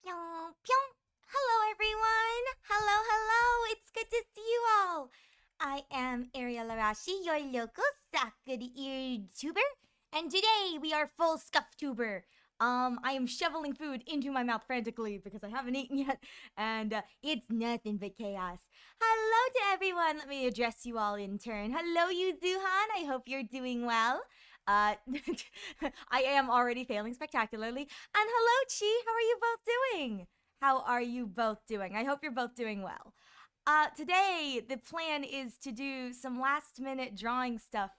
Pyong, pyong. Hello, everyone. Hello, hello. It's good to see you all. I am Ariel Arashi, your local Sakura-eared tuber, and today we are full scuff tuber. I am shoveling food into my mouth frantically because I haven't eaten yet, and it's nothing but chaos. Hello to everyone. Let me address you all in turn. Hello, Yuzuhan. I hope you're doing well. Uh, I am already failing spectacularly. And hello, Chi. How are you both doing? How are you both doing? I hope you're both doing well. Today, the plan is to do some last minute drawing stuff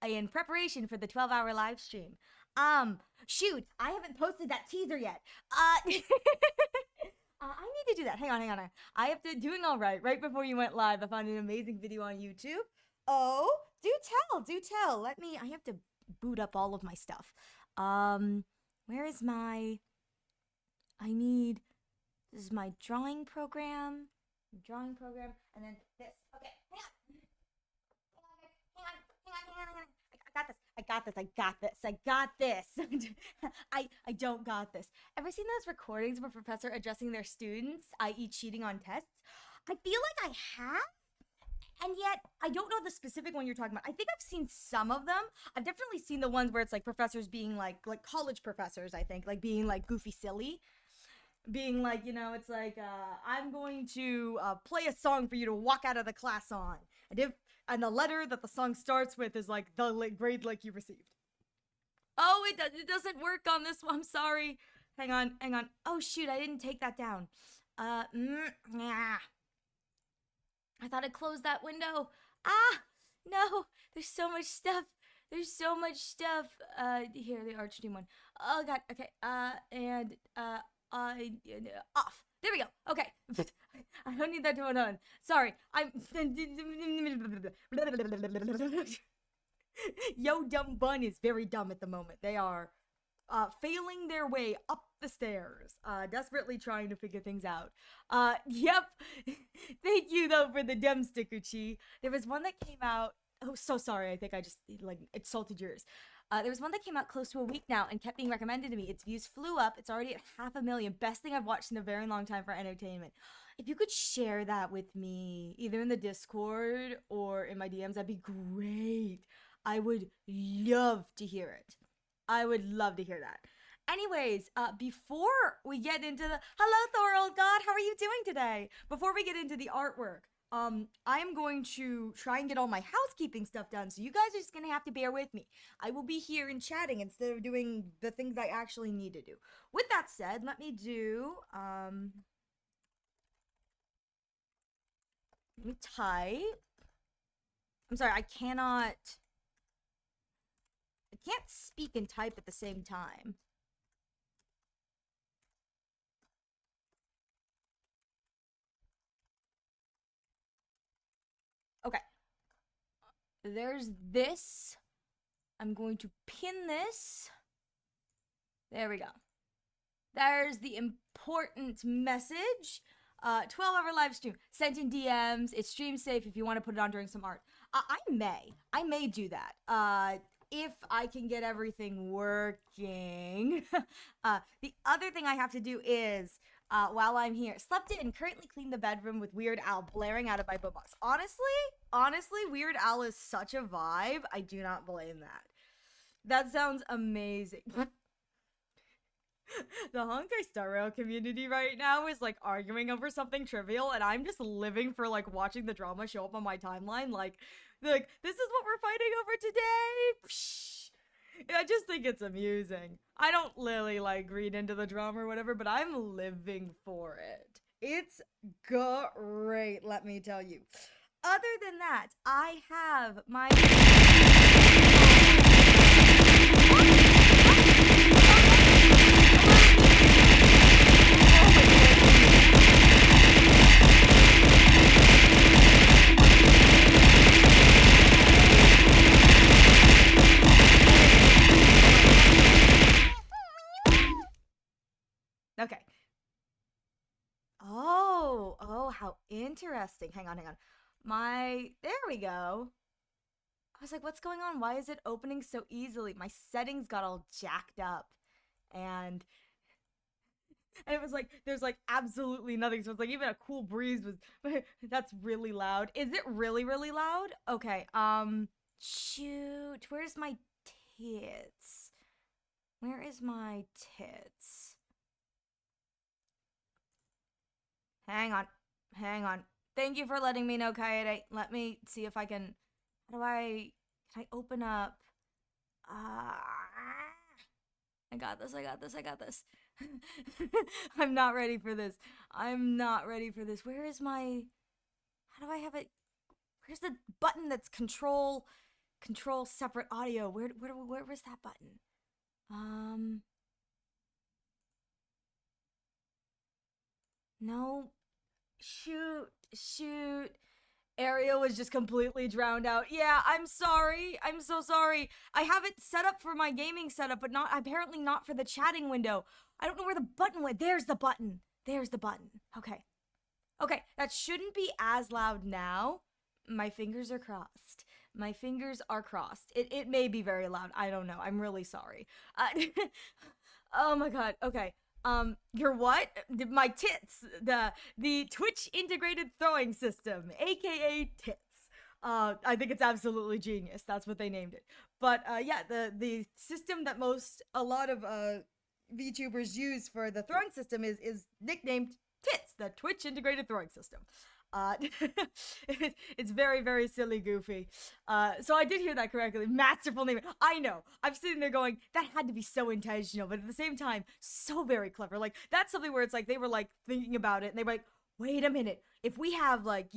in preparation for the 12-hour live stream. Shoot, I haven't posted that teaser yet. I need to do that. Hang on. I have to doing all right. Right before you went live, I found an amazing video on YouTube. Oh, do tell. I have to boot up all of my stuff. Where is my, I need, this is my drawing program, and then this. Okay, hang on. Hang on. I got this. I don't got this. Ever seen those recordings of a professor addressing their students, i.e., cheating on tests? I feel like I have, and yet I don't know the specific one you're talking about. I think I've seen some of them. I've definitely seen the ones where it's like professors being like college professors, I think, like being like goofy silly, being like, it's like, I'm going to play a song for you to walk out of the class on, and the letter that the song starts with is like the grade like you received. Oh, it doesn't work on this one. I'm sorry. Hang on. Oh shoot, I didn't take that down. Yeah. I thought I closed that window. Ah, no. There's so much stuff. Here, the Archdeacon one. Oh god. Okay. Off. There we go. Okay. I don't need that to on. Sorry. I'm. Yo, dumb bun is very dumb at the moment. They are failing their way up the stairs, desperately trying to figure things out. Yep. Thank you though for the dumb sticker, Chi. There was one that came out. Oh, so sorry. I think I just like insulted yours. There was one that came out close to a week now and kept being recommended to me. Its views flew up. It's already at 500,000. Best thing I've watched in a very long time for entertainment. If you could share that with me, either in the Discord or in my DMs, that'd be great. I would love to hear it. I would love to hear that. Anyways, before we get into the hello, Thor, old god, how are you doing today? Before we get into the artwork, I am going to try and get all my housekeeping stuff done, so you guys are just gonna have to bear with me. I will be here and chatting instead of doing the things I actually need to do. With that said, let me do let me type. I'm sorry, I can't speak and type at the same time. Okay. There's this. I'm going to pin this. There we go. There's the important message. 12-hour live stream. Sent in DMs. It's stream safe if you want to put it on during some art. I may do that. If I can get everything working. The other thing I have to do is, while I'm here, slept in and currently cleaned the bedroom with Weird Al blaring out of my boombox. Honestly, Weird Al is such a vibe. I do not blame that. That sounds amazing. The Honkai Star Rail community right now is like arguing over something trivial, and I'm just living for like watching the drama show up on my timeline. Like this is what we're fighting over today. Psh. I just think it's amusing. I don't really like read into the drama or whatever, but I'm living for it. It's great, let me tell you. Other than that, I have my Okay. Oh, how interesting. Hang on. There we go. I was like, what's going on? Why is it opening so easily? My settings got all jacked up. And And it was like there's like absolutely nothing. So it's like even a cool breeze was that's really loud. Is it really, really loud? Okay. Shoot. Where's my tits? Where is my tits? Hang on. Hang on. Thank you for letting me know, Kaede. Let me see if I can. How do I. Can I open up? I got this. I got this. I got this. I'm not ready for this. I'm not ready for this. Where is my. How do I have it? Where's the button that's control separate audio? Where's that button? No. Shoot. Ariel was just completely drowned out. Yeah, I'm sorry. I'm so sorry. I have it set up for my gaming setup, but not apparently not for the chatting window. I don't know where the button went. There's the button. There's the button. Okay. Okay, that shouldn't be as loud now. My fingers are crossed. My fingers are crossed. It may be very loud. I don't know. I'm really sorry. Oh my god. Okay. Your what? My tits. The Twitch integrated throwing system, aka tits. I think it's absolutely genius. That's what they named it. But yeah, the system that a lot of VTubers use for the throwing system is nicknamed tits, the Twitch integrated throwing system. It's very, very silly, goofy. So I did hear that correctly. Masterful name. I know. I'm sitting there going, that had to be so intentional, but at the same time, so very clever. Like, that's something where it's like they were like thinking about it and they were like, wait a minute. If we have like,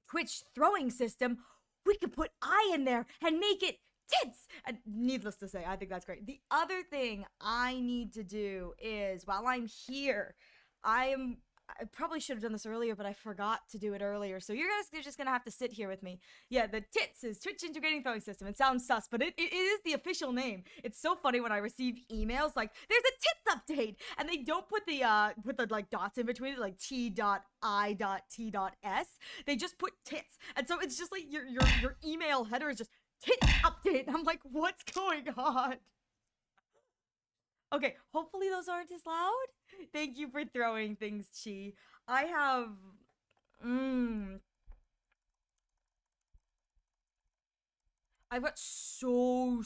Twitch throwing system, we could put I in there and make it tits. And needless to say, I think that's great. The other thing I need to do is while I'm here, I probably should have done this earlier, but I forgot to do it earlier. So you're just gonna have to sit here with me. Yeah, the TITS is Twitch Integrating Throwing System. It sounds sus, but it is the official name. It's so funny when I receive emails like, there's a TITS update, and they don't put the like dots in between it, like T.I.T.S. They just put TITS, and so it's just like your email header is just TITS update. I'm like, what's going on? Okay, hopefully those aren't as loud. Thank you for throwing things, Chi. I have. I've got so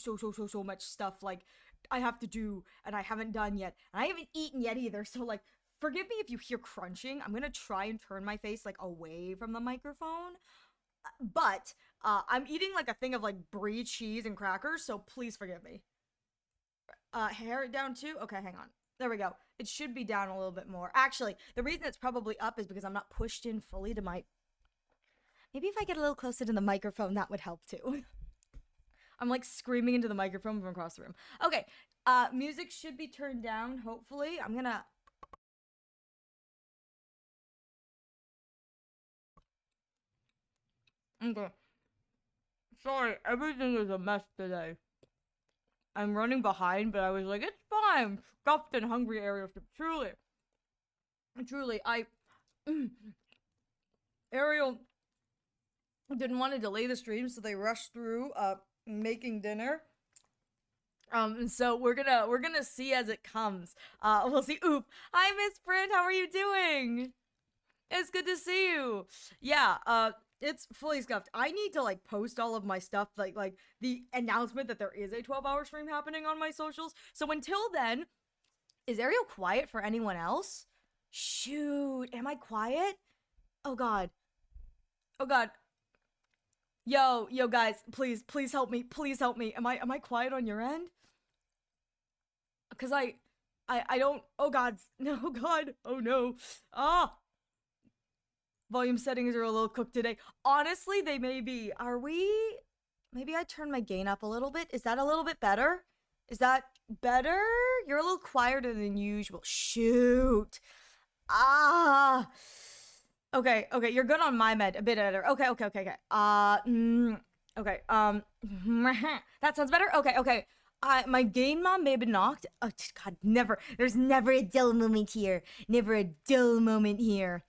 much stuff like I have to do and I haven't done yet. And I haven't eaten yet either. So like, forgive me if you hear crunching. I'm gonna try and turn my face like away from the microphone. But I'm eating like a thing of like brie cheese and crackers. So please forgive me. Hair down too? Okay, hang on. There we go. It should be down a little bit more. Actually, the reason it's probably up is because I'm not pushed in fully to my... Maybe if I get a little closer to the microphone, that would help too. I'm like screaming into the microphone from across the room. Okay, music should be turned down, hopefully. I'm gonna... Okay. Sorry, everything is a mess today. I'm running behind, but I was like, it's fine. Stuffed and hungry Ariel. Truly, Ariel didn't want to delay the stream, so they rushed through making dinner. And so we're gonna see as it comes. We'll see. Oop. Hi, Miss Brent. How are you doing? It's good to see you. Yeah. It's fully scuffed. I need to like post all of my stuff, like the announcement that there is a 12-hour stream happening on my socials. So until then, is Ariel quiet for anyone else? Shoot, am I quiet? Oh god. Oh god. Yo, guys, please help me. Please help me. Am I quiet on your end? Cause I don't. Oh god. No god. Oh no. Ah. Volume settings are a little cooked today. Honestly, they may be. Are we? Maybe I turn my gain up a little bit. Is that a little bit better? Is that better? You're a little quieter than usual. Shoot. Ah. Okay, you're good on my med. A bit better. Okay. Okay. That sounds better. Okay. My gain mom may have been knocked. Oh, god, never. There's never a dull moment here. Never a dull moment here.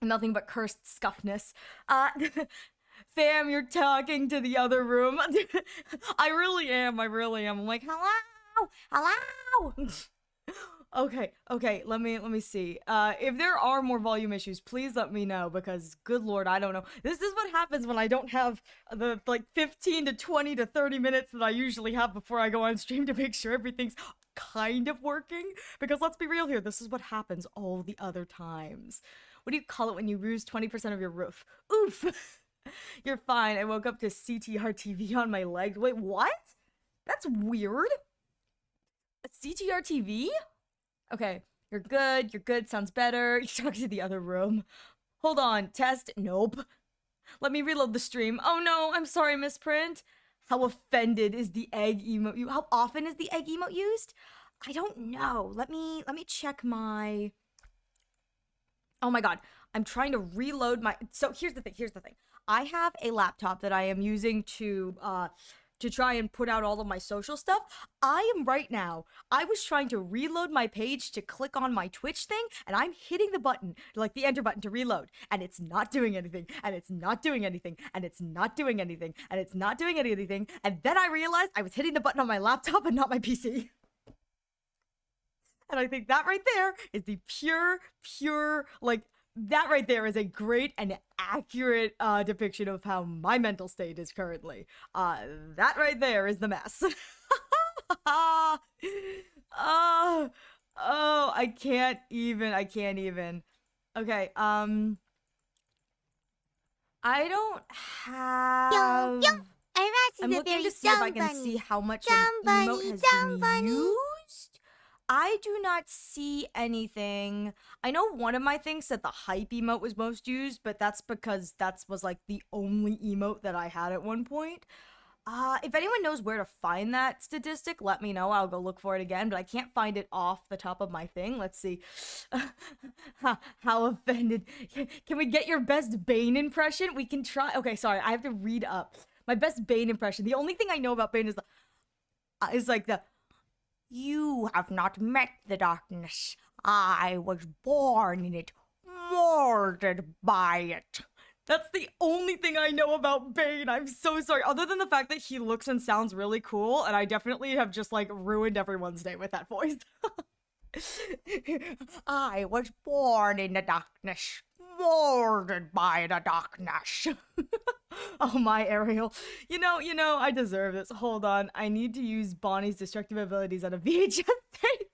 Nothing but cursed scuffness. Fam, you're talking to the other room. I really am. I'm like, hello. Okay, let me see. If there are more volume issues, please let me know, because good lord, I don't know. This is what happens when I don't have the like 15 to 20 to 30 minutes that I usually have before I go on stream to make sure everything's kind of working. Because let's be real here, this is what happens all the other times. What do you call it when you lose 20% of your roof? Oof. You're fine. I woke up to CTR TV on my legs. Wait, what? That's weird. A CTR TV? Okay, you're good. You're good. Sounds better. You're talking to the other room. Hold on. Test. Nope. Let me reload the stream. Oh no, I'm sorry, Misprint. How offended is the egg emote? How often is the egg emote used? I don't know. Let me check my. Oh my god, I'm trying to reload my. So here's the thing. I have a laptop that I am using to try and put out all of my social stuff. I was trying to reload my page to click on my Twitch thing, and I'm hitting the button, like the enter button to reload, and it's not doing anything, and it's not doing anything, and it's not doing anything, and it's not doing anything, and then I realized I was hitting the button on my laptop and not my PC. And I think that right there is the pure, like, that right there is a great and accurate depiction of how my mental state is currently. That right there is the mess. Oh, I can't even. Okay, I don't have... I'm looking to see if I can see how much an emote has been used. I do not see anything. I know one of my things said the hype emote was most used, but that's because that was like the only emote that I had at one point. If anyone knows where to find that statistic, let me know. I'll go look for it again, but I can't find it off the top of my thing. Let's see. How offended. Can we get your best Bane impression? We can try. Okay, sorry. I have to read up. My best Bane impression. The only thing I know about Bane is like the... You have not met the darkness. I was born in it, molded by it. That's the only thing I know about Bane. I'm so sorry. Other than the fact that he looks and sounds really cool, and I definitely have just like ruined everyone's day with that voice. I was born in the darkness, molded by the darkness. Oh my, Ariel. You know, I deserve this. Hold on. I need to use Bonnie's destructive abilities on a VHS tape.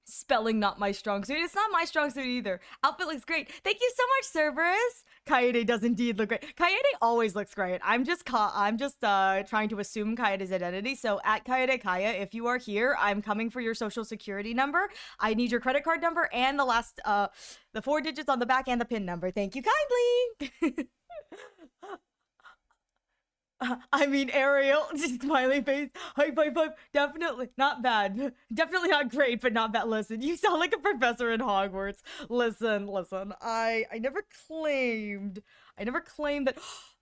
Spelling not my strong suit. It's not my strong suit either. Outfit looks great. Thank you so much, Cerberus. Kaede does indeed look great. Kaede always looks great. I'm just trying to assume Kaede's identity. So at Kaede Kaya, if you are here, I'm coming for your social security number. I need your credit card number and the 4 digits on the back and the PIN number. Thank you kindly. I mean, Ariel, smiley face, hype. Definitely not bad. Definitely not great, but not bad. Listen, you sound like a professor in Hogwarts. Listen. I never claimed that.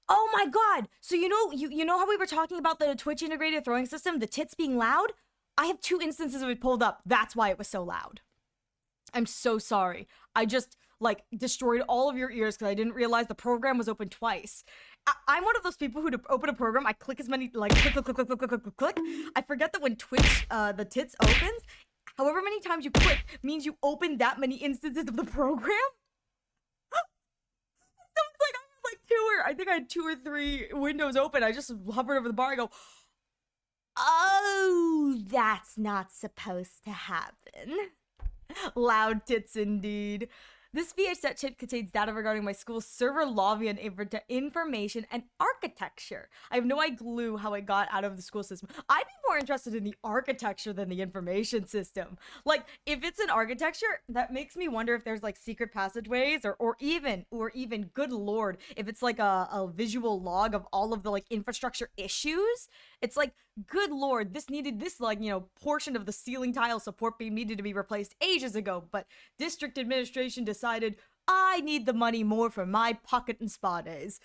Oh my god! So you know how we were talking about the Twitch integrated throwing system, the tits being loud? I have 2 instances of it pulled up. That's why it was so loud. I'm so sorry. I just like destroyed all of your ears because I didn't realize the program was open twice. I'm one of those people who, to open a program, I click as many, like, click. I forget that when Twitch, the tits opens, however many times you click means you open that many instances of the program. So it's like, I think I had 2 or 3 windows open. I just hovered over the bar. I go, oh, that's not supposed to happen. Loud tits indeed. This VHS chip contains data regarding my school's server lobby and information and architecture. I have no idea how it got out of the school system. I'd be more interested in the architecture than the information system. Like, if it's an architecture, that makes me wonder if there's like secret passageways or even, good lord, if it's like a visual log of all of the like infrastructure issues. It's like, good lord, this like, you know, portion of the ceiling tile support beam needed to be replaced ages ago, but district administration decided I need the money more for my pocket and spa days.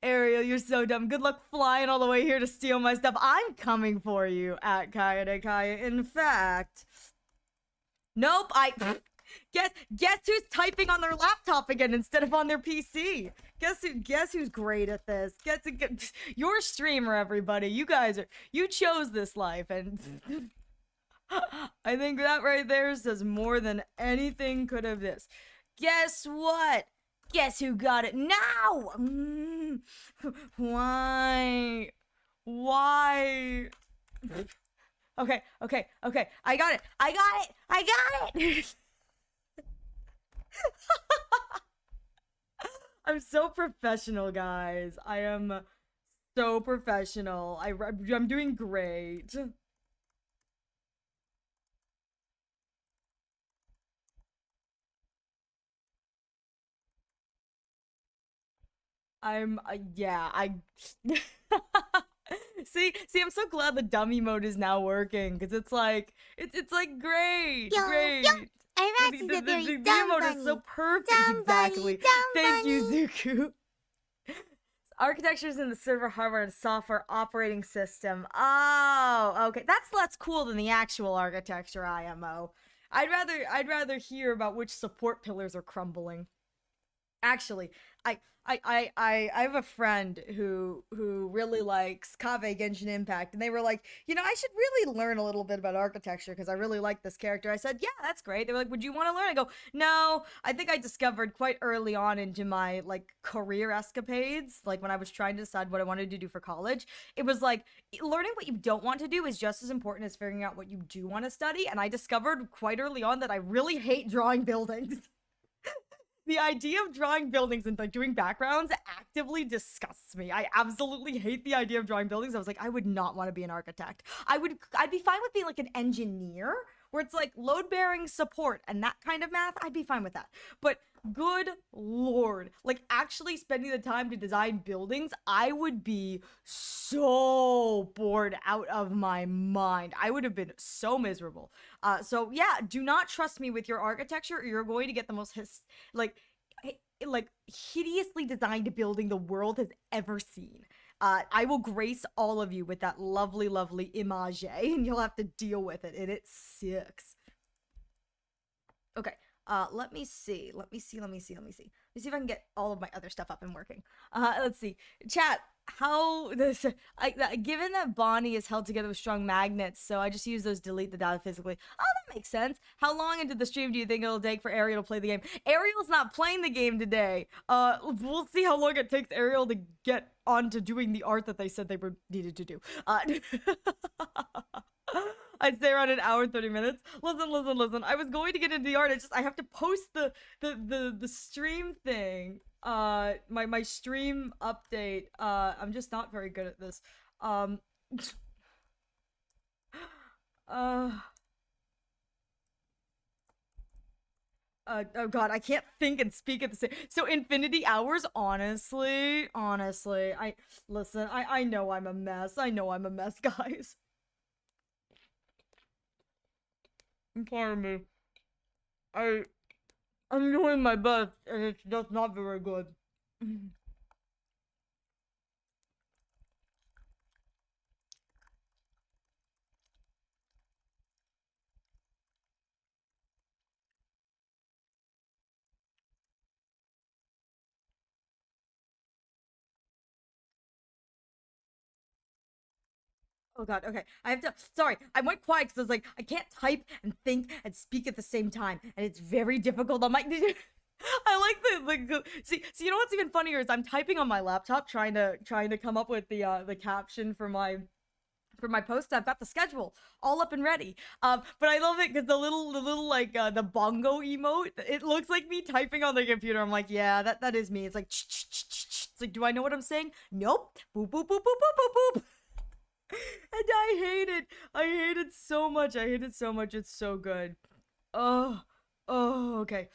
Ariel, you're so dumb. Good luck flying all the way here to steal my stuff. I'm coming for you at Kaya. In fact, nope, guess who's typing on their laptop again instead of on their PC? Guess who's great at this? You're a streamer, everybody. You chose this life, and I think that right there says more than anything could have this. Guess what? Guess who got it now? Why? Why? Okay. I got it. I'm so professional, guys. I am so professional. I'm doing great. Yeah, I see, I'm so glad the dummy mode is now working because it's like great, Yo, great. yo, Irax is a very The dumb emote bunny. is so perfect, Dumb exactly. bunny, dumb Thank you, bunny. Zuku. Architectures in the server hardware and software operating system. Oh, okay. That's less cool than the actual architecture IMO. I'd rather hear about which support pillars are crumbling. Actually, I have a friend who really likes Kave Genshin Impact, and they were like, I should really learn a little bit about architecture because I really like this character. I said, yeah, that's great. They were like, would you want to learn? I go, no. I think I discovered quite early on into my like career escapades, like when I was trying to decide what I wanted to do for college, it was like learning what you don't want to do is just as important as figuring out what you do want to study. And I discovered quite early on that I really hate drawing buildings. The idea of drawing buildings and like doing backgrounds actively disgusts me. I absolutely hate the idea of drawing buildings. I was like, I would not want to be an architect. I'd be fine with being like an engineer where it's like load bearing support and that kind of math. I'd be fine with that. But good lord, like actually spending the time to design buildings, I would be so bored out of my mind. I would have been so miserable. So yeah, do not trust me with your architecture, or you're going to get the most like like hideously designed building the world has ever seen. I will grace all of you with that lovely, lovely image, and you'll have to deal with it, and it sucks. Okay. Let me see. Let me see if I can get all of my other stuff up and working. Let's see. Chat, how this given that Bonnie is held together with strong magnets, so I just use those to delete the data physically. Oh, that makes sense. How long into the stream do you think it'll take for Ariel to play the game? Ariel's not playing the game today. We'll see how long it takes Ariel to get on to doing the art that they said they were needed to do. I'd say around an hour and 30 minutes. Listen. I was going to get into the art. I have to post the stream thing. My stream update. I'm just not very good at this. uh oh god, I can't think and speak at the same. So infinity hours, honestly, I know I'm a mess. Guys. Pardon me. I I'm doing my best, and it's just not very good. Oh god, okay. I have to sorry, I went quiet because I was like, I can't type and think and speak at the same time. And it's very difficult on my I like the see you know what's even funnier is I'm typing on my laptop trying to come up with the caption for my post. I've got the schedule all up and ready. But I love it because the little like the bongo emote, it looks like me typing on the computer. I'm like, yeah, that is me. It's like it's like, do I know what I'm saying? Nope. Boop boop boop boop boop boop boop. And I hate it so much. It's so good. Oh, oh, okay.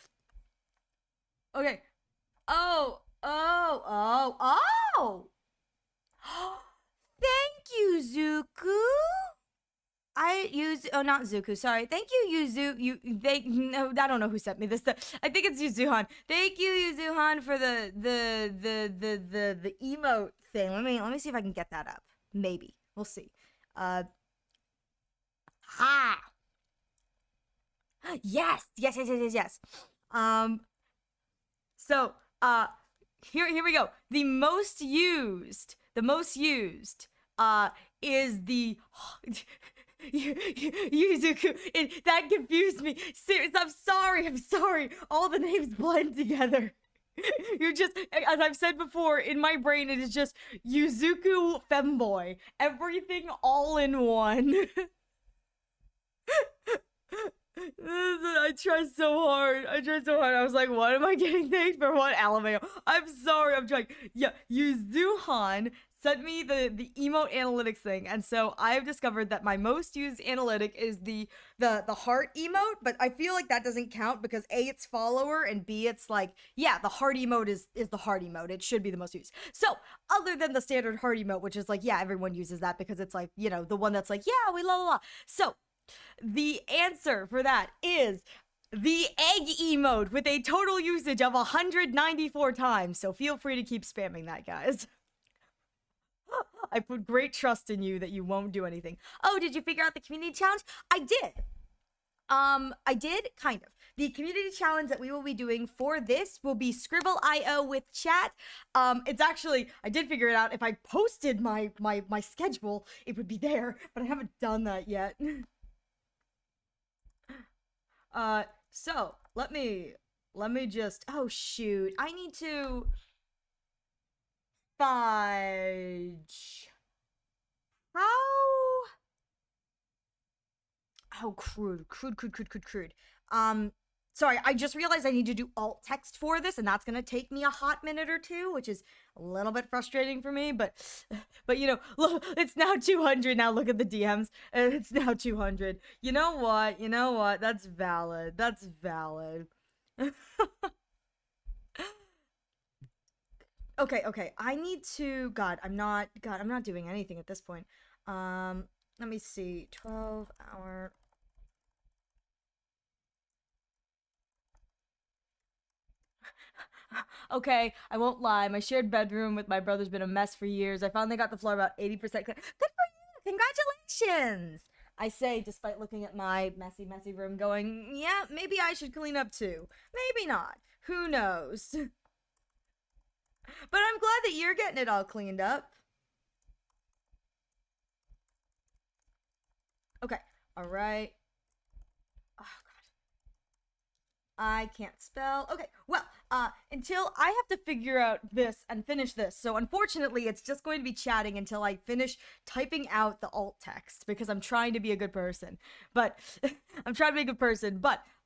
Okay. Oh. Thank you, Zuku. I use not Zuku. Sorry. Thank you, Yuzu. They no, I don't know who sent me this. I think it's Yuzuhan. Thank you, Yuzuhan, for the emote thing. Let me see if I can get that up. Maybe we'll see. Uh, ha. Yes. Um. So here we go. The most used is the Yuzuku. That confused me. Serious, I'm sorry. All the names blend together. You're just, as I've said before, in my brain it is just Yuzuku femboy. Everything all in one. I tried so hard. I was like, what am I getting thanked for? What? LMAO. I'm sorry. I'm trying. Yeah, Yuzuhan sent me the emote analytics thing, and so I've discovered that my most used analytic is the heart emote, but I feel like that doesn't count because A, it's follower, and B, it's like, yeah, the heart emote is the heart emote. It should be the most used. So other than the standard heart emote, which is like, yeah, everyone uses that because it's like, you know, the one that's like, yeah, we la. So the answer for that is the egg emote with a total usage of 194 times. So feel free to keep spamming that, guys. I put great trust in you that you won't do anything. Oh, did you figure out the community challenge? I did. I did, kind of. The community challenge that we will be doing for this will be Scribble.io with chat. It's actually, I did figure it out. If I posted my schedule, it would be there, but I haven't done that yet. So let me just, oh shoot, I need to fudge. How? Oh, crude. Sorry, I just realized I need to do alt text for this, and that's gonna take me a hot minute or two, which is a little bit frustrating for me, but you know, look, it's now 200. Now look at the DMs, and it's now 200. You know what? That's valid. Okay. I need to. God, I'm not doing anything at this point. Let me see. 12-hour. Okay, I won't lie. My shared bedroom with my brother's been a mess for years. I finally got the floor about 80% clean. Good for you! Congratulations! I say, despite looking at my messy room going, yeah, maybe I should clean up too. Maybe not. Who knows? But I'm glad that you're getting it all cleaned up. Okay, alright. Oh, I can't spell. Okay, well, until I have to figure out this and finish this. So unfortunately, it's just going to be chatting until I finish typing out the alt text because I'm trying to be a good person. But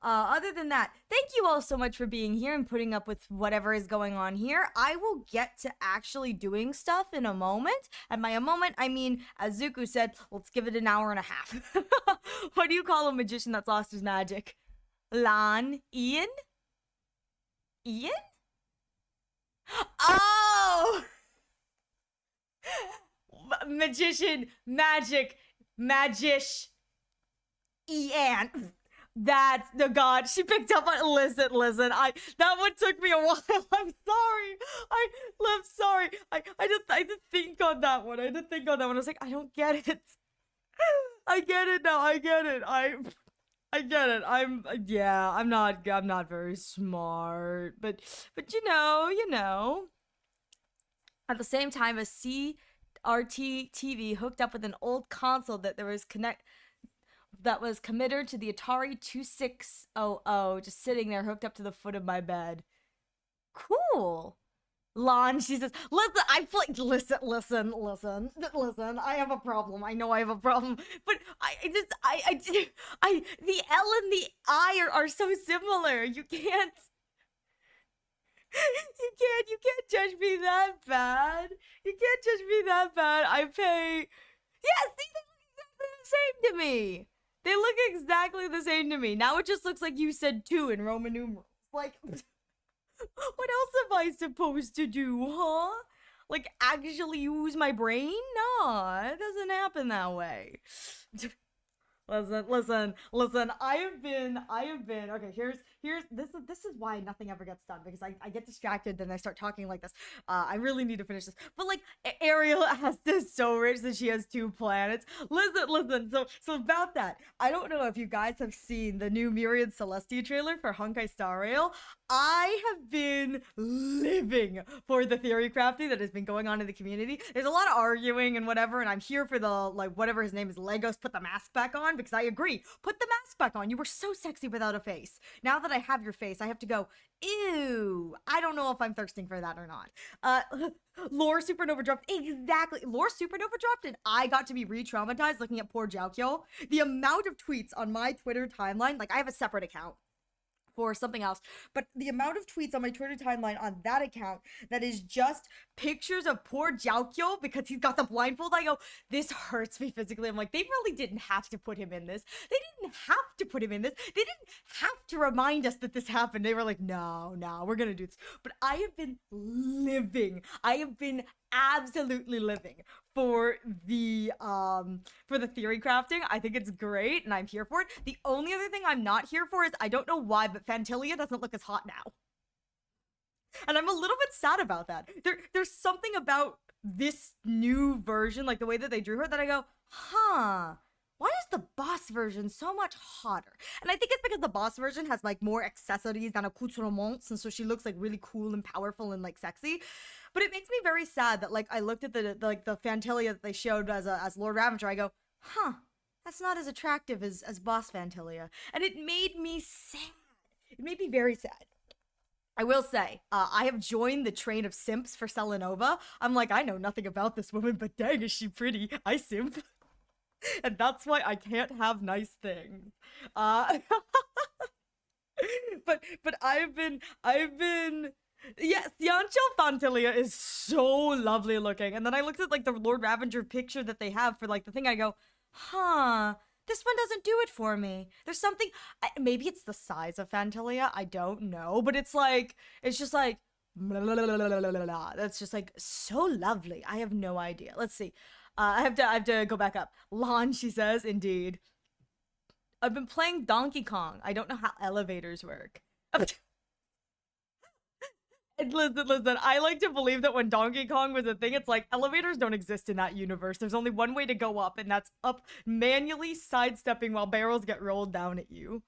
other than that, thank you all so much for being here and putting up with whatever is going on here. I will get to actually doing stuff in a moment. And by a moment, I mean, as Zuko said, let's give it an hour and a half. What do you call a magician that's lost his magic? Ian? Oh! Magician, magish, Ian. That's the god. She picked up on. Listen. That one took me a while. I'm sorry. I'm sorry. I did think on that one. I was like, I don't get it. I get it now. I get it. I'm not very smart, but you know. At the same time, a CRT TV hooked up with an old console that was committed to the Atari 2600, just sitting there hooked up to the foot of my bed. Cool. Lon, she says, listen, I have a problem. I know I have a problem, but the L and the I are so similar. You can't judge me that bad. I pay. Yes, they look exactly the same to me. They look exactly the same to me. Now it just looks like you said 2 in Roman numerals. Like, what else am I supposed to do, huh? Like, actually use my brain? No, it doesn't happen that way. Listen. I have been. Okay, this is why nothing ever gets done because I get distracted and I start talking like this. I really need to finish this. But like Ariel has this so rich that she has 2 planets. Listen. So about that, I don't know if you guys have seen the new Myriad Celestia trailer for Honkai Star Rail. I have been living for the theory crafting that has been going on in the community. There's a lot of arguing and whatever, and I'm here for the, like, whatever his name is, Legos, put the mask back on, because I agree. Put the mask back on. You were so sexy without a face. Now that I have your face, I have to go, ew. I don't know if I'm thirsting for that or not. Lore Supernova dropped. Exactly. Lore Supernova dropped, and I got to be re-traumatized looking at poor Jiaokyo. The amount of tweets on my Twitter timeline, like, I have a separate account for something else, but the amount of tweets on my Twitter timeline on that account that is just pictures of poor Jiaokyo because he's got the blindfold, I go, this hurts me physically. I'm like, they really didn't have to put him in this. They didn't have to put him in this. They didn't have to remind us that this happened. They were like, no, we're gonna do this. But I have been living. I have been absolutely living for the theory crafting. I think it's great and I'm here for it. The only other thing I'm not here for is, I don't know why, but Phantilia doesn't look as hot now. And I'm a little bit sad about that. There's something about this new version, like the way that they drew her, that I go, huh, why is the boss version so much hotter? And I think it's because the boss version has like more accessories than accoutrements, and so she looks like really cool and powerful and like sexy. But it makes me very sad that like I looked at the Phantilia that they showed as Lord Ravager. I go, huh, that's not as attractive as boss Phantilia, and it made me sad. It made me very sad. I will say, I have joined the train of simps for Selenova. I'm like, I know nothing about this woman, but dang, is she pretty? I simp. And that's why I can't have nice things. But I've been yes, Yancho Phantilia is so lovely looking. And then I looked at like the Lord Ravager picture that they have for like the thing. I go, huh, this one doesn't do it for me. There's something, maybe it's the size of Phantilia. I don't know, but it's just like, blah, blah, blah, blah, blah, blah, blah. That's just like so lovely. I have no idea. Let's see. I have to go back up. Lon, she says, indeed. I've been playing Donkey Kong. I don't know how elevators work. And listen, I like to believe that when Donkey Kong was a thing, it's like elevators don't exist in that universe. There's only one way to go up, and that's up manually sidestepping while barrels get rolled down at you.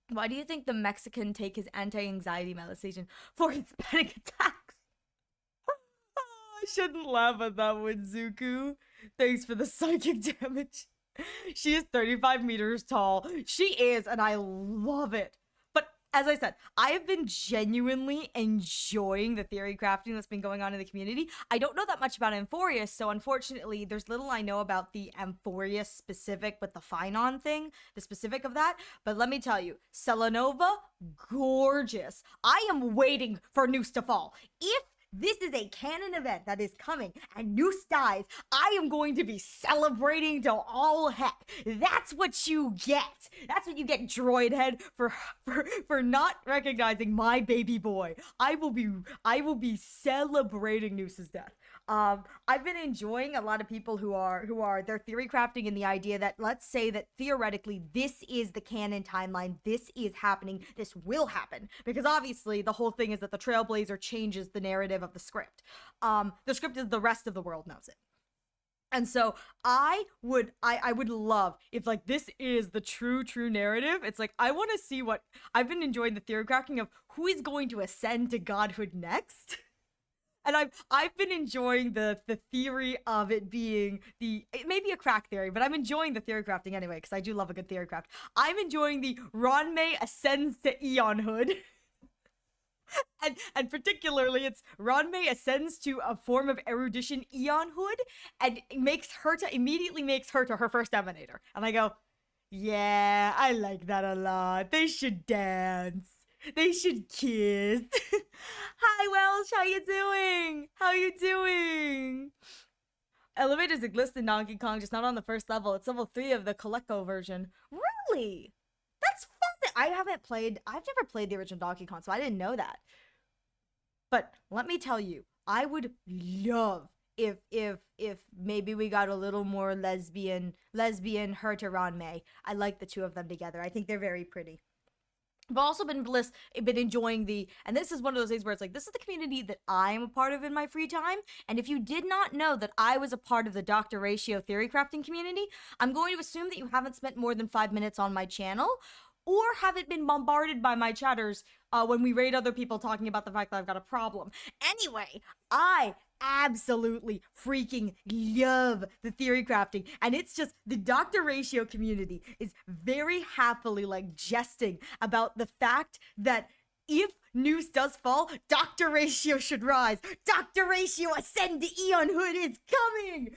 Why do you think the Mexican take his anti-anxiety medication for his panic attacks? I shouldn't laugh at that one, Zuku. Thanks for the psychic damage. She is 35 meters tall. She is, and I love it. But as I said, I have been genuinely enjoying the theory crafting that's been going on in the community. I don't know that much about Amphorius, so unfortunately, there's little I know about the Amphorius specific with the Phynon thing, the specific of that. But let me tell you, Selenova, gorgeous. I am waiting for Noose to fall. If this is a canon event that is coming and Noose dies, I am going to be celebrating to all heck. That's what you get. That's what you get, droid head, for not recognizing my baby boy. I will be celebrating Noose's death. I've been enjoying a lot of people who are they're theory crafting in the idea that, let's say that theoretically this is the canon timeline, this is happening, this will happen, because obviously the whole thing is that the Trailblazer changes the narrative of the script. The script is the rest of the world knows it. And so I would love if like this is the true narrative. It's like I want to see what I've been enjoying the theory crafting of who is going to ascend to godhood next. And I've been enjoying the theory of it being it may be a crack theory, but I'm enjoying the theory crafting anyway, because I do love a good theory craft. I'm enjoying the Ranmei ascends to Eonhood. and particularly it's Ranmei ascends to a form of erudition, Eonhood, and immediately makes her to her first emanator. And I go, yeah, I like that a lot. They should dance. They should kiss. Hi, Welsh. How you doing? How you doing? Elevators exist in Donkey Kong, just not on the first level. It's level 3 of the Coleco version. Really? That's fun. I've never played the original Donkey Kong, so I didn't know that. But let me tell you, I would love if maybe we got a little more lesbian her to Ron May. I like the two of them together. I think they're very pretty. I've also been enjoying and this is one of those things where it's like, this is the community that I'm a part of in my free time. And if you did not know that I was a part of the Dr. Ratio theory crafting community, I'm going to assume that you haven't spent more than 5 minutes on my channel, or haven't been bombarded by my chatters when we raid other people talking about the fact that I've got a problem. Anyway, I absolutely freaking love the theory crafting, and it's just the Dr. Ratio community is very happily like jesting about the fact that if Noose does fall, Dr. Ratio should rise. Dr. Ratio ascend to Eon Hood is coming.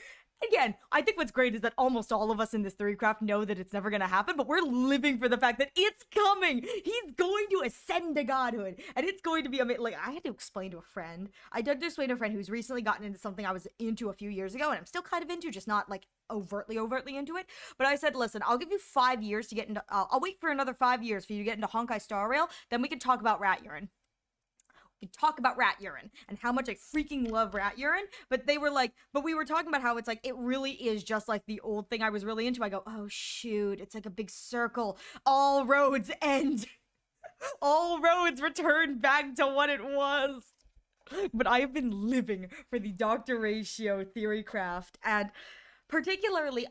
Again, I think what's great is that almost all of us in this theorycraft know that it's never going to happen, but we're living for the fact that it's coming. He's going to ascend to godhood, and it's going to be amazing. Like, I had to explain to a friend. I did explain to a friend who's recently gotten into something I was into a few years ago, and I'm still kind of into, just not like overtly into it. But I said, listen, I'll give you 5 years to get into. I'll wait for another 5 years for you to get into Honkai Star Rail. Then we can talk about rat urine. We talk about rat urine and how much I freaking love rat urine. But they were like, but we were talking about how it's like, it really is just like the old thing I was really into. I go, oh shoot, it's like a big circle. All roads end. All roads return back to what it was. But I have been living for the Dr. Ratio theory craft, and particularly,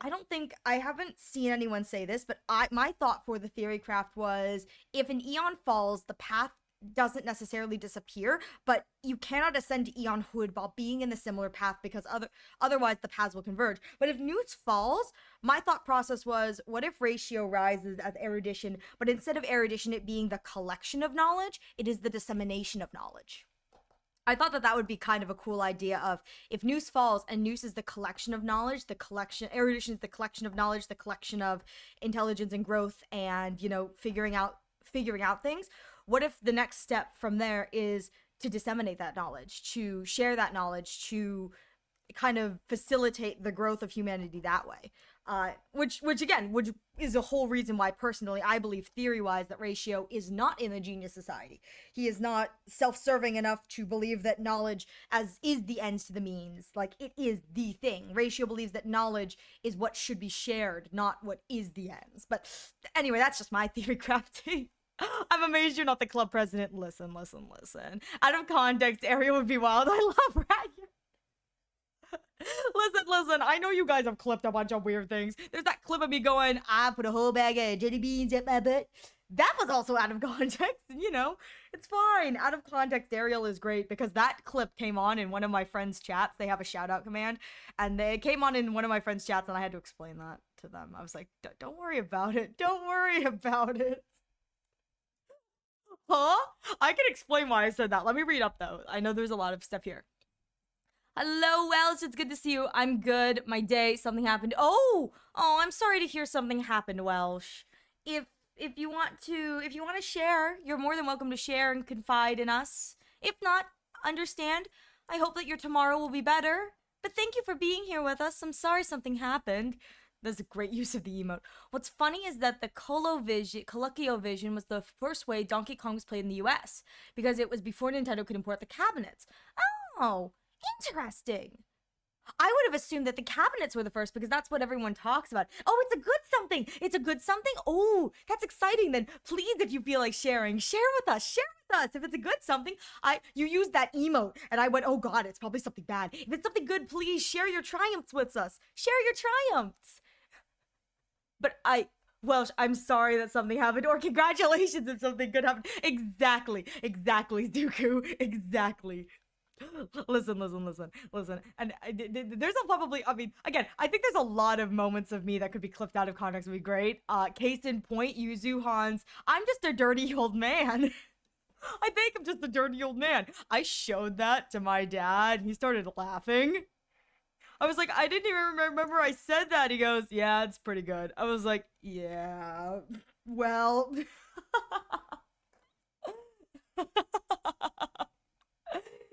I haven't seen anyone say this, but my thought for the theory craft was, if an Eon falls, the path doesn't necessarily disappear, but you cannot ascend to Eon Hood while being in the similar path, because otherwise the paths will converge. But if Newt falls, my thought process was, what if Ratio rises as erudition, but instead of erudition it being the collection of knowledge, it is the dissemination of knowledge. I thought that would be kind of a cool idea of, if Noose falls and Noose is the collection of knowledge, erudition is the collection of knowledge, the collection of intelligence and growth, and, you know, figuring out things. What if the next step from there is to disseminate that knowledge, to share that knowledge, to kind of facilitate the growth of humanity that way? Which is a whole reason why, personally, I believe theory-wise that Ratio is not in the Genius Society. He is not self-serving enough to believe that knowledge is the ends to the means. Like, it is the thing. Ratio believes that knowledge is what should be shared, not what is the ends. But anyway, that's just my theory crafting. I'm amazed you're not the club president. Listen. Out of context, Ariel would be wild. I love Rat. Listen, I know you guys have clipped a bunch of weird things. There's that clip of me going, I put a whole bag of jelly beans at my butt. That was also out of context, you know, it's fine. Out of context, Ariel is great, because that clip came on in one of my friends' chats. They have a shout out command, and they came on in one of my friends' chats, and I had to explain that to them. I was like, don't worry about it. Don't worry about it. Huh? I can explain why I said that. Let me read up, though. I know there's a lot of stuff here. Hello, Welsh. It's good to see you. I'm good. My day, something happened. Oh, I'm sorry to hear something happened, Welsh. If you want to share, you're more than welcome to share and confide in us. If not, understand. I hope that your tomorrow will be better. But thank you for being here with us. I'm sorry something happened. That's a great use of the emote. What's funny is that the ColecoVision was the first way Donkey Kong was played in the US, because it was before Nintendo could import the cabinets. Oh, interesting. I would have assumed that the cabinets were the first, because that's what everyone talks about. Oh, it's a good something. It's a good something. Oh, that's exciting. Then please, if you feel like sharing, share with us. Share with us. If it's a good something, you used that emote, and I went, oh God, it's probably something bad. If it's something good, please share your triumphs with us. Share your triumphs. But Welsh, I'm sorry that something happened, or congratulations if something good happened. Exactly, Dooku, exactly. Listen. And there's probably, I mean, again, I think there's a lot of moments of me that could be clipped out of context would be great. Case in point, Yuzu Hans, I'm just a dirty old man. I think I'm just a dirty old man. I showed that to my dad, and he started laughing. I was like, I didn't even remember I said that. He goes, yeah, it's pretty good. I was like, yeah, well.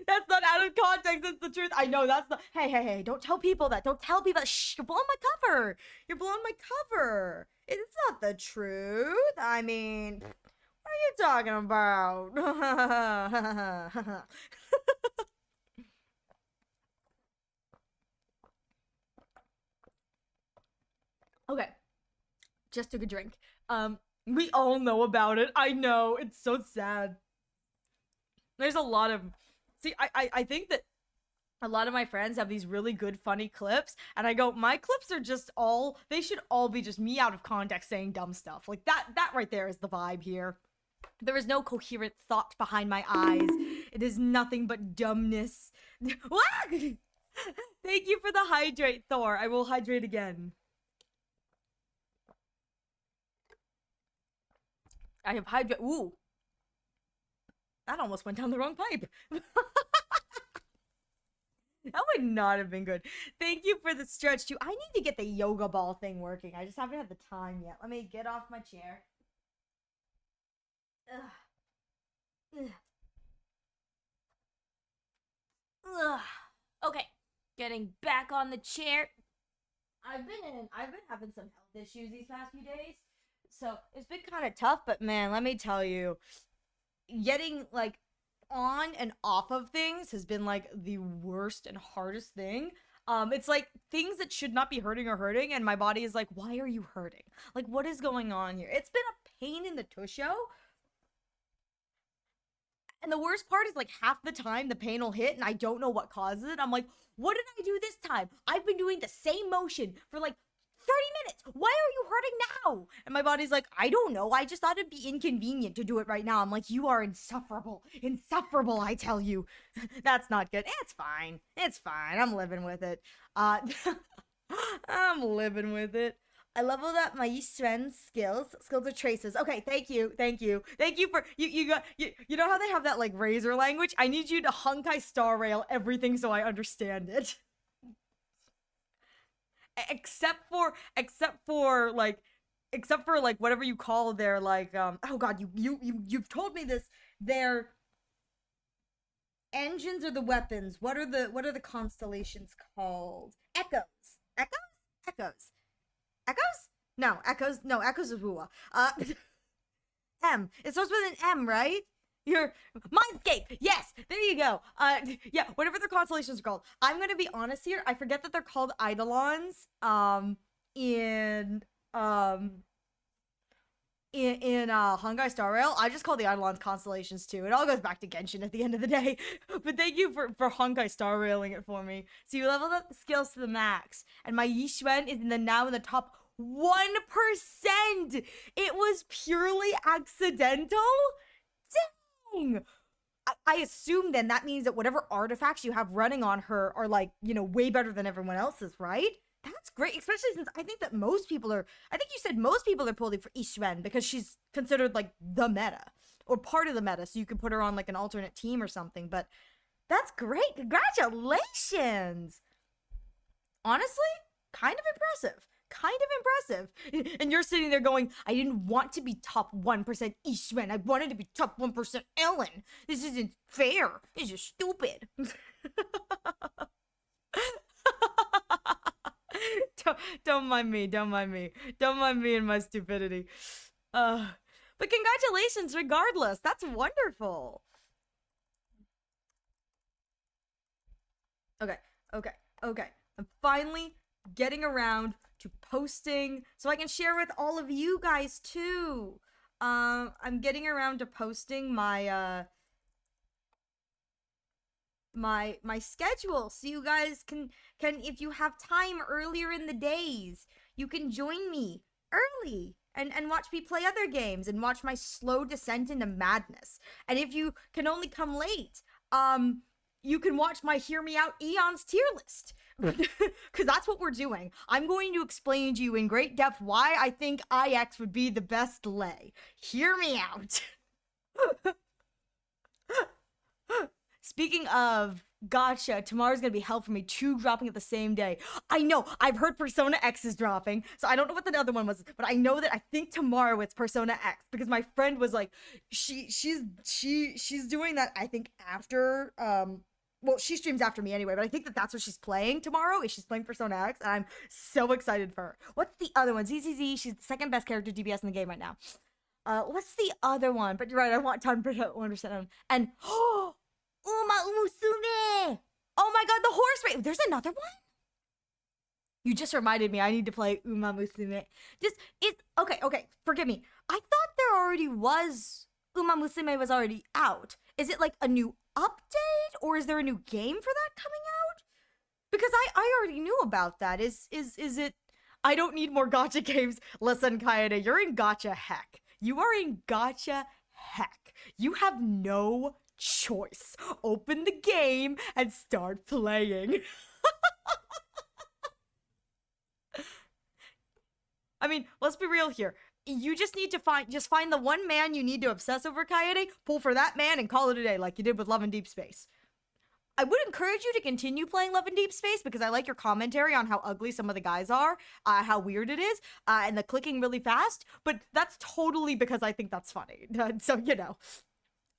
That's not out of context. That's the truth. I know that's not. Hey, don't tell people that. Don't tell people that. Shh, you're blowing my cover. You're blowing my cover. It's not the truth. I mean, what are you talking about? Okay, just took a drink. We all know about it. I know, it's so sad. There's a lot of I think that a lot of my friends have these really good funny clips, and I go, my clips are just all, they should all be just me out of context saying dumb stuff. Like that right there is the vibe here. There is no coherent thought behind my eyes. It is nothing but dumbness. Thank you for the hydrate, Thor. I will hydrate again. I have hydrate. Ooh. That almost went down the wrong pipe. That would not have been good. Thank you for the stretch, too. I need to get the yoga ball thing working. I just haven't had the time yet. Let me get off my chair. Ugh. Ugh. Ugh. Okay, getting back on the chair. I've been having some health issues these past few days, so it's been kind of tough. But man, let me tell you, getting like on and off of things has been like the worst and hardest thing. It's like things that should not be hurting are hurting, and my body is like, why are you hurting? Like, what is going on here? It's been a pain in the tusho. And the worst part is like half the time the pain will hit and I don't know what causes it. I'm like, what did I do this time? I've been doing the same motion for like 30 minutes. Why are you hurting now? And my body's like, I don't know. I just thought it'd be inconvenient to do it right now. I'm like, you are insufferable. Insufferable, I tell you. That's not good. It's fine. It's fine. I'm living with it. I'm living with it. I leveled up my Yishuen's skills. Skills of traces. Okay, thank you for you know how they have that like razor language? I need you to Honkai star rail everything so I understand it. except for like whatever you call their like oh god, you've told me this. Their engines or the weapons. What are the constellations called? Echoes. Echoes. Echoes? No, Echoes. No, Echoes is Wua. M. It starts with an M, right? Your Mindscape. Yes, there you go. Yeah, whatever their constellations are called. I'm gonna be honest here. I forget that they're called Eidolons. In Honkai Star Rail, I just call the Eidolons constellations too. It all goes back to Genshin at the end of the day. But thank you for Honkai Star Railing it for me. So you leveled up the skills to the max, and my Yishuan is now in the top 1%. It was purely accidental. Dang. I assume then that means that whatever artifacts you have running on her are like, way better than everyone else's, right? That's great, especially since I think that most people are, I think you said most people are pulling for Yishuan because she's considered like the meta or part of the meta, so you could put her on like an alternate team or something. But that's great. Congratulations. Honestly, kind of impressive. And you're sitting there going, I didn't want to be top 1% Yishuan. I wanted to be top 1% Ellen. This isn't fair. This is stupid. Don't mind me and my stupidity. But congratulations regardless. That's wonderful. Okay. I'm finally getting around to posting so I can share with all of you guys too. I'm getting around to posting my my schedule so you guys can if you have time earlier in the days, you can join me early and watch me play other games and watch my slow descent into madness. And if you can only come late, you can watch my Hear Me Out Eons tier list. Because that's what we're doing. I'm going to explain to you in great depth why I think IX would be the best lay. Hear me out. Speaking of, gotcha, tomorrow's gonna be hell for me. 2 dropping at the same day. I know, I've heard Persona X is dropping, so I don't know what the other one was, but I know that I think tomorrow it's Persona X, because my friend was like, she's doing that, I think, after, well, she streams after me anyway, but I think that's what she's playing tomorrow, is she's playing Persona X, and I'm so excited for her. What's the other one? ZZZ, she's the second best character DPS in the game right now. What's the other one? But you're right, I want 100% and, oh, Uma Umusume! Oh my god, the horse race! There's another one? You just reminded me I need to play Uma Musume. Okay, forgive me. I thought there already was Uma Musume was already out. Is it like a new update or is there a new game for that coming out? Because I already knew about that. Is it I don't need more gotcha games. Listen, Kaede, you're in gotcha heck. You are in gotcha heck. You have no choice. Open the game and start playing. I mean, let's be real here. You just need to find the one man you need to obsess over, Kaede, pull for that man and call it a day like you did with Love and Deep Space. I would encourage you to continue playing Love and Deep Space because I like your commentary on how ugly some of the guys are, how weird it is, and the clicking really fast, but that's totally because I think that's funny. So, you know.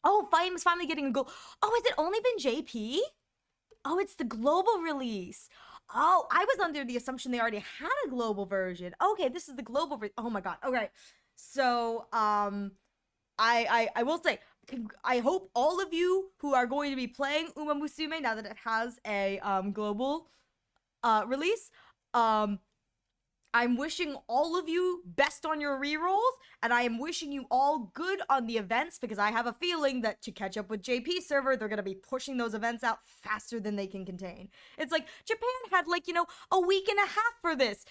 Oh, Fine's finally getting a goal. Oh, has it only been JP? Oh, it's the global release. Oh, I was under the assumption they already had a global version. Okay, this is the global version. Oh my god. Okay. So, I will say, I hope all of you who are going to be playing Uma Musume now that it has a global release, I'm wishing all of you best on your rerolls, and I am wishing you all good on the events because I have a feeling that to catch up with JP server, they're gonna be pushing those events out faster than they can contain. It's like Japan had like, you know, a week and a half for this.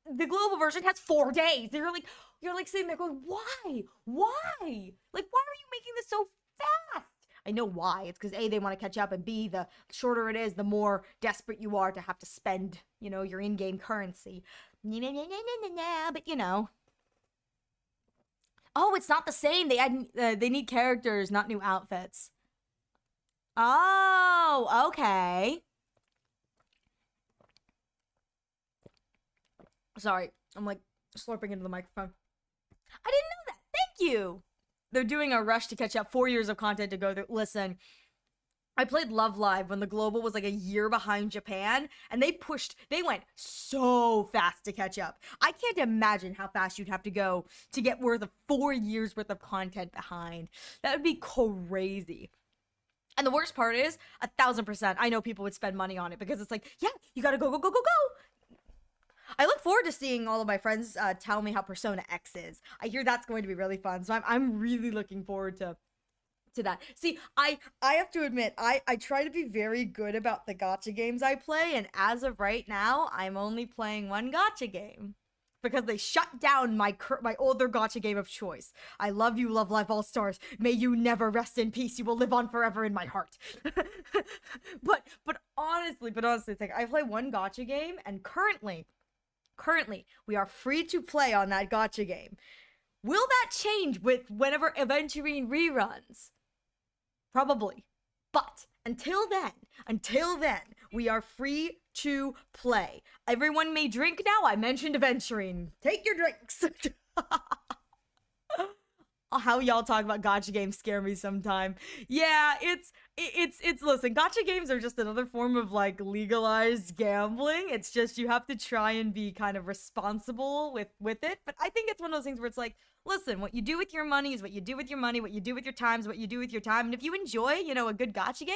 The global version has 4 days. You're like sitting there going, why? Like, why are you making this so fast? I know why. It's because A, they want to catch up, and B, the shorter it is, the more desperate you are to have to spend, you know, your in-game currency. But you know. Oh, it's not the same. They need characters, not new outfits. Oh, okay. Sorry, I'm like slurping into the microphone. I didn't know that. Thank you. They're doing a rush to catch up. 4 years of content to go through. Listen, I played Love Live when the global was like a year behind Japan, and they went so fast to catch up. I can't imagine how fast you'd have to go to get worth of 4 years worth of content behind. That would be crazy. And the worst part is, 1,000%, I know people would spend money on it because it's like, yeah, you gotta go. I look forward to seeing all of my friends tell me how Persona X is. I hear that's going to be really fun, so I'm really looking forward to that. See, I have to admit, I try to be very good about the gacha games I play, and as of right now, I'm only playing one gacha game. Because they shut down my older gacha game of choice. I love you, Love Live All-Stars. May you never rest in peace. You will live on forever in my heart. but honestly, it's like I play one gacha game, and currently, we are free to play on that gacha game. Will that change with whenever Aventurine reruns? Probably. But until then, we are free to play. Everyone may drink now. I mentioned Aventurine. Take your drinks. How y'all talk about gacha games scare me sometime. Yeah, it's listen, gacha games are just another form of like legalized gambling. It's just you have to try and be kind of responsible with it. But I think it's one of those things where it's like, listen, what you do with your money is what you do with your money, what you do with your time is what you do with your time. And if you enjoy, you know, a good gacha game,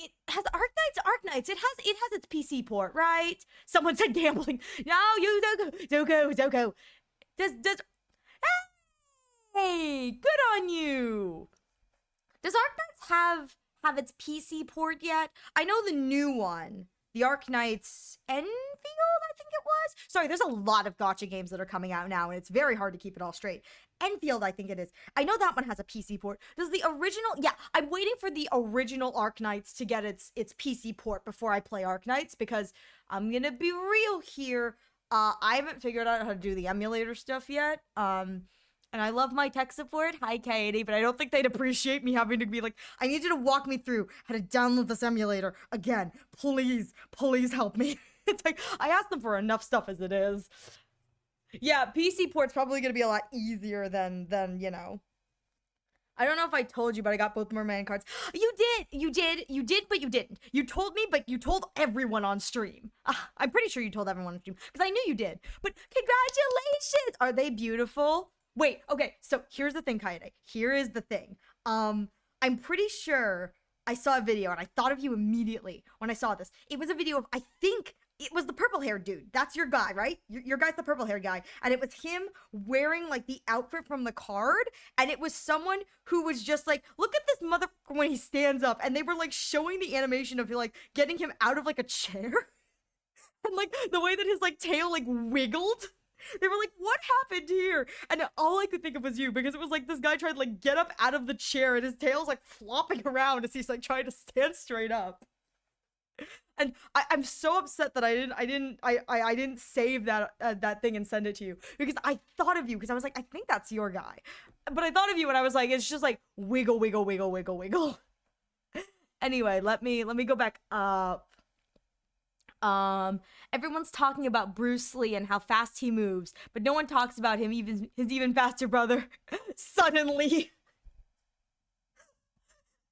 it has Arknights. It has its PC port, right? Someone said gambling. No, you don't go. Does Hey, good on you. Does Arknights have its PC port yet? I know the new one, the Arknights Enfield, I think it was. Sorry, there's a lot of gacha games that are coming out now, and it's very hard to keep it all straight. Enfield, I think it is. I know that one has a PC port. Does the original? Yeah, I'm waiting for the original Arknights to get its PC port before I play Arknights, because I'm gonna be real here. I haven't figured out how to do the emulator stuff yet. And I love my tech support. Hi, Katie, but I don't think they'd appreciate me having to be like, I need you to walk me through how to download this emulator again. Please help me. It's like, I asked them for enough stuff as it is. Yeah, PC port's probably gonna be a lot easier than, you know. I don't know if I told you, but I got both merman cards. You did, but you didn't. You told me, but you told everyone on stream. I'm pretty sure you told everyone on stream, because I knew you did. But congratulations! Are they beautiful? Wait, okay, so here's the thing, Kaede. Here is the thing. I'm pretty sure I saw a video and I thought of you immediately when I saw this. It was a video of, I think it was the purple haired dude. That's your guy, right? Your guy's the purple haired guy. And it was him wearing like the outfit from the card. And it was someone who was just like, look at this motherfucker when he stands up. And they were like showing the animation of like getting him out of like a chair. And like the way that his like tail like wiggled. They were like, what happened here? And all I could think of was you, because it was like this guy tried to like get up out of the chair and his tail's like flopping around as he's like trying to stand straight up. And I'm so upset that I didn't save that thing and send it to you, because I thought of you, because I was like, I think that's your guy. But I thought of you and I was like, it's just like wiggle, wiggle, wiggle, wiggle, wiggle. Anyway, let me go back up. Everyone's talking about Bruce Lee and how fast he moves, but no one talks about him, his even faster brother, Suddenly.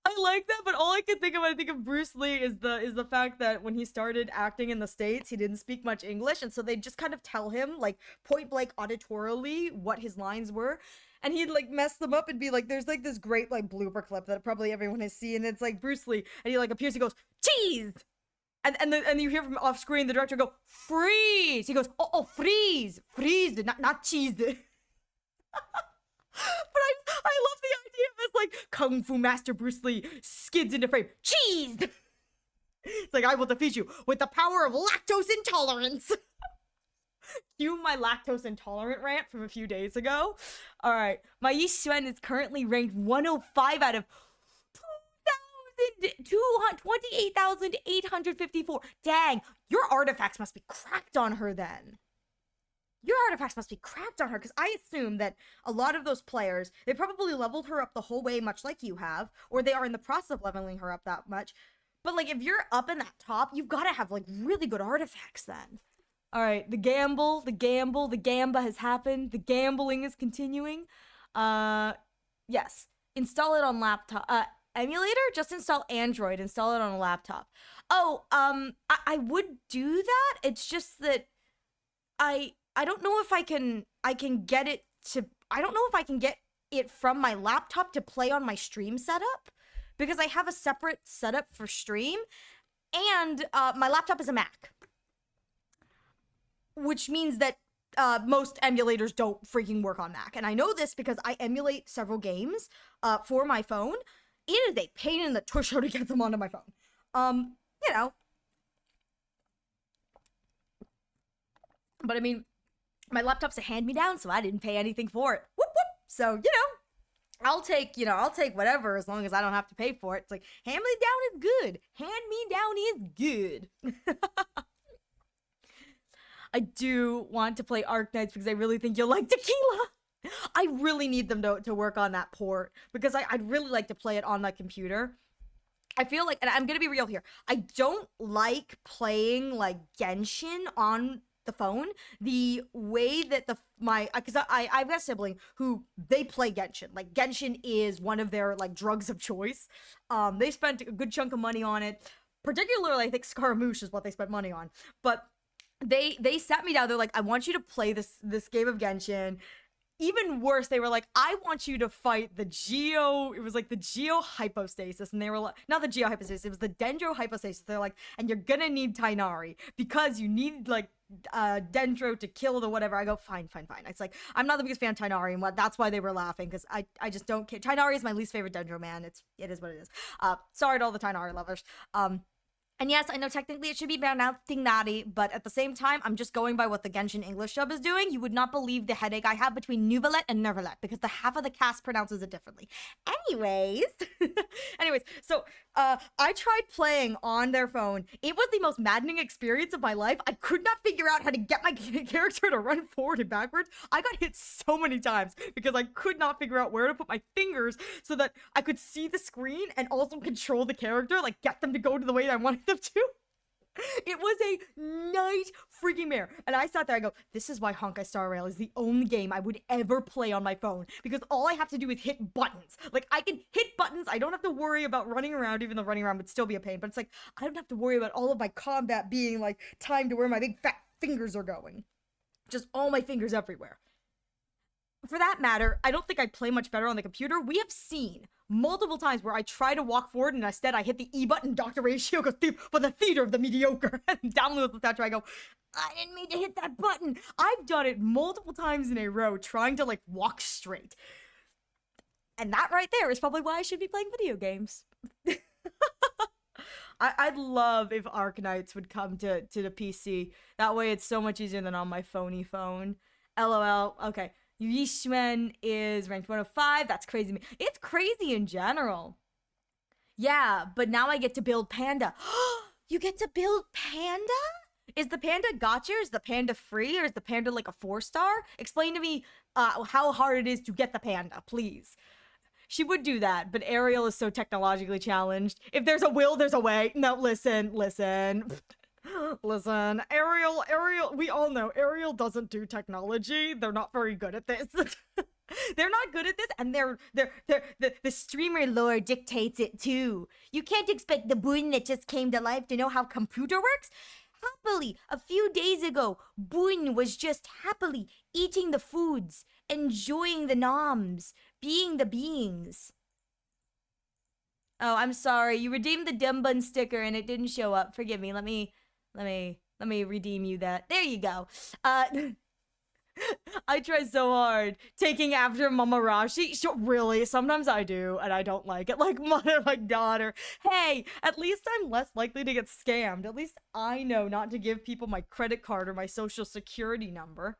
I like that, but all I can think of when I think of Bruce Lee is the fact that when he started acting in the States, he didn't speak much English, and so they just kind of tell him, like, point blank auditorily what his lines were. And he'd like mess them up and be like, there's like this great like blooper clip that probably everyone has seen. It's like Bruce Lee, and he like appears, he goes, cheese! And you hear from off screen the director go, freeze! He goes, oh, freeze! Freeze, not cheese. But I love the idea of this like Kung Fu Master Bruce Lee skids into frame. Cheese! It's like, I will defeat you with the power of lactose intolerance. Cue my lactose intolerant rant from a few days ago. Alright, my Yi Xuan is currently ranked 105 out of 28,854. Dang, your artifacts must be cracked on her then. Your artifacts must be cracked on her, because I assume that a lot of those players, they probably leveled her up the whole way, much like you have, or they are in the process of leveling her up that much. But like, if you're up in that top, you've got to have like really good artifacts then. All right, the gamba has happened. The gambling is continuing. Yes, install it on laptop. Emulator, just install Android, install it on a laptop. Oh, I would do that. It's just that I don't know if I can get it to, I don't know if I can get it from my laptop to play on my stream setup, because I have a separate setup for stream, and my laptop is a Mac, which means that most emulators don't freaking work on Mac. And I know this because I emulate several games for my phone. It is a pain in the tusho to get them onto my phone. You know. But I mean, my laptop's a hand-me-down, so I didn't pay anything for it. Whoop whoop. So, you know, I'll take whatever as long as I don't have to pay for it. It's like, hand-me-down is good. Hand-me-down is good. I do want to play Arknights because I really think you'll like Tequila. I really need them to work on that port, because I'd really like to play it on my computer. I feel like, and I'm gonna be real here, I don't like playing like Genshin on the phone the way that because I've got a sibling who they play Genshin. Like, Genshin is one of their like drugs of choice. They spent a good chunk of money on it. Particularly, I think Scaramouche is what they spent money on. But they sat me down. They're like, I want you to play this game of Genshin. Even worse, they were like, I want you to fight the it was like the Geo Hypostasis, and they were like, not the Geo Hypostasis, it was the Dendro Hypostasis. They're like, and you're gonna need Tighnari, because you need like Dendro to kill the whatever. I go, fine. It's like, I'm not the biggest fan of Tighnari, and that's why they were laughing, because I just don't care. Tighnari is my least favorite Dendro, man. It is what it is. Sorry to all the Tighnari lovers. And yes, I know technically it should be pronounced Tighnari, but at the same time, I'm just going by what the Genshin English dub is doing. You would not believe the headache I have between Nouvelet and Nervalet, because the half of the cast pronounces it differently. Anyways, so I tried playing on their phone. It was the most maddening experience of my life. I could not figure out how to get my character to run forward and backwards. I got hit so many times because I could not figure out where to put my fingers so that I could see the screen and also control the character, like get them to go to the way that I wanted them to. It was a night freaking mare. And I sat there, I go, this is why Honkai Star Rail is the only game I would ever play on my phone, because all I have to do is hit buttons. Like, I can hit buttons, I don't have to worry about running around, even though running around would still be a pain, but it's like, I don't have to worry about all of my combat being like timed to where my big fat fingers are going. Just all my fingers everywhere. for that matter, I don't think I play much better on the computer. We have seen multiple times where I try to walk forward and instead I hit the E button, Dr. Ratio goes for the theater of the mediocre, and downloads the soundtrack. I go, I didn't mean to hit that button. I've done it multiple times in a row trying to like walk straight. And that right there is probably why I should be playing video games. I'd love if Arknights would come to the PC. That way it's so much easier than on my phony phone. LOL. Okay. Yishmen is ranked 105. That's crazy. It's crazy in general. Yeah, but now I get to build Panda. You get to build Panda? Is the Panda gotcha? Is the Panda free? Or is the Panda like a 4-star? Explain to me how hard it is to get the Panda, please. She would do that, but Ariel is so technologically challenged. If there's a will, there's a way. No, listen. Listen, Ariel, we all know Ariel doesn't do technology. They're not very good at this. They're not good at this, and the streamer lore dictates it too. You can't expect the Boon that just came to life to know how computer works. Happily, a few days ago, Boon was just happily eating the foods, enjoying the noms, being the beings. Oh, I'm sorry. You redeemed the dumb bun sticker and it didn't show up. Forgive me. Let me redeem you that. There you go. I try so hard taking after Mamarashi. Really, sometimes I do, and I don't like it. Like mother, like daughter. Hey, at least I'm less likely to get scammed. At least I know not to give people my credit card or my social security number.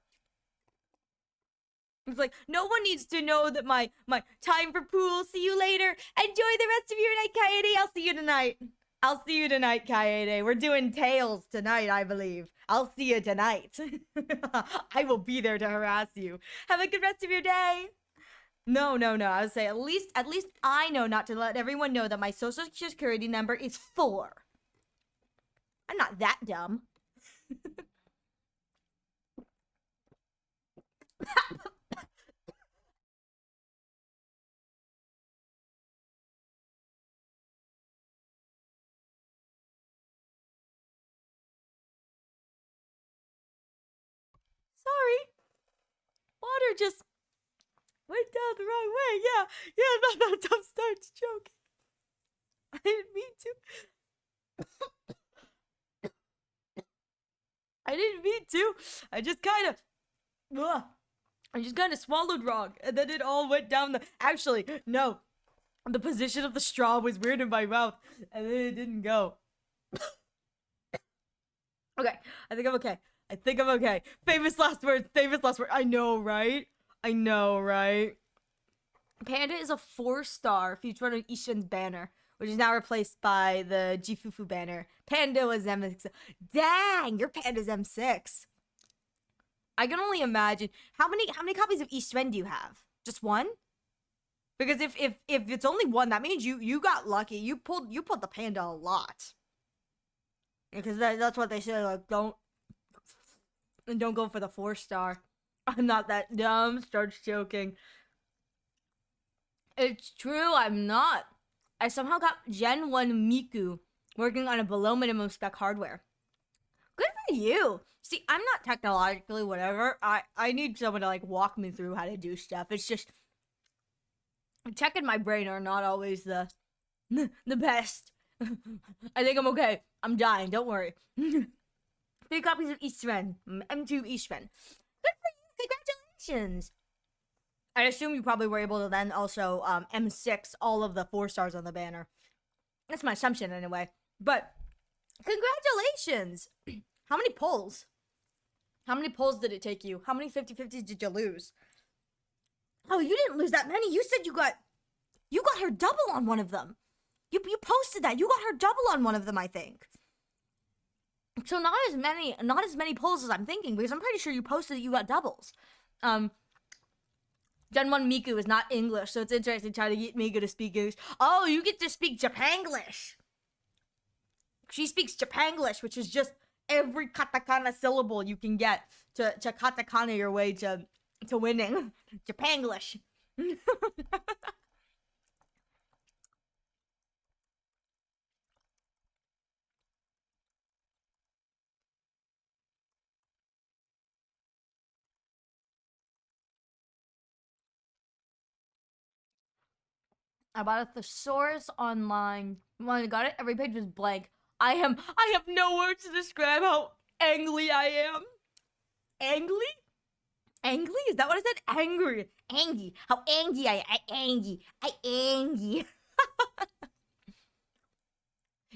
It's like, no one needs to know that my time for pool. See you later. Enjoy the rest of your night, Kaede. I'll see you tonight. I'll see you tonight, Kaede. We're doing tails tonight, I believe. I'll see you tonight. I will be there to harass you. Have a good rest of your day. No. I would say at least I know not to let everyone know that my social security number is 4. I'm not that dumb. Sorry. Water just went down the wrong way. Yeah, no, don't start joking. I didn't mean to. I didn't mean to. I just kind of swallowed wrong, and then it all went down the. Actually, no, the position of the straw was weird in my mouth, and then it didn't go. Okay, I think I'm okay. Famous last words. I know, right? Panda is a 4-star featured on Ishin's banner, which is now replaced by the Jifufu banner. Panda was M6. Dang, your Panda's M6. I can only imagine how many copies of Ishin do you have? Just one? Because if it's only one, that means you got lucky. You pulled the Panda a lot. Because that's what they say. Like, don't go for the 4-star. I'm not that dumb. Starts joking. It's true, I'm not. I somehow got Gen 1 Miku working on a below minimum spec hardware. Good for you. See, I'm not technologically whatever. I need someone to like walk me through how to do stuff. It's just tech and my brain are not always the best. I think I'm okay. I'm dying. Don't worry. 3 copies of Eastman. M2 Eastman. Good for you. Congratulations. I assume you probably were able to then also M6 all of the 4-stars on the banner. That's my assumption anyway. But congratulations. How many pulls? How many pulls did it take you? How many 50-50s did you lose? Oh, you didn't lose that many. You said you got her double on one of them. You posted that. You got her double on one of them, I think. So not as many pulls as I'm thinking, because I'm pretty sure you posted that you got doubles. Gen 1 Miku is not English, so it's interesting trying to get Miku to speak English. Oh, you get to speak Japanglish. She speaks Japanglish, which is just every katakana syllable you can get to katakana your way to winning. Japanglish. I bought a thesaurus online. When I got it, every page was blank. I have no words to describe how angry I am. Angry? Angry? Is that what I said? Angry. Angry. How angry I angry. I angry.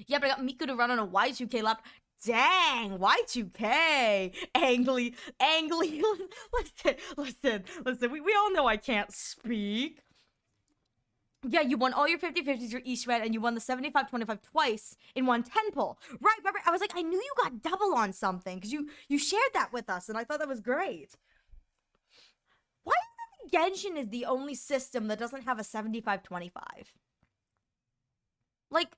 Yeah, but I got Miku to run on a Y2K laptop. Dang, Y2K. Angry. Angry. Listen. We all know I can't speak. Yeah, you won all your 50-50s for each red, and you won the 75-25 twice in one 10 pull. Right. I was like, I knew you got double on something, because you shared that with us, and I thought that was great. Why is it that Genshin is the only system that doesn't have a 75-25? Like,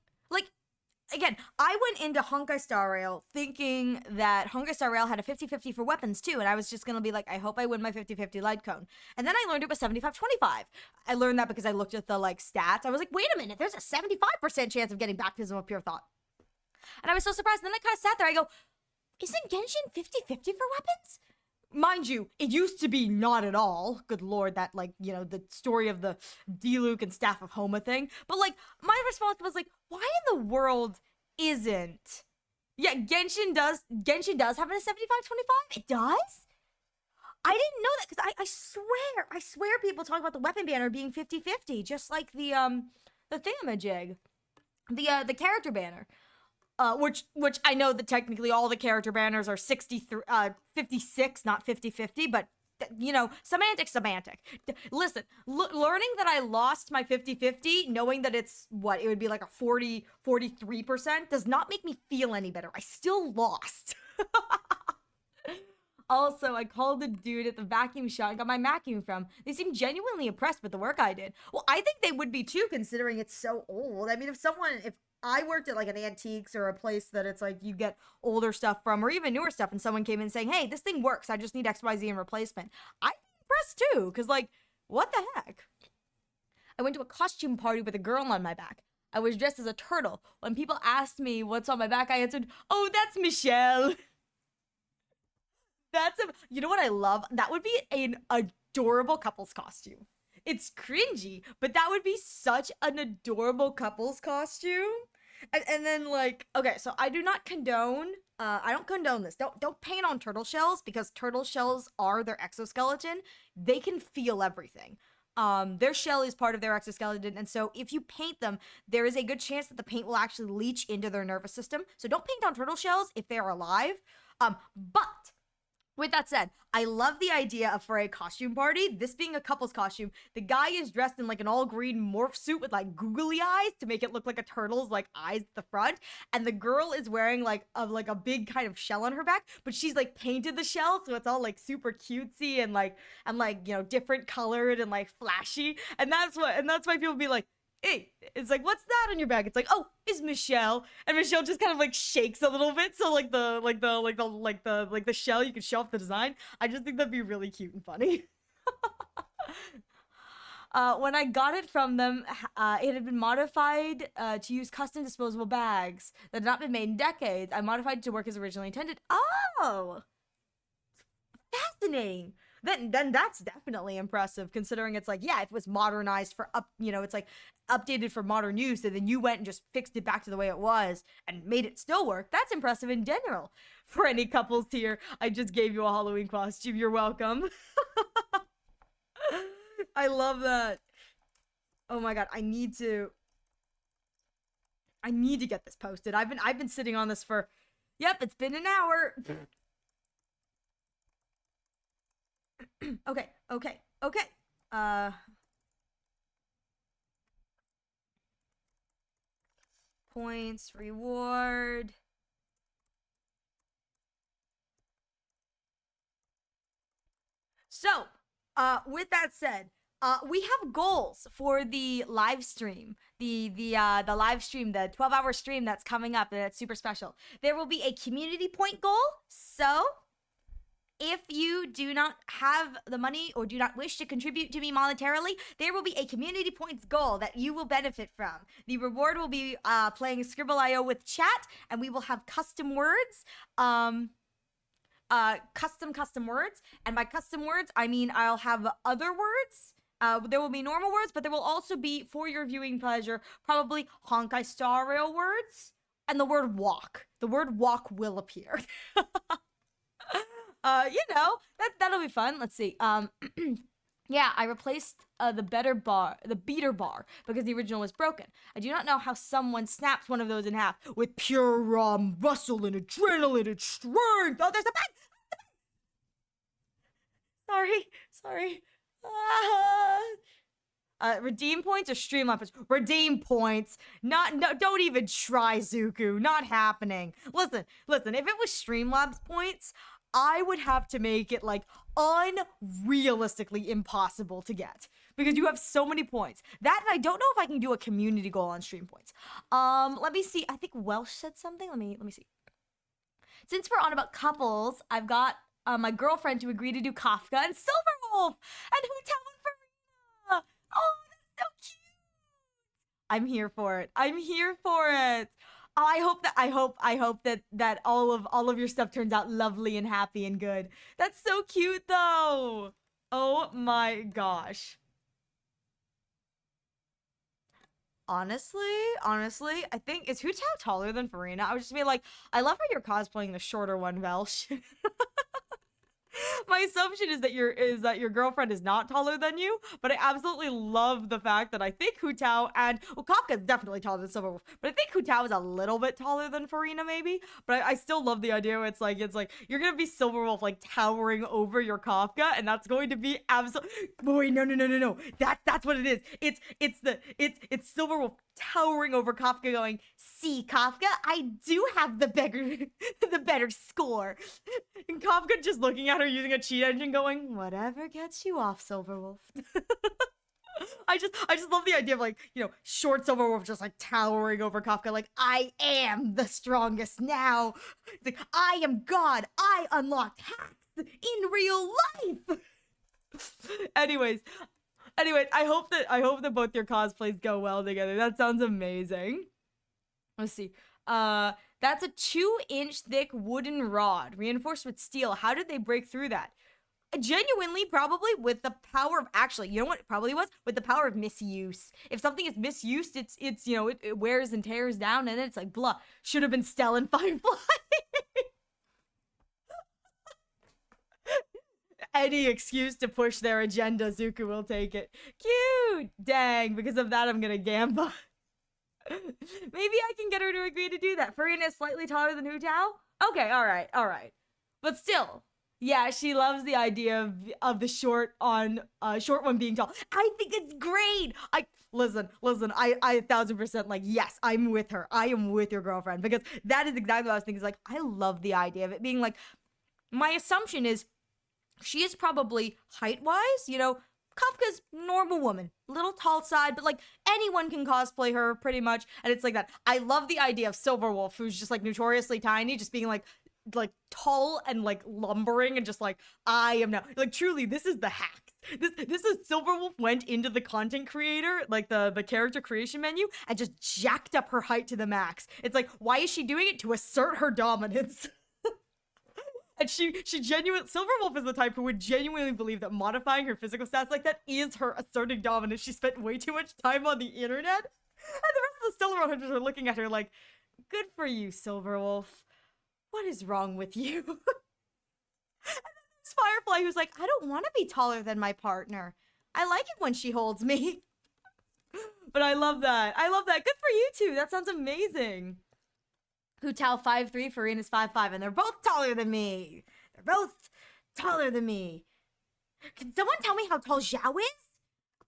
again, I went into Honkai Star Rail thinking that Honkai Star Rail had a 50-50 for weapons too, and I was just gonna be like, I hope I win my 50-50 light cone. And then I learned it was 75-25. I learned that because I looked at the stats. I was like, wait a minute, there's a 75% chance of getting Baptism of Pure Thought. And I was so surprised. And then I kind of sat there. I go, isn't Genshin 50-50 for weapons? Mind you, it used to be not at all. Good lord, that the story of the Diluc and Staff of Homa thing. But my response was why in the world isn't? Yeah, Genshin does have a 75-25. It does? I didn't know that, because I swear people talk about the weapon banner being 50-50, just like the thingamajig. The character banner. Which I know that technically all the character banners are 56, not 50-50, but semantic. Listen, learning that I lost my 50-50, knowing that it would be like a 43% does not make me feel any better. I still lost. Also, I called the dude at the vacuum shop I got my vacuum from. They seemed genuinely impressed with the work I did. Well, I think they would be too, considering it's so old. I mean, if I worked at an antiques or a place that it's you get older stuff from, or even newer stuff, and someone came in saying, hey, this thing works, I just need XYZ in replacement, I'd be impressed too, because what the heck? I went to a costume party with a girl on my back. I was dressed as a turtle. When people asked me what's on my back, I answered, oh, that's Michelle. You know what I love? That would be an adorable couple's costume. It's cringy, but that would be such an adorable couple's costume. And then okay, so I do not condone, I don't condone this. Don't paint on turtle shells, because turtle shells are their exoskeleton. They can feel everything. Their shell is part of their exoskeleton, and so if you paint them, there is a good chance that the paint will actually leach into their nervous system. So don't paint on turtle shells if they're alive. But with that said, I love the idea of, for a costume party, this being a couple's costume, the guy is dressed in an all green morph suit with googly eyes to make it look like a turtle's eyes at the front, and the girl is wearing a big kind of shell on her back, but she's painted the shell, so it's all super cutesy and different colored and flashy, and that's why people be like, hey, it's what's that on your back? It's oh, it's Michelle. And Michelle just kind of shakes a little bit, so the shell, you can show off the design. I just think that'd be really cute and funny. When I got it from them, it had been modified to use custom disposable bags that had not been made in decades. I modified it to work as originally intended. Oh, fascinating. Then that's definitely impressive, considering it's yeah, it was modernized for it's updated for modern use, and then you went and just fixed it back to the way it was and made it still work. That's impressive in general. For any couples here, I just gave you a Halloween costume. You're welcome. I love that. Oh my god, I need to get this posted. I've been sitting on this for, yep, it's been an hour. Okay. Points, reward. So, with that said, we have goals for the live stream, the live stream, the 12-hour stream that's coming up. That's super special. There will be a community point goal. So, if you do not have the money or do not wish to contribute to me monetarily, there will be a community points goal that you will benefit from. The reward will be playing Scribble.io with chat, and we will have custom words. Custom words. And by custom words, I mean I'll have other words There will be normal words, but there will also be, for your viewing pleasure, probably Honkai Star Rail words and the word walk. The word walk will appear. That'll be fun. Let's see. Yeah, I replaced the beater bar, because the original was broken. I do not know how someone snaps one of those in half with pure raw muscle and adrenaline and strength. Oh, there's a bag! Sorry. Redeem points or Streamlabs? Redeem points. No, don't even try, Zuku. Not happening. Listen. If it was Streamlabs points, I would have to make it like unrealistically impossible to get, because you have so many points. That, and I don't know if I can do a community goal on stream points. Let me see. I think Welsh said something. Let me see. Since we're on about couples, I've got my girlfriend to agree to do Kafka and Silverwolf and Hotel and Farina. Oh, that's so cute. I'm here for it. Oh, I hope that all of your stuff turns out lovely and happy and good. That's so cute though. Oh my gosh. Honestly, I think, is Hu Tao taller than Farina? I would just be like, I love how you're cosplaying the shorter one, Velsh. My assumption is that your girlfriend is not taller than you, but I absolutely love the fact that I think Hu Tao and, well, Kafka is definitely taller than Silverwolf, but I think Hu Tao is a little bit taller than Farina maybe. But I still love the idea where it's like you're gonna be Silverwolf like towering over your Kafka, and that's going to be absolutely. Boy, no. That's what it is. It's Silverwolf towering over Kafka, going, "See, Kafka, I do have the better score." And Kafka just looking at her using a cheat engine, going, "Whatever gets you off, Silverwolf." I just love the idea of, like, short Silverwolf just like towering over Kafka, like, "I am the strongest now." It's like, "I am God. I unlocked hacks in real life." Anyways, I hope that both your cosplays go well together. That sounds amazing. Let's see. That's a 2-inch thick wooden rod reinforced with steel. How did they break through that? Genuinely, probably with the power of, actually, you know what it probably was? With the power of misuse. If something is misused, it wears and tears down, and it's like, blah, should have been Stellan Firefly. Any excuse to push their agenda, Zuko will take it. Cute! Dang, because of that, I'm gonna Gamba. Maybe I can get her to agree to do that. Farina is slightly taller than Hu Tao? Okay, alright. But still, yeah, she loves the idea of the short one being tall. I think it's great! Listen, I 1000%, like, yes, I'm with her. I am with your girlfriend, because that is exactly what I was thinking. Is like, I love the idea of it being like, my assumption is she is probably height-wise, Kafka's normal woman, little tall side, but like anyone can cosplay her pretty much, and it's like that. I love the idea of Silverwolf, who's just like notoriously tiny, just being like tall and like lumbering, and just like, I am now, like, truly, this is the hack. This is Silverwolf went into the content creator, like the character creation menu, and just jacked up her height to the max. It's like, why is she doing it? To assert her dominance. And Silverwolf is the type who would genuinely believe that modifying her physical stats like that is her asserting dominance. She spent way too much time on the internet. And the rest of the Silverwolf hunters are looking at her like, good for you, Silverwolf. What is wrong with you? And then there's Firefly, who's like, I don't want to be taller than my partner. I like it when she holds me. But I love that. Good for you two. That sounds amazing. Hu Tao 5'3", Farina's 5'5", and they're both taller than me. Can someone tell me how tall Zhao is?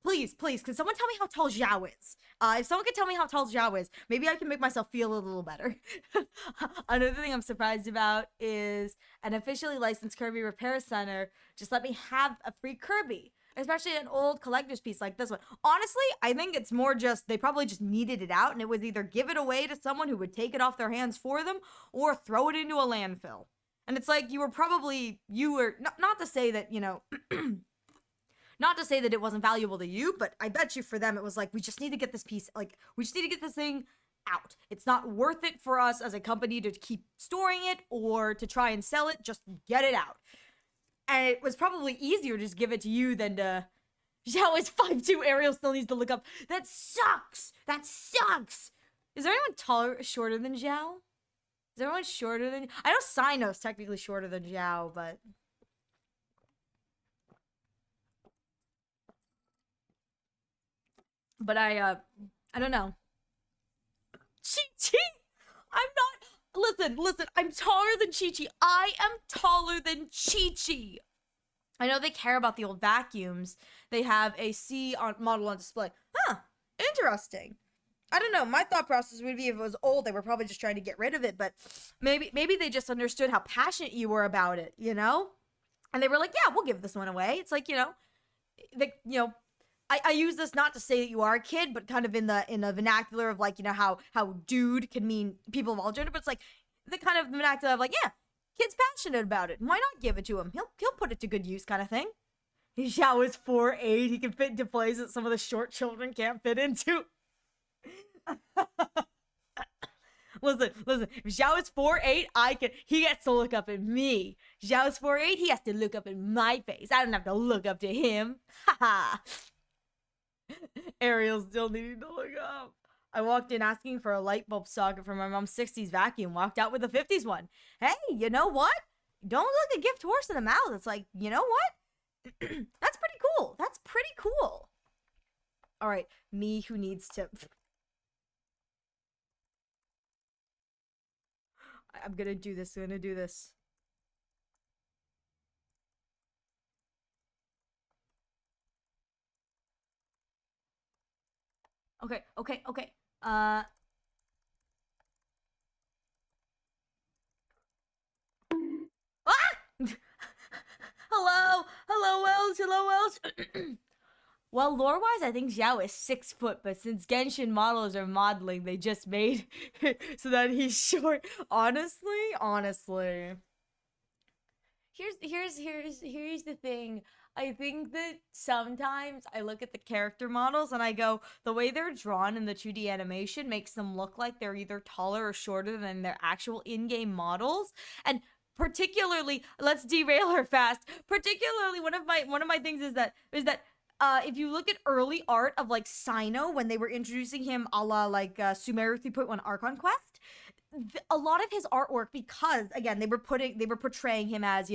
Please, can someone tell me how tall Zhao is? If someone could tell me how tall Zhao is, maybe I can make myself feel a little better. Another thing I'm surprised about is an officially licensed Kirby repair center just let me have a free Kirby. Especially an old collector's piece like this one. Honestly, I think it's more just, they probably just needed it out, and it was either give it away to someone who would take it off their hands for them, or throw it into a landfill. And it's like, you were, not to say that, not to say that it wasn't valuable to you, but I bet you for them, it was like, we just need to get this piece, like, we just need to get this thing out. It's not worth it for us as a company to keep storing it, or to try and sell it, just get it out. And it was probably easier to just give it to you than to Zhao is 5'2". Ariel still needs to look up. That sucks. That sucks. Is there anyone shorter than Zhao? Is there anyone shorter than? I know Sino's technically shorter than Zhao, but I don't know. Chi-Chi! I'm not. Listen. I'm taller than Chi-Chi. I am taller than Chi-Chi. I know they care about the old vacuums. They have a C model on display. Huh. Interesting. I don't know. My thought process would be if it was old, they were probably just trying to get rid of it. But maybe they just understood how passionate you were about it, you know? And they were like, yeah, we'll give this one away. It's like, I use this not to say that you are a kid, but kind of in the vernacular of like, how dude can mean people of all gender, but it's like the kind of vernacular of like, yeah, kid's passionate about it. Why not give it to him? He'll put it to good use, kind of thing. Xiao is 4'8". He can fit into places that some of the short children can't fit into. Listen. If Xiao is 4'8", he gets to look up at me. Xiao is 4'8", he has to look up at my face. I don't have to look up to him. Haha. Ariel's still needing to look up. I walked in asking for a light bulb socket for my mom's 60s vacuum. Walked out with a 50s one. Hey, you know what? Don't look a gift horse in the mouth. It's like, you know what? That's pretty cool. That's pretty cool. All right, me who needs to... I'm gonna do this. Okay. Ah! Hello, Welch. Well, lore-wise, I think Xiao is 6 foot, but since Genshin models are modeling, they just made so that he's short. Honestly. Here's the thing. I think that sometimes I look at the character models and I go, the way they're drawn in the 2D animation makes them look like they're either taller or shorter than their actual in-game models. And particularly, let's derail her fast. Particularly, one of my things is that if you look at early art of like Sino when they were introducing him a la like Sumeru 3.1 Archon Quest, a lot of his artwork, because again they were portraying him as,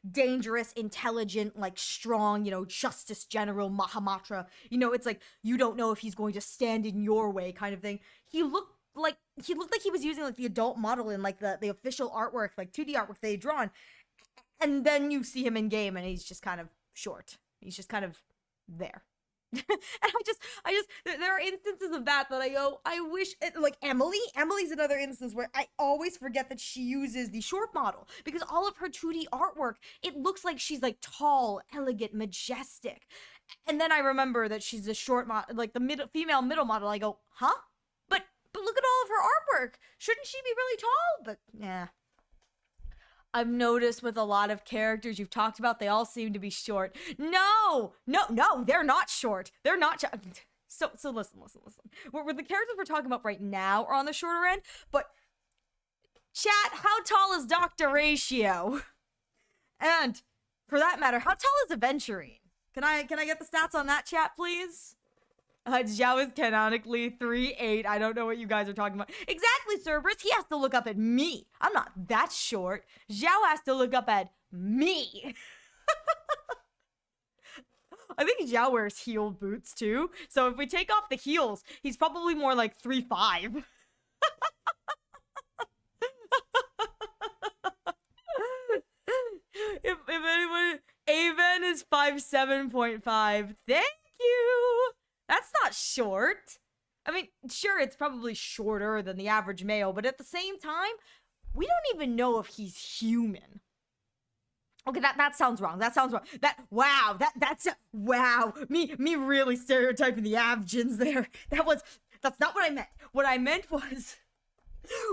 dangerous, intelligent, like strong, justice general Mahamatra. It's like you don't know if he's going to stand in your way kind of thing. He looked like he was using like the adult model in like the official artwork, like 2D artwork they had drawn. And then you see him in game and he's just kind of short. He's just kind of there. And I just there are instances of that I go, I wish like Emily's another instance where I always forget that she uses the short model, because all of her 2D artwork, it looks like she's like tall, elegant, majestic. And then I remember that she's a short model, like the female middle model. I go, huh? But look at all of her artwork. Shouldn't she be really tall? But yeah. I've noticed with a lot of characters you've talked about, they all seem to be short. No, they're not short. They're not. So listen. We're the characters we're talking about right now are on the shorter end, but chat, how tall is Dr. Ratio? And for that matter, how tall is Aventurine? Can I get the stats on that, chat, please? Zhao is canonically 3'8". I don't know what you guys are talking about. Exactly, Cerberus. He has to look up at me. I'm not that short. Zhao has to look up at me. I think Zhao wears heel boots too. So if we take off the heels, he's probably more like 3'5". if anyone, Aven is 5'7.5". Thank you. That's not short. I mean, sure, it's probably shorter than the average male, but at the same time, we don't even know if he's human. Okay, that sounds wrong. That's wow. Me really stereotyping the Avgens there. That's not what I meant. What I meant was,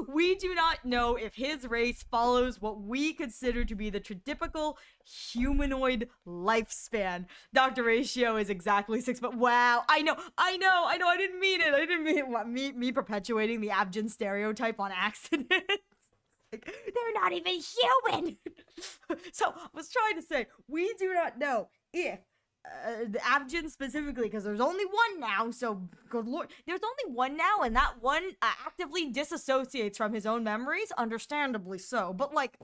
we do not know if his race follows what we consider to be the typical humanoid lifespan. Dr. Ratio is exactly 6 foot. Wow. I know. I didn't mean it. Me perpetuating the Avgen stereotype on accident. Like, they're not even human. So I was trying to say, we do not know if the Abjin specifically, because there's only one now, so good lord. There's only one now, and that one actively disassociates from his own memories, understandably so. But, like,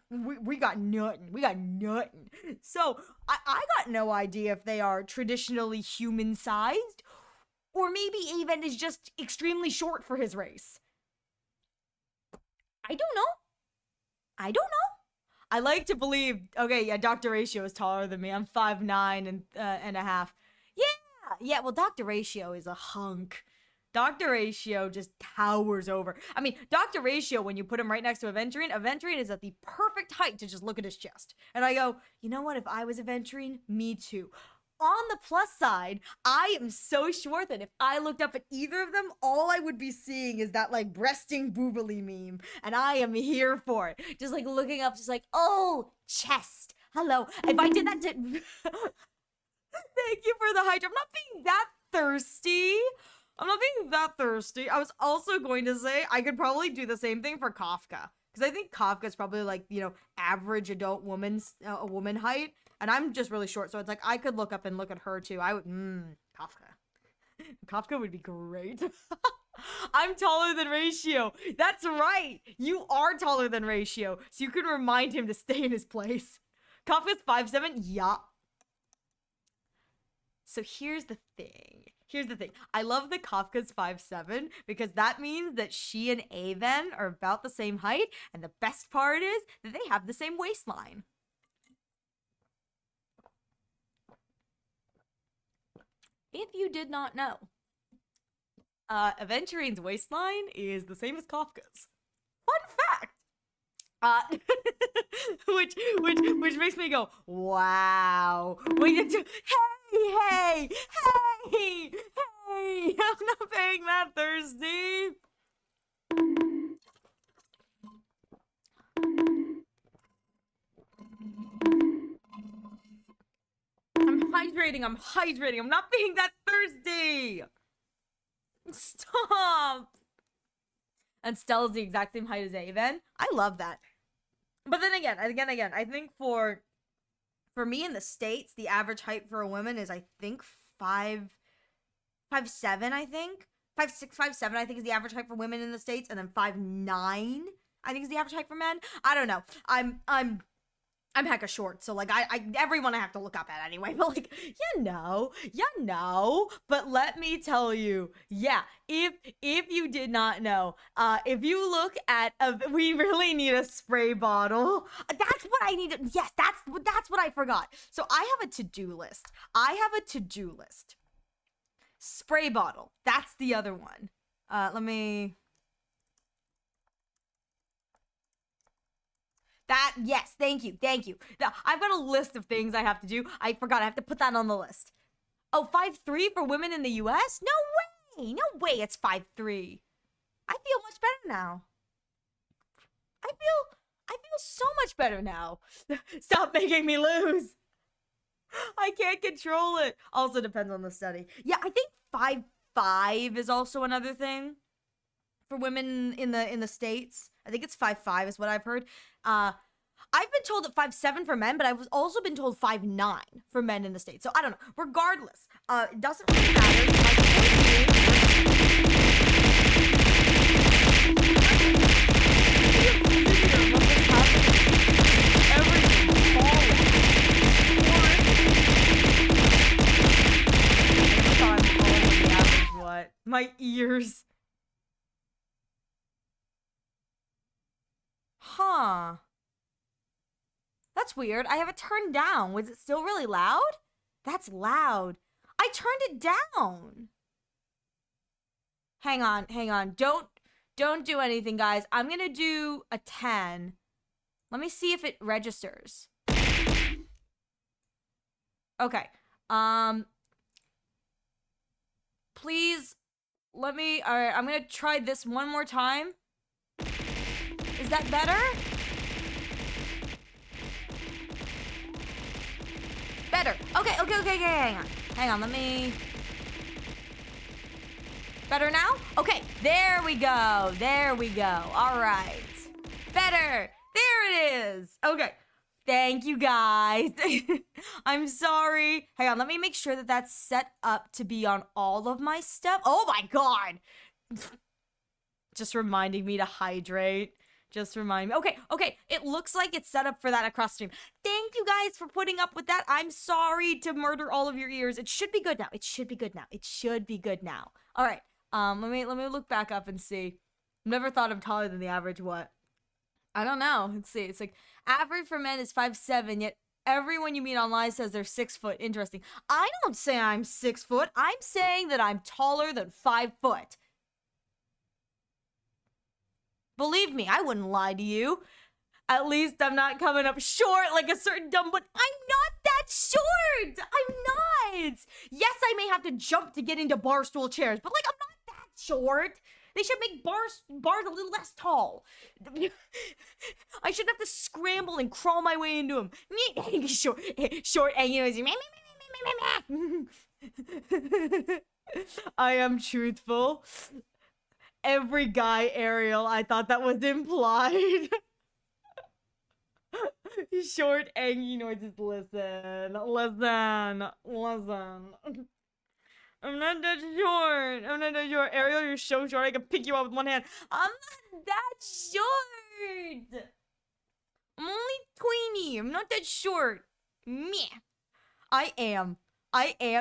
we got nothing. We got nothing. So, I got no idea if they are traditionally human-sized, or maybe Aven is just extremely short for his race. I don't know. I don't know. I like to believe, okay, yeah, Dr. Ratio is taller than me. I'm 5'9" and a half. Yeah, well, Dr. Ratio is a hunk. Dr. Ratio just towers over. I mean, Dr. Ratio, when you put him right next to Aventurine is at the perfect height to just look at his chest. And I go, you know what? If I was Aventurine, me too. On the plus side, I am so short that if I looked up at either of them, all I would be seeing is that, like, breasting boobily meme. And I am here for it. Just, like, looking up, just like, oh, chest. Hello. If I did that to... Thank you for the hydro. I'm not being that thirsty. I was also going to say I could probably do the same thing for Kafka. Because I think Kafka's probably, like, you know, average adult a woman height. And I'm just really short, so it's like I could look up and look at her too. I would, Kafka. Kafka would be great. I'm taller than Ratio. That's right. You are taller than Ratio, so you can remind him to stay in his place. Kafka's 5'7". Yeah. So here's the thing. I love that Kafka's 5'7" because that means that she and Aven are about the same height, and the best part is that they have the same waistline. If you did not know, Aventurine's waistline is the same as Kafka's. Fun fact! Which makes me go, wow. Hey! I'm not being that thirsty. I'm hydrating. I'm not being that thirsty. Stop. And Stella's the exact same height as Aven. I love that. But then again, I think for me in the States, the average height for a woman is, I think, 5'7", I think. 5'6", 5'7", I think is the average height for women in the States, and then 5'9", I think is the average height for men. I don't know. I'm hecka short, so, like, everyone I have to look up at anyway, but, like, you know, but let me tell you, yeah, if you did not know, if you look at, we really need a spray bottle. That's what I need. Yes, that's what I forgot. So I have a to-do list. Spray bottle. That's the other one. Let me... yes, thank you. I've got a list of things I have to do. I forgot, I have to put that on the list. Oh, 5'3" for women in the US? No way it's 5'3". I feel much better now. I feel so much better now. Stop making me lose. I can't control it. Also depends on the study. Yeah, I think 5'5" is also another thing for women in the States. I think it's 5'5" is what I've heard. I've been told that 5'7" for men, but I've also been told 5'9" for men in the States. So I don't know. Regardless, it doesn't really matter. What? My ears. Huh. That's weird. I have it turned down. Was it still really loud? That's loud. I turned it down. Hang on. Don't do anything, guys. I'm gonna do a 10. Let me see if it registers. Okay. Please let me... Alright, I'm gonna try this one more time. Is that better? Better. Okay. Hang on, let me... Better now? Okay, there we go. All right. Better. There it is. Okay. Thank you guys. I'm sorry. Hang on, let me make sure that that's set up to be on all of my stuff. Oh my god. Just reminding me to hydrate. Just remind me. Okay. It looks like it's set up for that across stream. Thank you guys for putting up with that. I'm sorry to murder all of your ears. It should be good now. It should be good now. All right. Let me look back up and see. Never thought I'm taller than the average. What? I don't know. Let's see. It's like average for men is 5'7", yet everyone you meet online says they're 6 foot. Interesting. I don't say I'm 6 foot. I'm saying that I'm taller than 5 foot. Believe me, I wouldn't lie to you. At least I'm not coming up short like a certain dumb, but I'm not that short. I'm not. Yes, I may have to jump to get into bar stool chairs, but like I'm not that short. They should make bars a little less tall. I shouldn't have to scramble and crawl my way into them. short, and you know, I am truthful. Every guy, Ariel, I thought that was implied. Short, angy noises. Listen. I'm not that short. Ariel, you're so short. I can pick you up with one hand. I'm not that short. I'm only tweeny. I'm not that short. Meh. I am.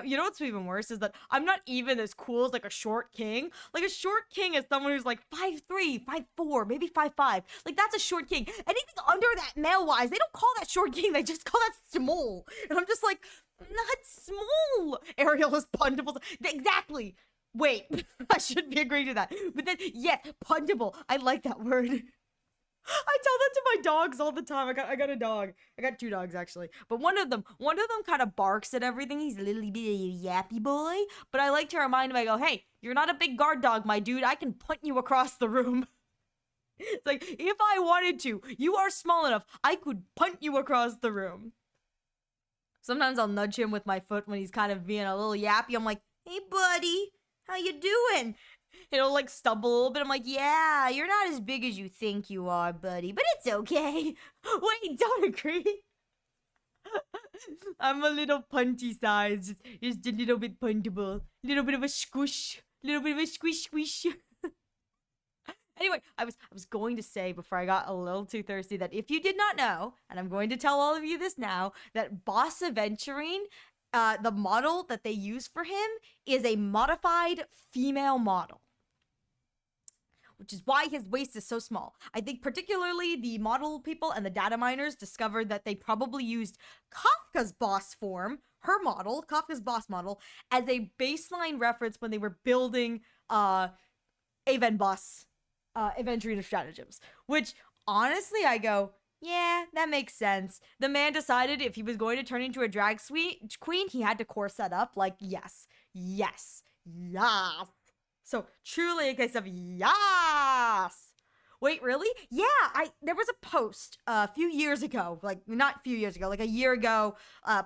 You know what's even worse is that I'm not even as cool as like a short king. Like a short king is someone who's like 5'3", 5'4", maybe 5'5". Like that's a short king. Anything under that male-wise, they don't call that short king. They just call that small. And I'm just like, not small. Ariel is puntable. Exactly. Wait, I shouldn't be agreeing to that. But then, yes, puntable. I like that word. I tell that to my dogs all the time. I got a dog. I got 2 dogs actually. But one of them kind of barks at everything. He's a little bit of a yappy boy. But I like to remind him, I go, hey, you're not a big guard dog, my dude. I can punt you across the room. It's like, if I wanted to, you are small enough, I could punt you across the room. Sometimes I'll nudge him with my foot when he's kind of being a little yappy. I'm like, hey buddy, how you doing? He'll like stumble a little bit. I'm like, yeah, you're not as big as you think you are, buddy, but it's okay. Wait, don't agree. I'm a little punty size, just a little bit puntable, little bit of a squish, squish. Anyway, I was going to say before I got a little too thirsty that if you did not know, and I'm going to tell all of you this now, that Boss Aventurine, the model that they use for him is a modified female model, which is why his waist is so small. I think particularly the model people and the data miners discovered that they probably used Kafka's boss form, her model, Kafka's boss model, as a baseline reference when they were building Aven boss Aventurine stratagems, which honestly I go, yeah, that makes sense. The man decided if he was going to turn into a drag queen, he had to corset up. Like, yes. So truly a case of yes. Wait, really? Yeah, there was a post a few years ago, like not a few years ago, like a year ago,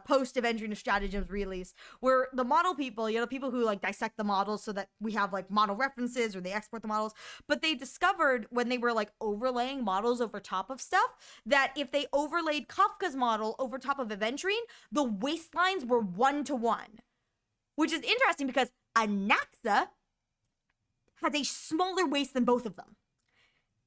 post Aventurine Stratagems release, where the model people, you know, people who like dissect the models so that we have like model references or they export the models, but they discovered when they were like overlaying models over top of stuff that if they overlaid Kafka's model over top of Aventurine, the waistlines were 1-to-1, which is interesting because Anaxa has a smaller waist than both of them.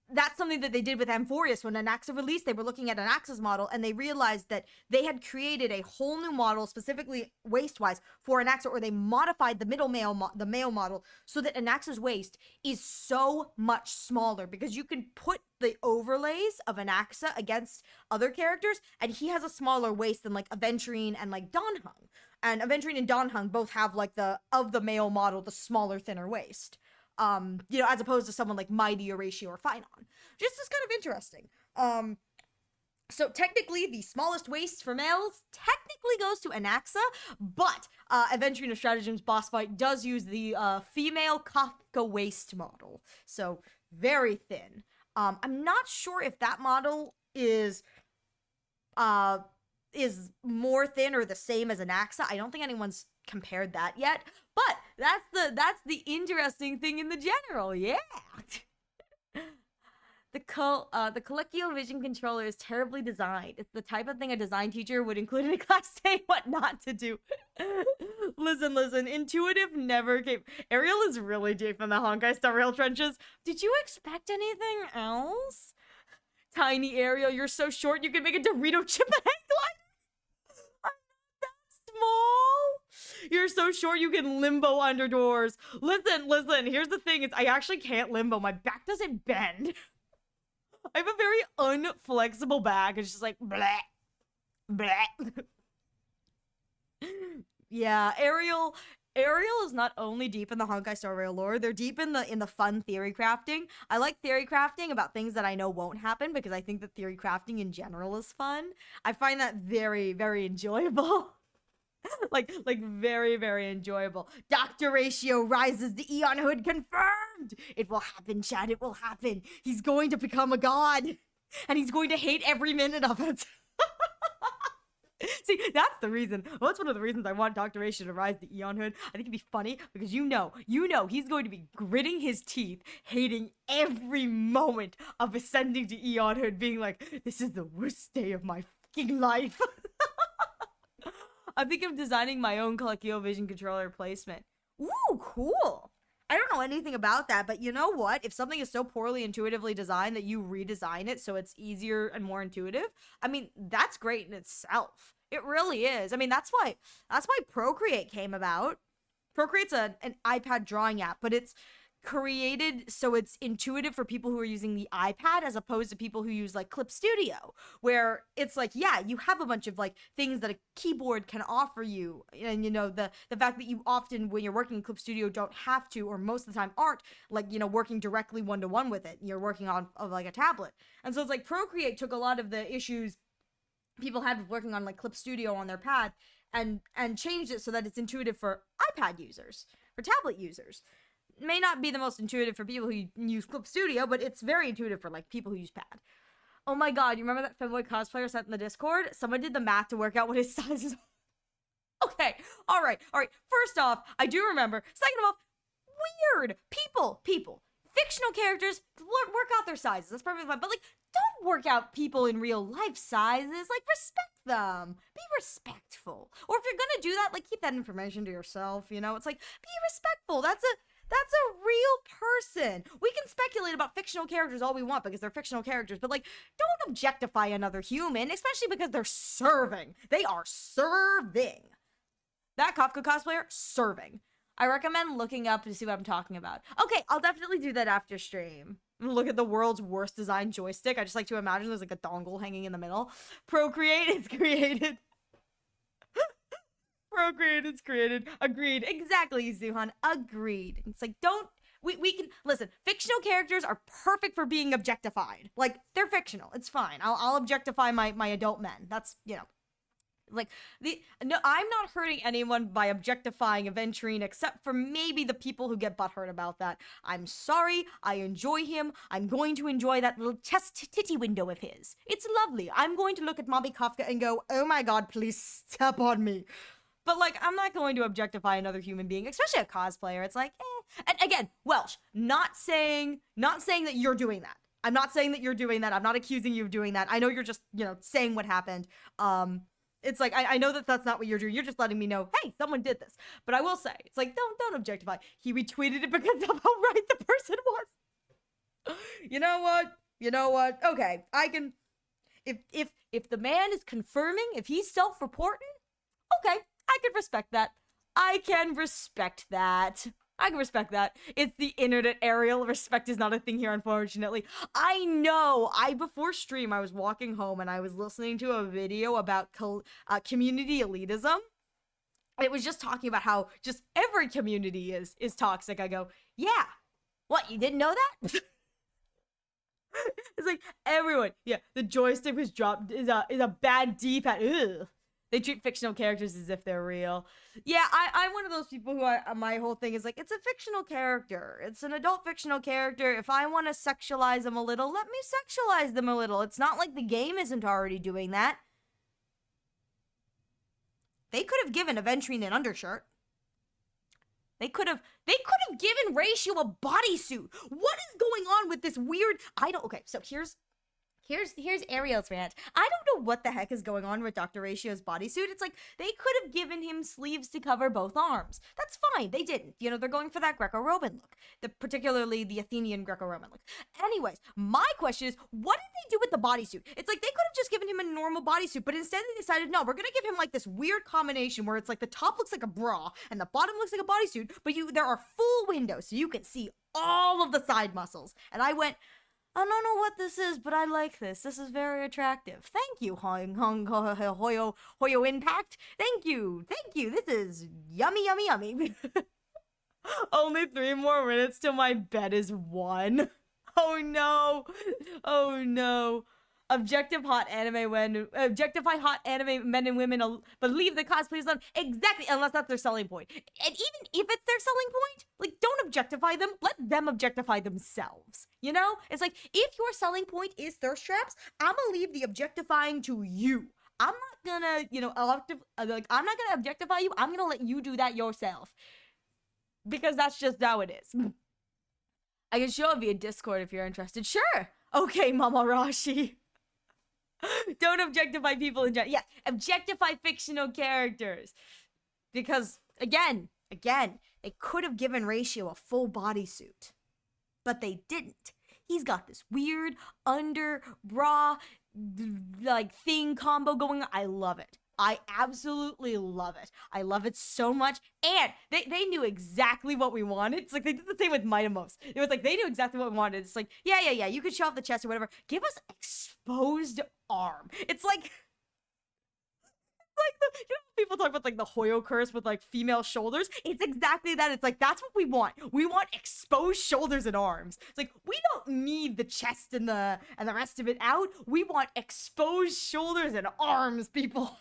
That's something that they did with Amphorius. When Anaxa released, they were looking at Anaxa's model and they realized that they had created a whole new model specifically waist-wise for Anaxa, or they modified the male model so that Anaxa's waist is so much smaller because you can put the overlays of Anaxa against other characters and he has a smaller waist than like Aventurine and like Donhung. And Aventurine and Donhung both have like the male model, the smaller, thinner waist. You know, as opposed to someone like Mighty or Ratio or Phynon. Just is kind of interesting. So technically, the smallest waist for males technically goes to Anaxa, but Aventurine Stratagems boss fight does use the female Kafka waist model. So very thin. I'm not sure if that model is more thin or the same as Anaxa. I don't think anyone's compared that yet, but that's the interesting thing in the general. Yeah. The ColecoVision controller is terribly designed. It's the type of thing a design teacher would include in a class saying what not to do. Listen. Intuitive never came. Ariel is really deep in the Honkai Star Rail trenches. Did you expect anything else? Tiny Ariel, you're so short you can make a Dorito chip a head glider. I'm not that small. You're so short you can limbo under doors. Listen. Here's the thing: is I actually can't limbo. My back doesn't bend. I have a very unflexible back. It's just like bleh, bleh. Yeah, Ariel is not only deep in the Honkai Star Rail lore, they're deep in the fun theory crafting. I like theory crafting about things that I know won't happen because I think that theory crafting in general is fun. I find that very, very enjoyable. like very, very enjoyable. Dr. Ratio rises, the Eon Hood confirmed. It will happen, Chad. It will happen. He's going to become a god, and he's going to hate every minute of it. See, that's the reason. Well, that's one of the reasons I want Dr. Ratio to rise the Eon Hood. I think it'd be funny because you know, he's going to be gritting his teeth, hating every moment of ascending to Eon Hood, being like, this is the worst day of my fucking life. I'm thinking of designing my own ColecoVision controller placement. Ooh, cool. I don't know anything about that, but you know what? If something is so poorly intuitively designed that you redesign it so it's easier and more intuitive, I mean, that's great in itself. It really is. I mean, that's why Procreate came about. Procreate's an iPad drawing app, but it's created so it's intuitive for people who are using the iPad as opposed to people who use like Clip Studio, where it's like, yeah, you have a bunch of like things that a keyboard can offer you, and you know the fact that you often when you're working in Clip Studio don't have to, or most of the time aren't, like, you know, working directly one-to-one with it. You're working on of like a tablet, and so it's like Procreate took a lot of the issues people had with working on like Clip Studio on their pad and changed it so that it's intuitive for iPad users, for tablet users. May not be the most intuitive for people who use Clip Studio, but it's very intuitive for like people who use pad. Oh my god, you remember that Femboy cosplayer sent in the Discord? Someone did the math to work out what his size is. Okay, all right. First off, I do remember. Second of all, weird people. Fictional characters work out their sizes. That's perfectly fine. But like, don't work out people in real life sizes. Like, respect them. Be respectful. Or if you're gonna do that, like, keep that information to yourself. You know, it's like, be respectful. That's a real person. We can speculate about fictional characters all we want because they're fictional characters, but like, don't objectify another human, especially because they're serving. They are serving. That Kafka cosplayer, serving. I recommend looking up to see what I'm talking about. Okay, I'll definitely do that after stream. Look at the world's worst designed joystick. I just like to imagine there's like a dongle hanging in the middle. Procreate is created. Procreate is created. Agreed. Exactly, Zuhan. Agreed. It's like, we can listen. Fictional characters are perfect for being objectified. Like, they're fictional. It's fine. I'll objectify my adult men. That's, you know, like no. I'm not hurting anyone by objectifying Aventurine, except for maybe the people who get butthurt about that. I'm sorry. I enjoy him. I'm going to enjoy that little chest titty window of his. It's lovely. I'm going to look at Mommy Kafka and go, oh my god, please step on me. But, like, I'm not going to objectify another human being, especially a cosplayer. It's like, eh. And again, Welsh, not saying that you're doing that. I'm not saying that you're doing that. I'm not accusing you of doing that. I know you're just, you know, saying what happened. It's like, I know that that's not what you're doing. You're just letting me know, hey, someone did this. But I will say, it's like, don't objectify. He retweeted it because of how right the person was. You know what? Okay, I can, if the man is confirming, if he's self-reporting, okay, I can respect that. I can respect that. It's the internet, Ariel. Respect is not a thing here, unfortunately. I know. Before stream, I was walking home and I was listening to a video about community elitism. It was just talking about how just every community is toxic. I go, yeah. What, you didn't know that? It's like, everyone. Yeah, the joystick was dropped. Is a bad D-pad. Ugh. They treat fictional characters as if they're real. Yeah, I'm one of those people who my whole thing is like, it's a fictional character. It's an adult fictional character. If I want to sexualize them a little, let me sexualize them a little. It's not like the game isn't already doing that. They could have given Aventurine an undershirt. They could have given Ratio a bodysuit. What is going on with this weird? Okay, so here's Ariel's rant. I don't know what the heck is going on with Dr. Ratio's bodysuit. It's like they could have given him sleeves to cover both arms. That's fine. They didn't. You know, they're going for that Greco-Roman look, particularly the Athenian Greco-Roman look. Anyways, my question is, what did they do with the bodysuit? It's like they could have just given him a normal bodysuit, but instead they decided, no, we're gonna give him like this weird combination where it's like the top looks like a bra and the bottom looks like a bodysuit, but there are full windows so you can see all of the side muscles. And I went, I don't know what this is, but I like this. This is very attractive. Thank you, Hoyo Impact. Thank you. This is yummy, yummy, yummy. Only 3 more minutes till my bed is 1. Oh no. Oh no. Objectify hot anime men and women, but leave the cosplays alone. Exactly, unless that's their selling point. And even if it's their selling point, like, don't objectify them. Let them objectify themselves. You know? It's like, if your selling point is thirst traps, I'm gonna leave the objectifying to you. I'm not gonna, I'm not gonna objectify you. I'm gonna let you do that yourself. Because that's just how it is. I can show it via Discord if you're interested. Sure. Okay, Mama Rashi. Don't objectify people in general. Yeah, objectify fictional characters. Because, again, they could have given Ratio a full bodysuit. But they didn't. He's got this weird under bra, like, thing combo going on. I love it. I absolutely love it. I love it so much. And they knew exactly what we wanted. It's like they did the same with Mitamos. It was like they knew exactly what we wanted. It's like, yeah, you could show off the chest or whatever. Give us exposed arm. It's like people talk about like the Hoyo curse with like female shoulders. It's exactly that. It's like, that's what we want. We want exposed shoulders and arms. It's like, we don't need the chest and the rest of it out. We want exposed shoulders and arms, people.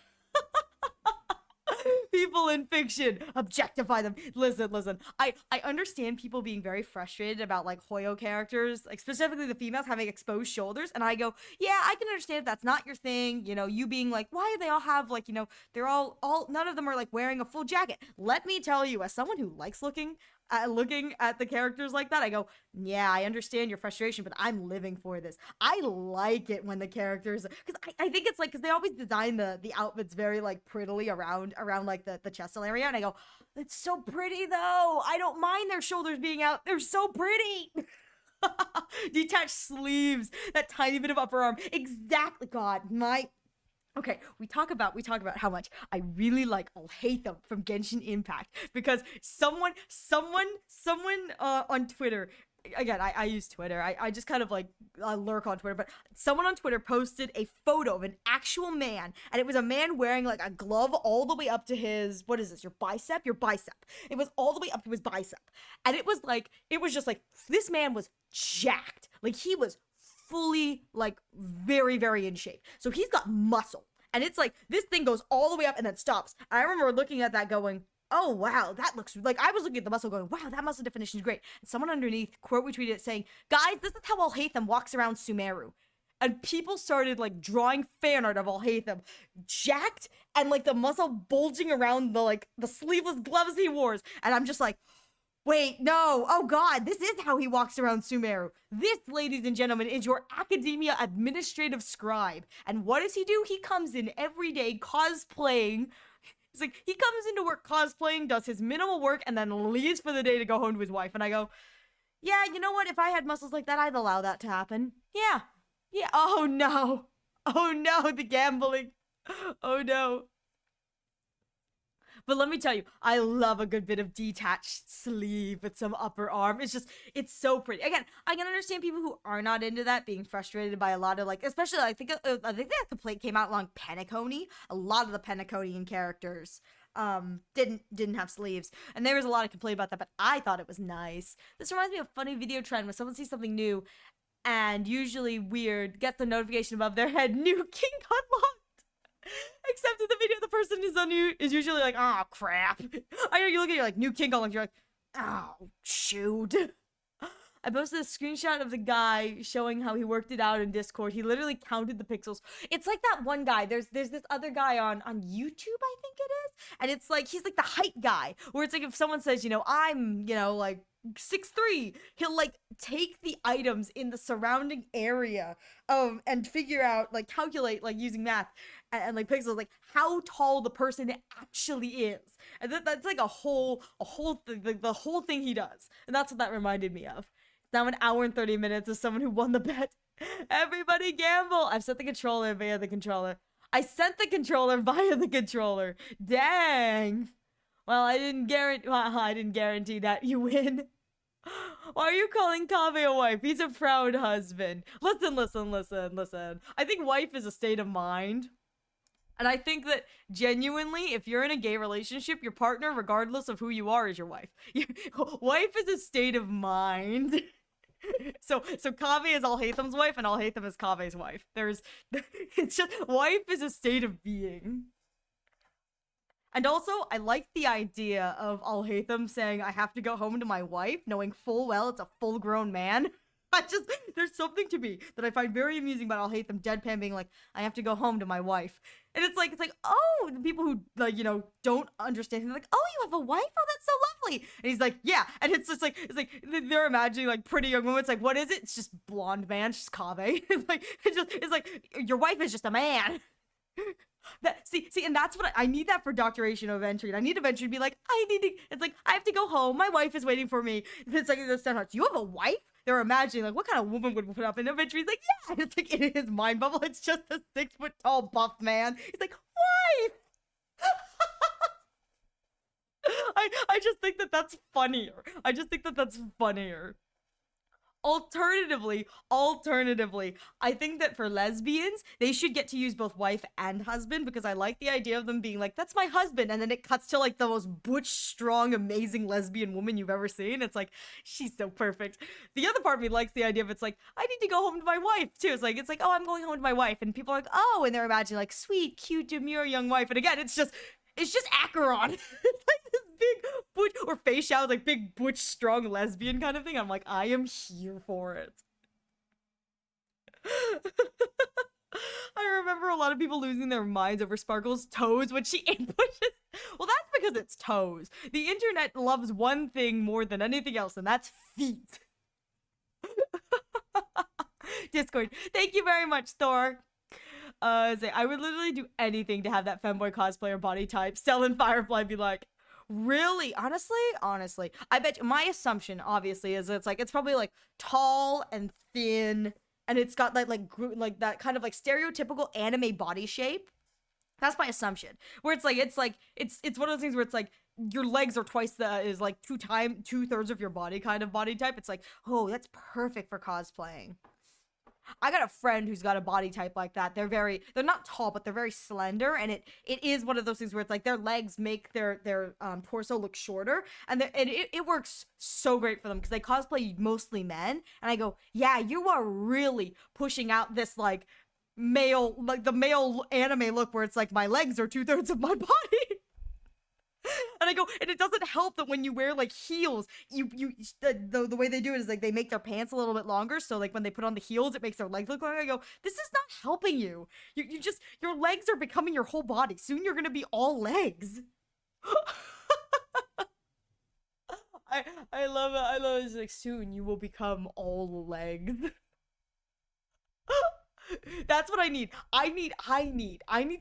People in fiction, objectify them. Listen. I understand people being very frustrated about like Hoyo characters, like specifically the females having exposed shoulders, and I go, yeah, I can understand if that's not your thing. You know, you being like, why do they all have like, they're all none of them are like wearing a full jacket. Let me tell you, as someone who likes looking at the characters like that, I go, yeah, I understand your frustration, but I'm living for this. I like it when the characters, because I think it's like, because they always design the outfits very like prettily around like the chest area, and I go, it's so pretty though. I don't mind their shoulders being out. They're so pretty. Detached sleeves, that tiny bit of upper arm. Exactly. God, okay, we talk about how much I really like Alhaitham from Genshin Impact, because someone on Twitter, again, I use Twitter, I just kind of like lurk on Twitter, but someone on Twitter posted a photo of an actual man, and it was a man wearing like a glove all the way up to his, what is this, your bicep. It was all the way up to his bicep, and it was just like, this man was jacked, like he was fully like very, very in shape. So he's got muscle, and it's like this thing goes all the way up and then stops. I remember looking at that going, oh wow, that looks like, I was looking at the muscle going, wow, that muscle definition is great. And someone underneath quote retweeted it saying, guys, this is how Alhaitham walks around Sumeru. And people started like drawing fan art of Alhaitham jacked and like the muscle bulging around the sleeveless gloves he wore. And I'm just like, wait, no. Oh God, this is how he walks around Sumeru. This, ladies and gentlemen, is your academia administrative scribe. And what does he do? He comes in every day cosplaying. It's like, he comes into work cosplaying, does his minimal work, and then leaves for the day to go home to his wife. And I go, yeah, you know what? If I had muscles like that, I'd allow that to happen. Yeah. Oh no, the gambling. Oh no. But let me tell you, I love a good bit of detached sleeve with some upper arm. It's so pretty. Again, I can understand people who are not into that being frustrated by a lot of like, especially I think that complaint came out along Penacony. A lot of the Penaconian characters didn't have sleeves, and there was a lot of complaint about that, but I thought it was nice. This reminds me of a funny video trend when someone sees something new and usually weird, gets the notification above their head, new king unlocked. Except in the video, the person is usually like, oh crap. I know, you look at your like new king unlocked, you're like, oh shoot. I posted a screenshot of the guy showing how he worked it out in Discord. He literally counted the pixels. It's like that one guy. There's this other guy on YouTube, I think it is, and it's like he's like the height guy. Where it's like if someone says, I'm, like 6'3", he'll like take the items in the surrounding area and figure out, like, calculate, like, using math and like pixels, like how tall the person actually is, and that's like a whole thing, like, the whole thing he does, and that's what that reminded me of. It's now 1 hour and 30 minutes as someone who won the bet. Everybody gamble. I've sent the controller via the controller. I sent the controller via the controller. Dang. Well, I didn't guarantee that you win. Why are you calling Kave a wife? He's a proud husband. Listen. I think wife is a state of mind. And I think that genuinely, if you're in a gay relationship, your partner, regardless of who you are, is your wife. Wife is a state of mind. So Kave is Alhatham's wife, and Alhatham is Kave's wife. It's just, wife is a state of being. And also, I like the idea of Alhatham saying, I have to go home to my wife, knowing full well it's a full-grown man. There's something to me that I find very amusing about Alhatham deadpan being like, I have to go home to my wife. And it's like, oh, the people who, like, don't understand him, like, oh, you have a wife? Oh, that's so lovely. And he's like, yeah. And it's just like, they're imagining, like, pretty young women. It's like, what is it? It's just blonde man. It's just Kave. It's like, your wife is just a man. See, and that's what I need that for Doctoration of Entry. And I need Eventually to be like, it's like, I have to go home. My wife is waiting for me. It's like, you have a wife? They're imagining, like, what kind of woman would put up? And Eventually he's like, yeah. It's like, in his mind bubble, it's just a 6-foot tall buff man. He's like, wife! I just think that that's funnier. Alternatively, I think that for lesbians, they should get to use both wife and husband, because I like the idea of them being like, that's my husband, and then it cuts to like the most butch, strong, amazing lesbian woman you've ever seen. It's like, she's so perfect. The other part of me likes the idea of, it's like, I need to go home to my wife too. It's like, oh, I'm going home to my wife, and people are like, oh, and they're imagining like, sweet, cute, demure young wife, and again, it's just Acheron. It's like this big butch, or Fei Xiao, like big butch, strong lesbian kind of thing. I'm like, I am here for it. I remember a lot of people losing their minds over Sparkle's toes when she ambushes. Well, that's because it's toes. The internet loves one thing more than anything else, and that's feet. Discord, thank you very much, Thor. I would literally do anything to have that femboy cosplayer body type. Stellan Firefly be like, really? Honestly, I bet my assumption, obviously, is it's probably like tall and thin, and it's got like that kind of like stereotypical anime body shape. That's my assumption. Where it's one of those things where it's like your legs are twice is like 2/3 of your body kind of body type. It's like, oh, that's perfect for cosplaying. I got a friend who's got a body type like that. They're not tall, but they're very slender, and it is one of those things where it's like their legs make their torso look shorter, and it works so great for them because they cosplay mostly men. And I go, yeah, you are really pushing out this like the male anime look where it's like my legs are 2/3 of my body. And I go, and it doesn't help that when you wear like heels, the way they do it is like they make their pants a little bit longer, so like when they put on the heels, it makes their legs look longer. I go, this is not helping you. Your legs are becoming your whole body. Soon you're gonna be all legs. I love it. It's like, soon you will become all legs. That's what I need. I need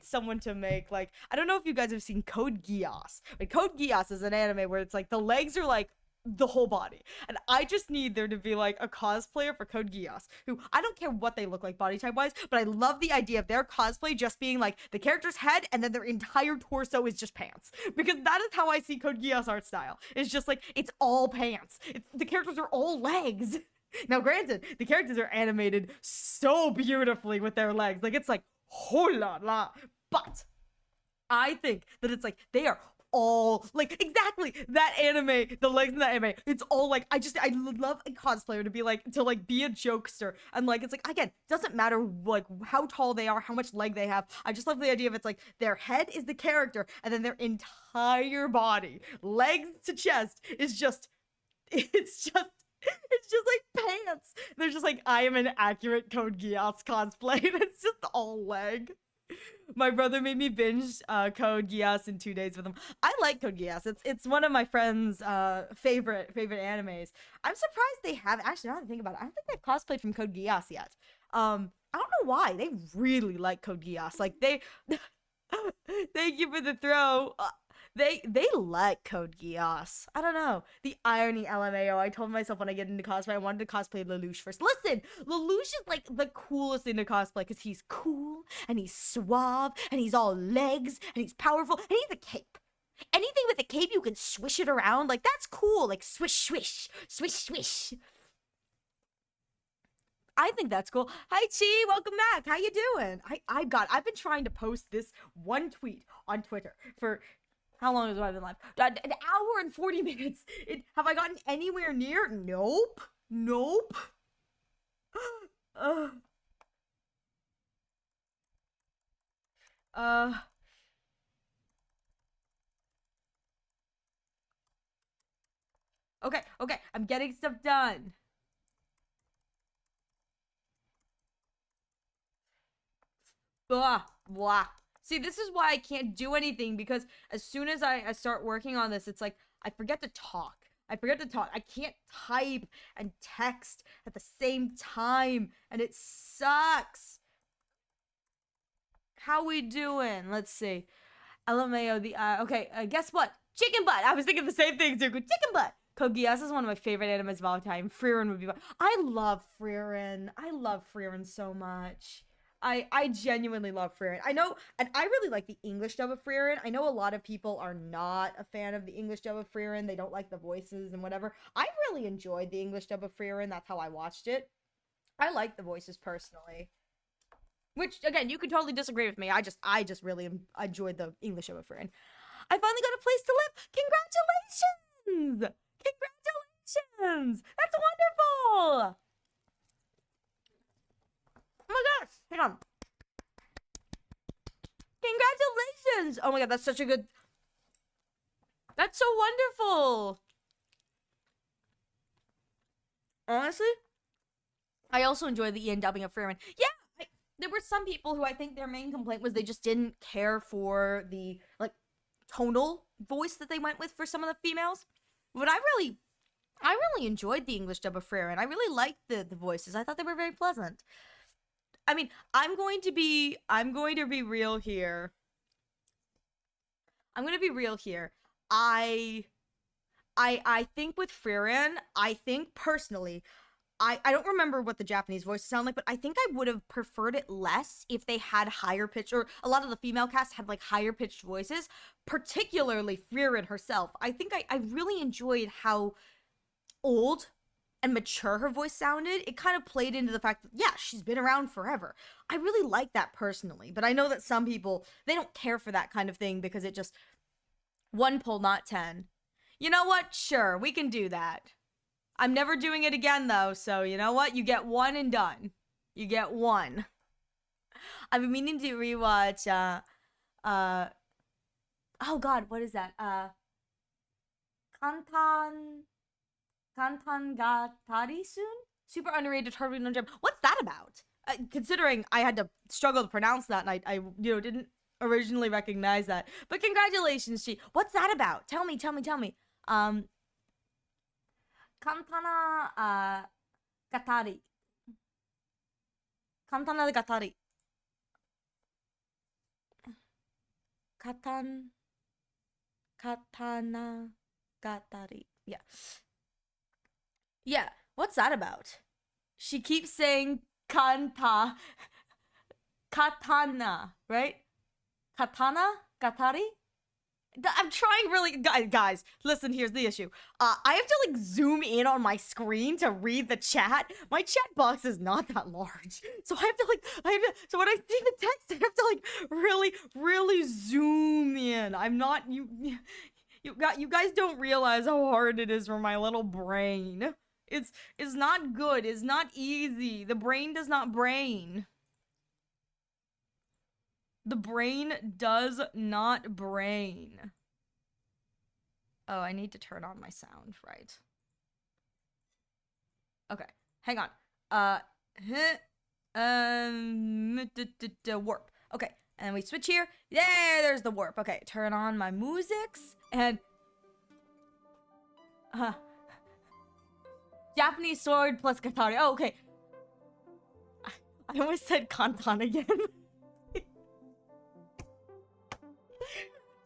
someone to make, like, I don't know if you guys have seen Code Geass, but Code Geass is an anime where it's like the legs are like the whole body, and I just need there to be like a cosplayer for Code Geass who, I don't care what they look like body type wise, but I love the idea of their cosplay just being like the character's head and then their entire torso is just pants, because that is how I see Code Geass art style. It's just like, it's all pants. The characters are all legs. Now, granted, the characters are animated so beautifully with their legs. Like, it's like, oh la la. But I think that it's like, they are all, like, exactly that anime, the legs in that anime, it's all like, I love a cosplayer to be like, be a jokester. And like, it's like, again, doesn't matter like how tall they are, how much leg they have. I just love the idea of it's like, their head is the character, and then their entire body, legs to chest, is just, it's just, It's just like pants. They're just like, I am an accurate Code Geass cosplay. And it's just all leg. My brother made me binge Code Geass in 2 days with him. I like Code Geass. It's one of my friends' favorite animes. I'm surprised they haven't. Actually, now that I think about it, I don't think they've cosplayed from Code Geass yet. I don't know why. They really like Code Geass. Like they. Thank you for the throw. They like Code Geass. I don't know. The irony, LMAO. I told myself when I get into cosplay, I wanted to cosplay Lelouch first. Listen, Lelouch is like the coolest thing to cosplay because he's cool and he's suave and he's all legs and he's powerful and he's a cape. Anything with a cape, you can swish it around. Like, that's cool. Like, swish, swish, swish, swish. I think that's cool. Hi, Chi. Welcome back. How you doing? I've been trying to post this one tweet on Twitter for how long has I been live? An hour and 40 minutes. Have I gotten anywhere near? Nope. Nope. uh, uh, okay, I'm getting stuff done. Blah, blah. See, this is why I can't do anything, because as soon as I start working on this, it's like I forget to talk. I can't type and text at the same time, and it sucks. How we doing? Let's see. LMAO, okay, guess what? Chicken butt! I was thinking the same thing, too. Chicken butt! Code Geass is one of my favorite animes of all time. Frieren would be one. I love Frieren. I love Frieren so much. I genuinely love Frieren. I know, and I really like the English dub of Frieren. I know a lot of people are not a fan of the English dub of Frieren. They don't like the voices and whatever. I really enjoyed the English dub of Frieren. That's how I watched it. I like the voices personally. Which, again, you can totally disagree with me. I just really enjoyed the English dub of Frieren. I finally got a place to live. Congratulations! Congratulations! That's wonderful! Oh my gosh! Hang on. Congratulations! Oh my god, that's such a good... That's so wonderful! Honestly, I also enjoy the Ian dubbing of Frieren. Yeah, there were some people who I think their main complaint was they just didn't care for the, like, tonal voice that they went with for some of the females. But I really enjoyed the English dub of Frieren. I really liked the voices. I thought they were very pleasant. I mean, I'm going to be real here. I'm going to be real here. I think with Frieren, I think personally, I don't remember what the Japanese voices sound like, but I think I would have preferred it less if they had higher pitch, or a lot of the female cast had like higher pitched voices, particularly Frieren herself. I think I really enjoyed how old and mature her voice sounded. It kind of played into the fact that, yeah, she's been around forever. I really like that personally, but I know that some people, they don't care for that kind of thing because it just, one pull, not 10. You know what? Sure, we can do that. I'm never doing it again, though, so you know what? You get one and done. You get one. I've been meaning to rewatch, oh god, what is that? Kantan soon? Super underrated, hardly known gem. What's that about? Considering I had to struggle to pronounce that, and I didn't originally recognize that. But congratulations, Chi. What's that about? Tell me. Kantana, Gatari. Kantana Gatari. Katana Gatari. Yeah. Yeah, what's that about? She keeps saying katana, right? Katana? Gatari? I'm trying really, guys, listen, here's the issue. I have to like zoom in on my screen to read the chat. My chat box is not that large. So so when I see the text, I have to like really zoom in. I'm not, you guys don't realize how hard it is for my little brain. It's not good. It's not easy. The brain does not brain. The brain does not brain. Oh, I need to turn on my sound, right? Okay, hang on. Warp. Okay, and we switch here. Yeah, there's the warp. Okay, turn on my musics and Japanese sword plus katana. Oh, okay. I almost said kantan again.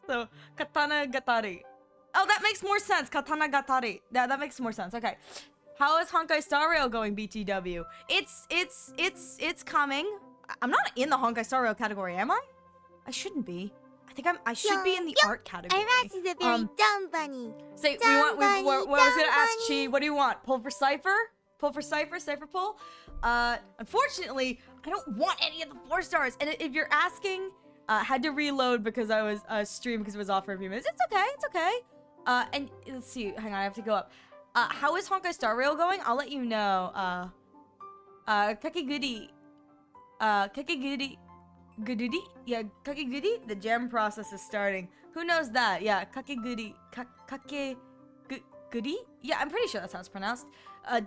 So, katana gatari. Oh, that makes more sense. Katana gatari. That makes more sense. Okay. How is Honkai Star Rail going, BTW? It's coming. I'm not in the Honkai Star Rail category, am I? I shouldn't be. I should be in the art category. Irash is a very dumb bunny. Say, Dumb bunny, what I was gonna dumb ask bunny. Chi, what do you want? Pull for Cypher? Pull for Cypher? Cypher pull? Unfortunately, I don't want any of the 4 stars. And if you're asking, had to reload because I was streamed because it was off for a few minutes. It's okay, it's okay. And let's see, hang on, I have to go up. How is Honkai Star Rail going? I'll let you know. Kakeguri. Kakeguri? Yeah, Kakeguri? The gem process is starting. Who knows that? Yeah, Kakeguri. Kakeguri? Yeah, I'm pretty sure that's how it's pronounced. I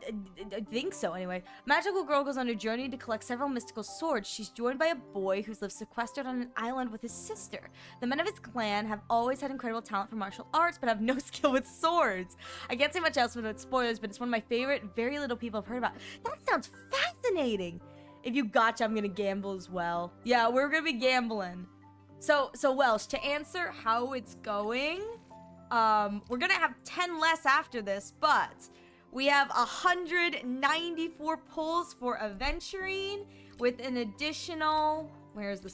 think so, anyway. Magical girl goes on a journey to collect several mystical swords. She's joined by a boy who's lived sequestered on an island with his sister. The men of his clan have always had incredible talent for martial arts, but have no skill with swords. I can't say much else without spoilers, but it's one of my favorite, very little people have heard about. That sounds fascinating! If you gotcha, I'm gonna gamble as well. Yeah, we're gonna be gambling. So Welsh, to answer how it's going, we're gonna have 10 less after this, but we have 194 pulls for Aventurine with an additional... Where's the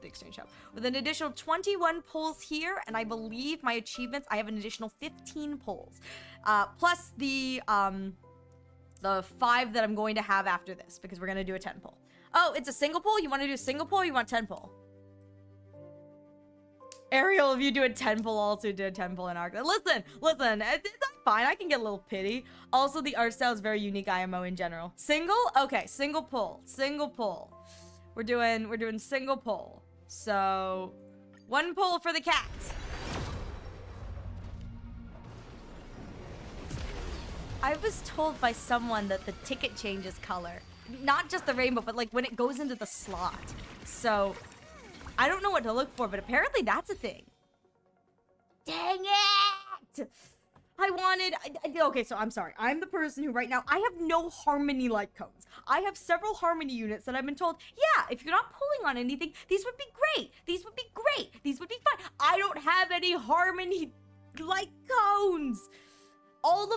exchange shop? With an additional 21 pulls here, and I believe my achievements, I have an additional 15 pulls. Plus the 5 that I'm going to have after this, because we're going to do a 10 pull. Oh, it's a single pull? You want to do a single pull or you want 10 pull? Ariel, if you do a 10 pull, also do a 10 pull in Arc. Listen, it's fine. I can get a little pity. Also, the art style is very unique IMO in general. Single? Okay, single pull. We're doing single pull. So, 1 pull for the cat. I was told by someone that the ticket changes color. Not just the rainbow, but like when it goes into the slot. So, I don't know what to look for, but apparently that's a thing. Dang it! Okay, so I'm sorry. I'm the person who right now, I have no harmony light cones. I have several harmony units that I've been told, yeah, if you're not pulling on anything, these would be great. These would be great. These would be fun. I don't have any harmony light cones. All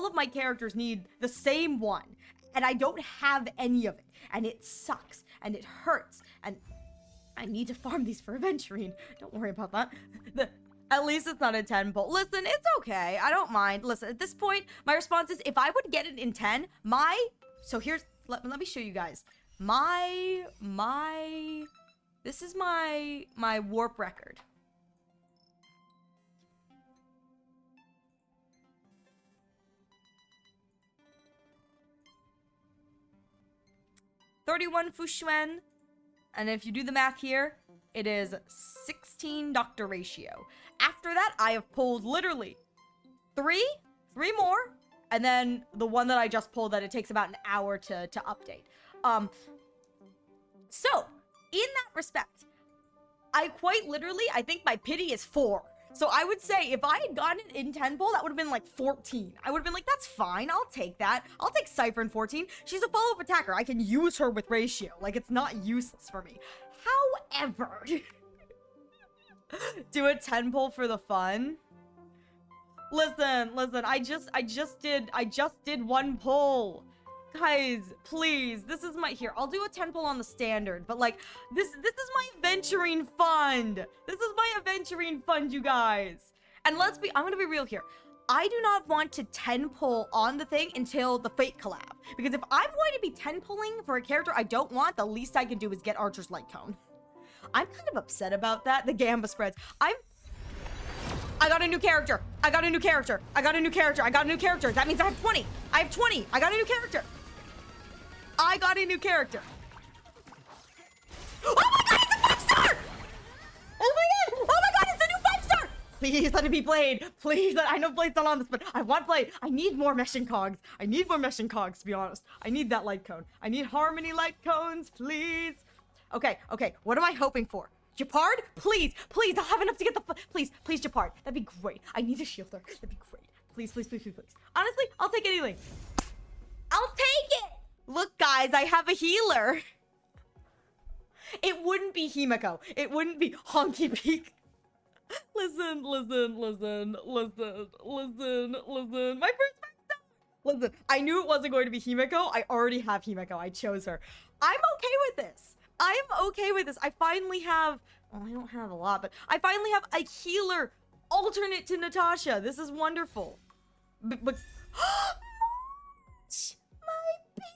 of my characters need the same one, and I don't have any of it, and it sucks, and it hurts, and I need to farm these for Aventurine. Don't worry about that. At least it's not a 10 pull. Listen, it's okay. I don't mind. Listen, at this point, my response is if I would get it in 10, so here's, let me show you guys. This is my warp record. $31 Fushuen. And if you do the math here, it is 16 doctor ratio. After that, I have pulled literally three more, and then the one that I just pulled that it takes about an hour to update. So, in that respect, I quite literally, I think my pity is 4. So I would say if I had gotten it in 10 pull, that would have been like 14. I would have been like, that's fine, I'll take that. I'll take Cypher in 14. She's a follow-up attacker. I can use her with ratio. Like, it's not useless for me. However, do a 10 pull for the fun. Listen, I just did 1 pull. Guys, please, this is my, here, I'll do a 10 pull on the standard, but like, this is my Aventurine fund. This is my Aventurine fund, you guys. And I'm gonna be real here. I do not want to 10 pull on the thing until the Fate collab. Because if I'm going to be 10 pulling for a character I don't want, the least I can do is get Archer's Light Cone. I'm kind of upset about that. The Gamba spreads. I got a new character. I got a new character. That means I have 20. I got a new character. Oh my god, it's a 5-star! Oh my god, it's a new 5-star! Please let it be Blade. Please I know Blade's not on this, but I want Blade. I need more meshing cogs. I need more meshing cogs, to be honest. I need that light cone. I need harmony light cones, please. Okay, what am I hoping for? Japard? Please, I'll have enough to get the... Please, Japard. That'd be great. I need a shielder. That'd be great. Please. Honestly, I'll take anything. I'll take it! Look, guys, I have a healer. It wouldn't be Himiko. It wouldn't be Honky Peak. Listen. My first stop. Listen, I knew it wasn't going to be Himiko. I already have Himiko. I chose her. I'm okay with this. I finally have... Well, I don't have a lot, but I finally have a healer alternate to Natasha. This is wonderful. But my baby.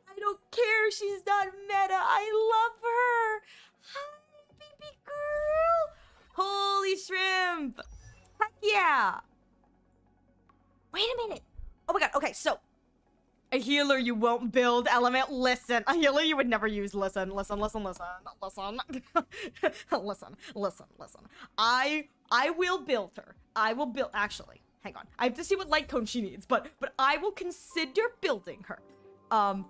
I don't care. She's not meta. I love her. Hi, baby girl. Holy shrimp. Heck yeah. Wait a minute. Oh my god. Okay, so a healer you won't build element. Listen, a healer you would never use. Listen. I will build her. Actually, hang on. I have to see what light cone she needs, but I will consider building her. And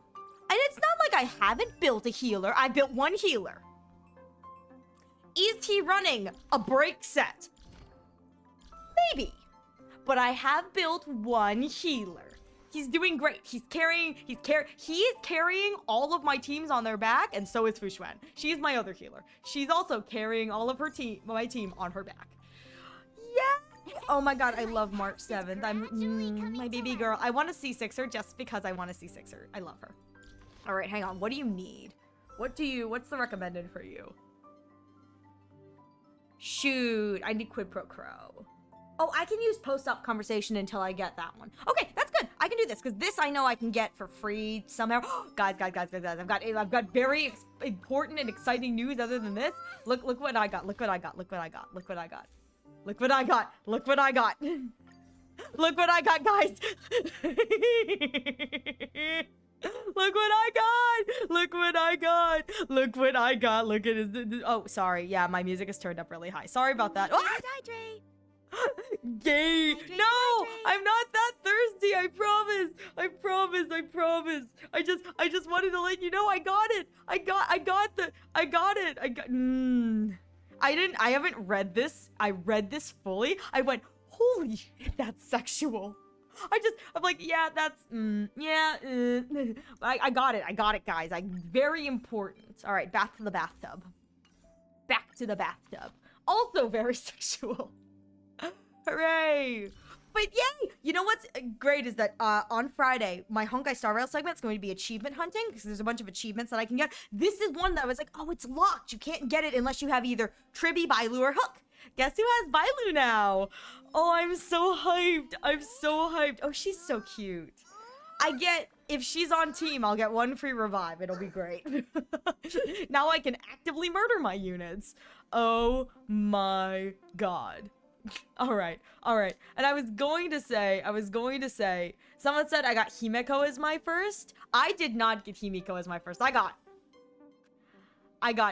it's not like I haven't built a healer. I built one healer. Is he running a break set? Maybe. But I have built one healer. He's doing great. He is carrying all of my teams on their back, and so is Fuxuan. She is my other healer. She's also carrying all of my team on her back. Yeah. Oh my god, I love March 7th. My baby girl. I want to C6 her just because I want to C6 her. I love her. All right, hang on. What do you need? What's the recommended for you? Shoot, I need Quid Pro Quo. Oh, I can use post-op conversation until I get that one. Okay, that's good. I can do this because this I know I can get for free somehow. Guys, I've got very important and exciting news other than this. Look what I got. Look what I got, guys. Look at his... Oh, sorry. Yeah, my music is turned up really high. Sorry about that. Oh! Hydrate. Gay. No, I'm not that thirsty. I promise. I just wanted to let you know I got it. I haven't read this. I read this fully. I went, holy shit, that's sexual. I'm like, yeah, that's, I got it, guys. Very important. All right, back to the bathtub. Also very sexual. Hooray! But yay! You know what's great is that on Friday, my Honkai Star Rail segment is going to be achievement hunting because there's a bunch of achievements that I can get. This is one that I was like, oh, it's locked. You can't get it unless you have either Tribby, Bailu, or Hook. Guess who has Bailu now? Oh, I'm so hyped. Oh, she's so cute. If she's on team, I'll get one free revive. It'll be great. Now I can actively murder my units. Oh my god. All right. And I was going to say, someone said I got Himiko as my first. I did not get Himiko as my first. I got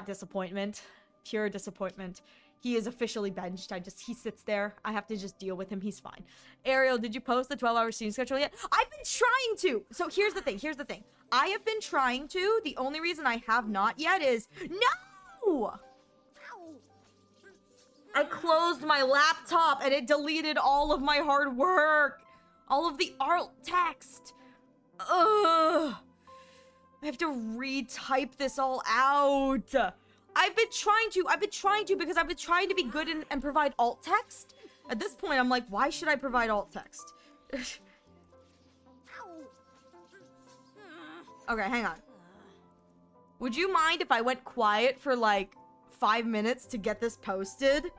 disappointment. Pure disappointment. He is officially benched. He sits there. I have to just deal with him. He's fine. Ariel, did you post the 12-hour stream schedule yet? I've been trying to. So here's the thing. I have been trying to. The only reason I have not yet is no! I closed my laptop and it deleted all of my hard work. All of the alt text. Ugh. I have to retype this all out. I've been trying to because I've been trying to be good and provide alt text. At this point, I'm like, why should I provide alt text? Okay, hang on. Would you mind if I went quiet for like 5 minutes to get this posted?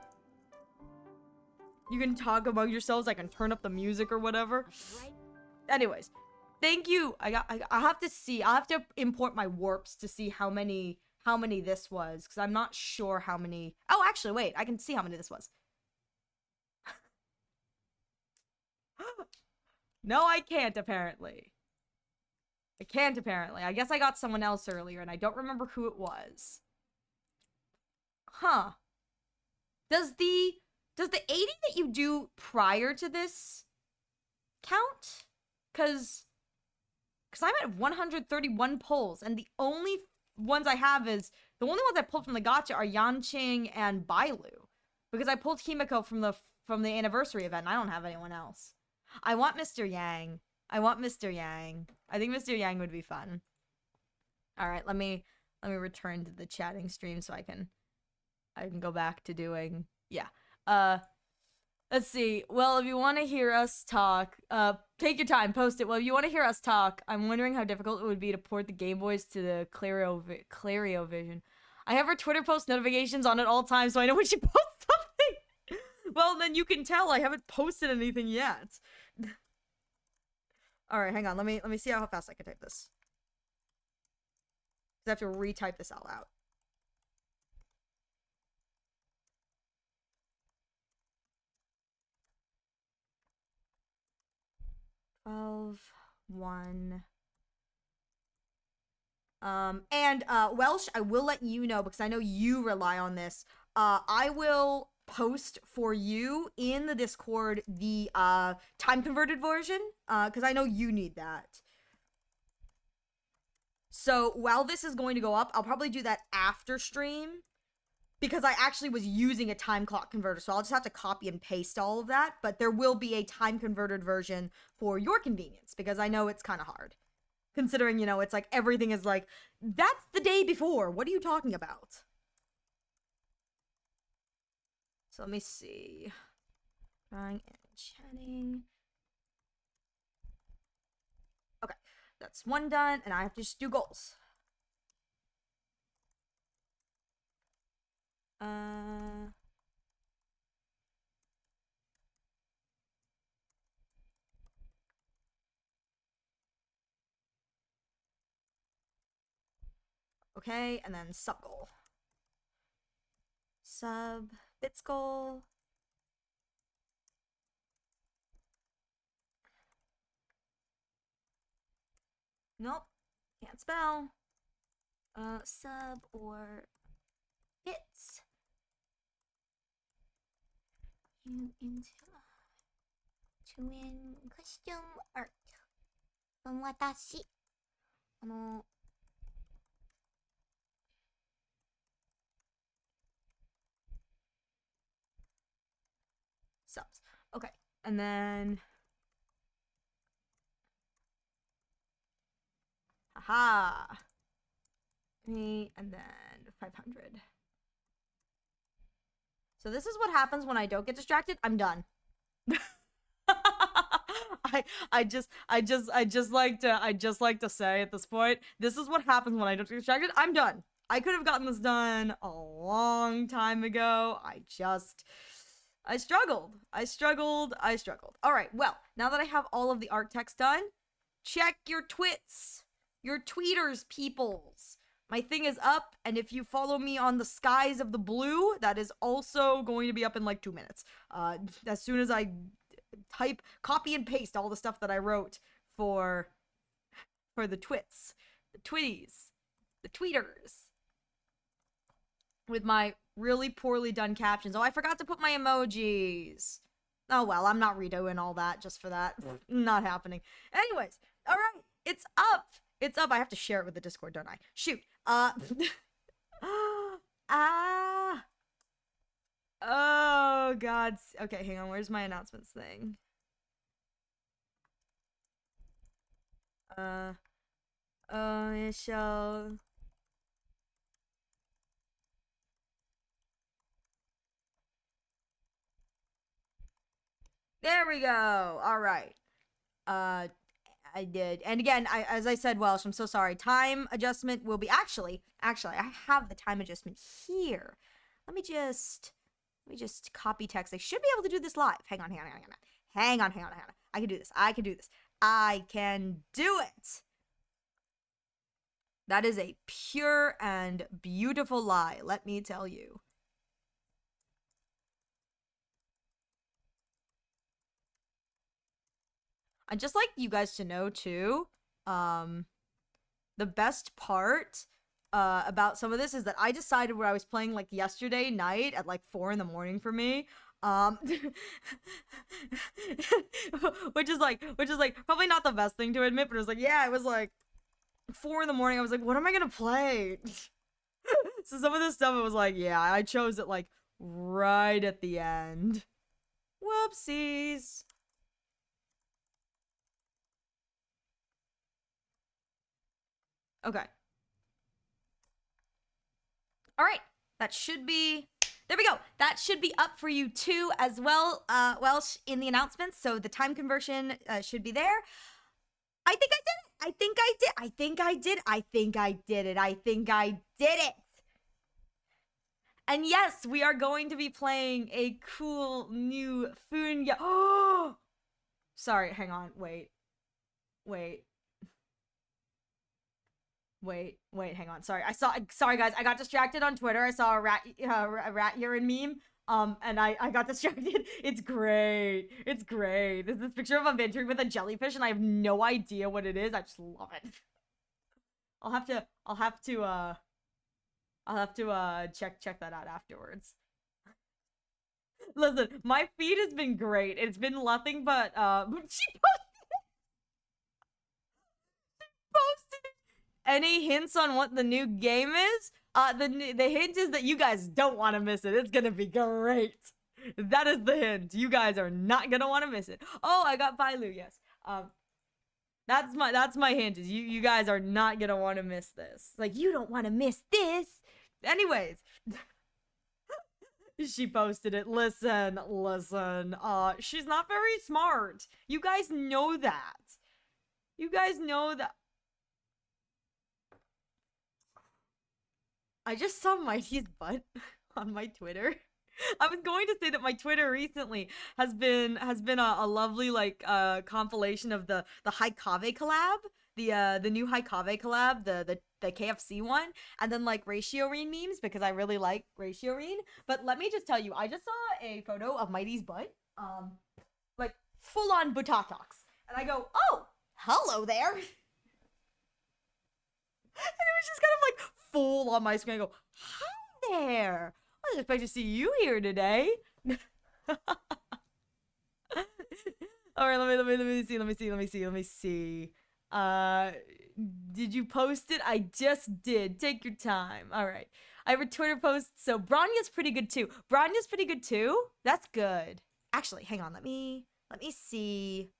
You can talk among yourselves. I can turn up the music or whatever. Anyways, thank you. I have to see. I'll have to import my warps to see how many this was because I'm not sure how many. Oh, actually, wait. I can see how many this was. No, I can't apparently. I guess I got someone else earlier and I don't remember who it was. Huh. Does the 80 that you do prior to this count? Cause I'm at 131 pulls, and the only ones I have is the only ones I pulled from the gacha are Yanqing and Bailu, because I pulled Himiko from the anniversary event. And I don't have anyone else. I want Mr. Yang. I think Mr. Yang would be fun. All right, let me return to the chatting stream so I can go back to doing Let's see. Well, if you want to hear us talk, take your time, post it. Well, if you want to hear us talk, I'm wondering how difficult it would be to port the Game Boys to the Clareo Vision. I have her Twitter post notifications on at all times, so I know when she posts something. Well, then you can tell I haven't posted anything yet. All right, hang on. Let me see how fast I can type this. I have to retype this all out. One. And Welsh, I will let you know because I know you rely on this. I will post for you in the Discord the time converted version because I know you need that. So while this is going to go up, I'll probably do that after stream because I actually was using a time clock converter. So I'll just have to copy and paste all of that. But there will be a time converted version for your convenience because I know it's kind of hard. Considering, you know, it's like everything is like, that's the day before. What are you talking about? So let me see. Drawing and chatting. Okay, that's one done, and I have to just do goals. Okay, and then sub goal. Sub bits goal. Nope, can't spell. Sub or bits. And into to win custom art from 私。subs. Okay, and then haha. Me and then 500. So this is what happens when I don't get distracted. I'm done. I just like to say at this point, this is what happens when I don't get distracted. I'm done. I could have gotten this done a long time ago. I struggled. All right, well, now that I have all of the art text done, check your twits, your tweeters, peoples. My thing is up, and if you follow me on the Skies of the Blue, that is also going to be up in like 2 minutes. As soon as I type, copy and paste all the stuff that I wrote for the twits, the twitties, the tweeters, with my really poorly done captions. Oh, I forgot to put my emojis. Oh well, I'm not redoing all that just for that. Not happening. Anyways, all right, it's up. It's up. I have to share it with the Discord, don't I? Shoot. Oh God. Okay, hang on. Where's my announcements thing? Oh, show. There we go. All right. I did. And again, as I said, Welsh, I'm so sorry. Time adjustment will be actually, I have the time adjustment here. Let me just copy text. I should be able to do this live. Hang on. I can do this. I can do it. That is a pure and beautiful lie, let me tell you. I'd just like you guys to know too, the best part about some of this is that I decided when I was playing like yesterday night at like 4 in the morning for me. Um, which is like probably not the best thing to admit, but it was like, yeah, it was like 4 in the morning. I was like, what am I gonna play? So some of this stuff, it was like, yeah, I chose it like right at the end. Whoopsies. Okay. All right. That should be. There we go. That should be up for you too, as well. Welsh in the announcements, so the time conversion should be there. I think I did it. I think I did. I think I did. I think I did it. I think I did it. And yes, we are going to be playing a cool new Funya. Oh, sorry. Hang on. Wait. Hang on. Sorry. Sorry, guys. I got distracted on Twitter. I saw a rat urine meme. And I got distracted. It's great. It's great. There's this picture of a venturing with a jellyfish, and I have no idea what it is. I just love it. I'll have to check that out afterwards. Listen, my feed has been great. It's been nothing but she posted any hints on what the new game is? The hint is that you guys don't want to miss it. It's gonna be great. That is the hint. You guys are not gonna want to miss it. Oh, I got Bailu. Yes. That's my hint. Is you guys are not gonna want to miss this. Like, you don't want to miss this. Anyways, she posted it. Listen. She's not very smart. You guys know that. You guys know that. I just saw Mighty's butt on my Twitter. I was going to say that my Twitter recently has been a lovely like compilation of the Haikave collab, the new Haikave collab, the KFC one, and then like Ratio Reen memes, because I really like Ratio Reen. But let me just tell you, I just saw a photo of Mighty's butt, like full on buttocks, and I go, oh, hello there. And it was just kind of like full on my screen. I go, hi there. I was expecting to see you here today. All right, let me see. Did you post it? I just did. Take your time. All right. I have a Twitter post. So Bronya's pretty good too. That's good. Actually, hang on. Let me see.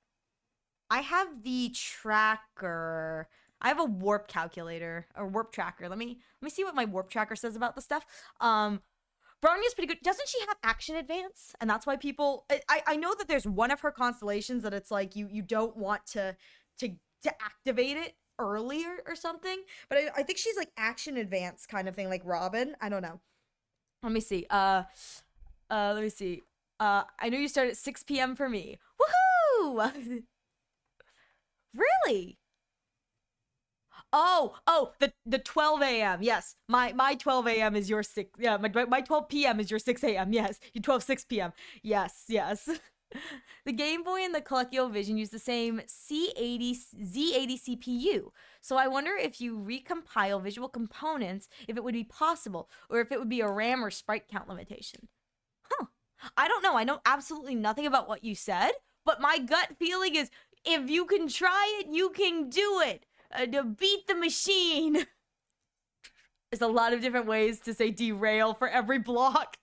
I have the tracker. I have a warp calculator or warp tracker. Let me see what my warp tracker says about the stuff. Bronya's pretty good. Doesn't she have action advance? And that's why people. I know that there's one of her constellations that it's like you don't want to activate it earlier or something. But I think she's like action advance kind of thing, like Robin. I don't know. Let me see. Let me see. I know you start at 6 p.m. for me. Woohoo! Really? Oh, the 12 a.m. Yes, my 12 a.m. is your 6. Yeah, my 12 p.m. is your 6 a.m. Yes, your 6 p.m. Yes. The Game Boy and the ColecoVision use the same Z80 CPU. So I wonder if you recompile visual components, if it would be possible, or if it would be a RAM or sprite count limitation. Huh. I don't know. I know absolutely nothing about what you said, but my gut feeling is if you can try it, you can do it. To beat the machine. There's a lot of different ways to say derail for every block.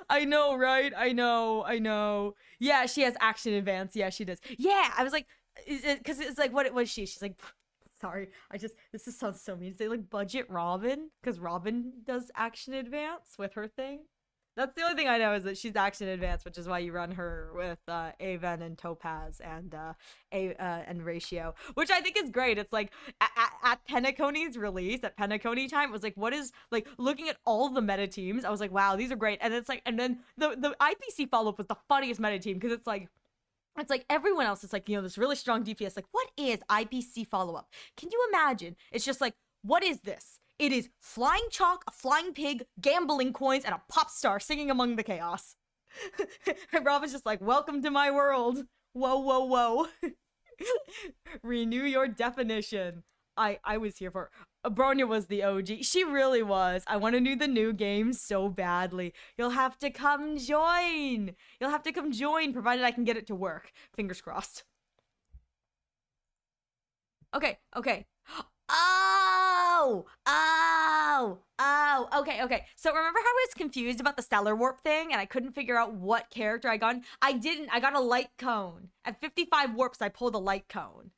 I know, right? I know. Yeah, she has action advance. Yeah, she does. Yeah, I was like, because it's like, what was she? She's like, sorry, this sounds so mean to say, like, budget Robin, because Robin does action advance with her thing. That's the only thing I know is that she's action advanced, which is why you run her with Aven and Topaz and Ratio, which I think is great. It's like at Penacony's release, at Penacony time, it was like, what is, like, looking at all the meta teams, I was like, wow, these are great. And it's like, and then the IPC follow-up was the funniest meta team, because it's like everyone else is like, this really strong DPS. Like, what is IPC follow-up? Can you imagine? It's just like, what is this? It is flying chalk, a flying pig, gambling coins, and a pop star singing among the chaos. And Robin's just like, welcome to my world. Whoa. Renew your definition. I was here for. Bronya was the OG. She really was. I want to do the new game so badly. You'll have to come join. You'll have to come join, provided I can get it to work. Fingers crossed. Okay, okay. Okay. So remember how I was confused about the stellar warp thing and I couldn't figure out what character I got? I didn't. I got a light cone. At 55 warps, I pulled a light cone.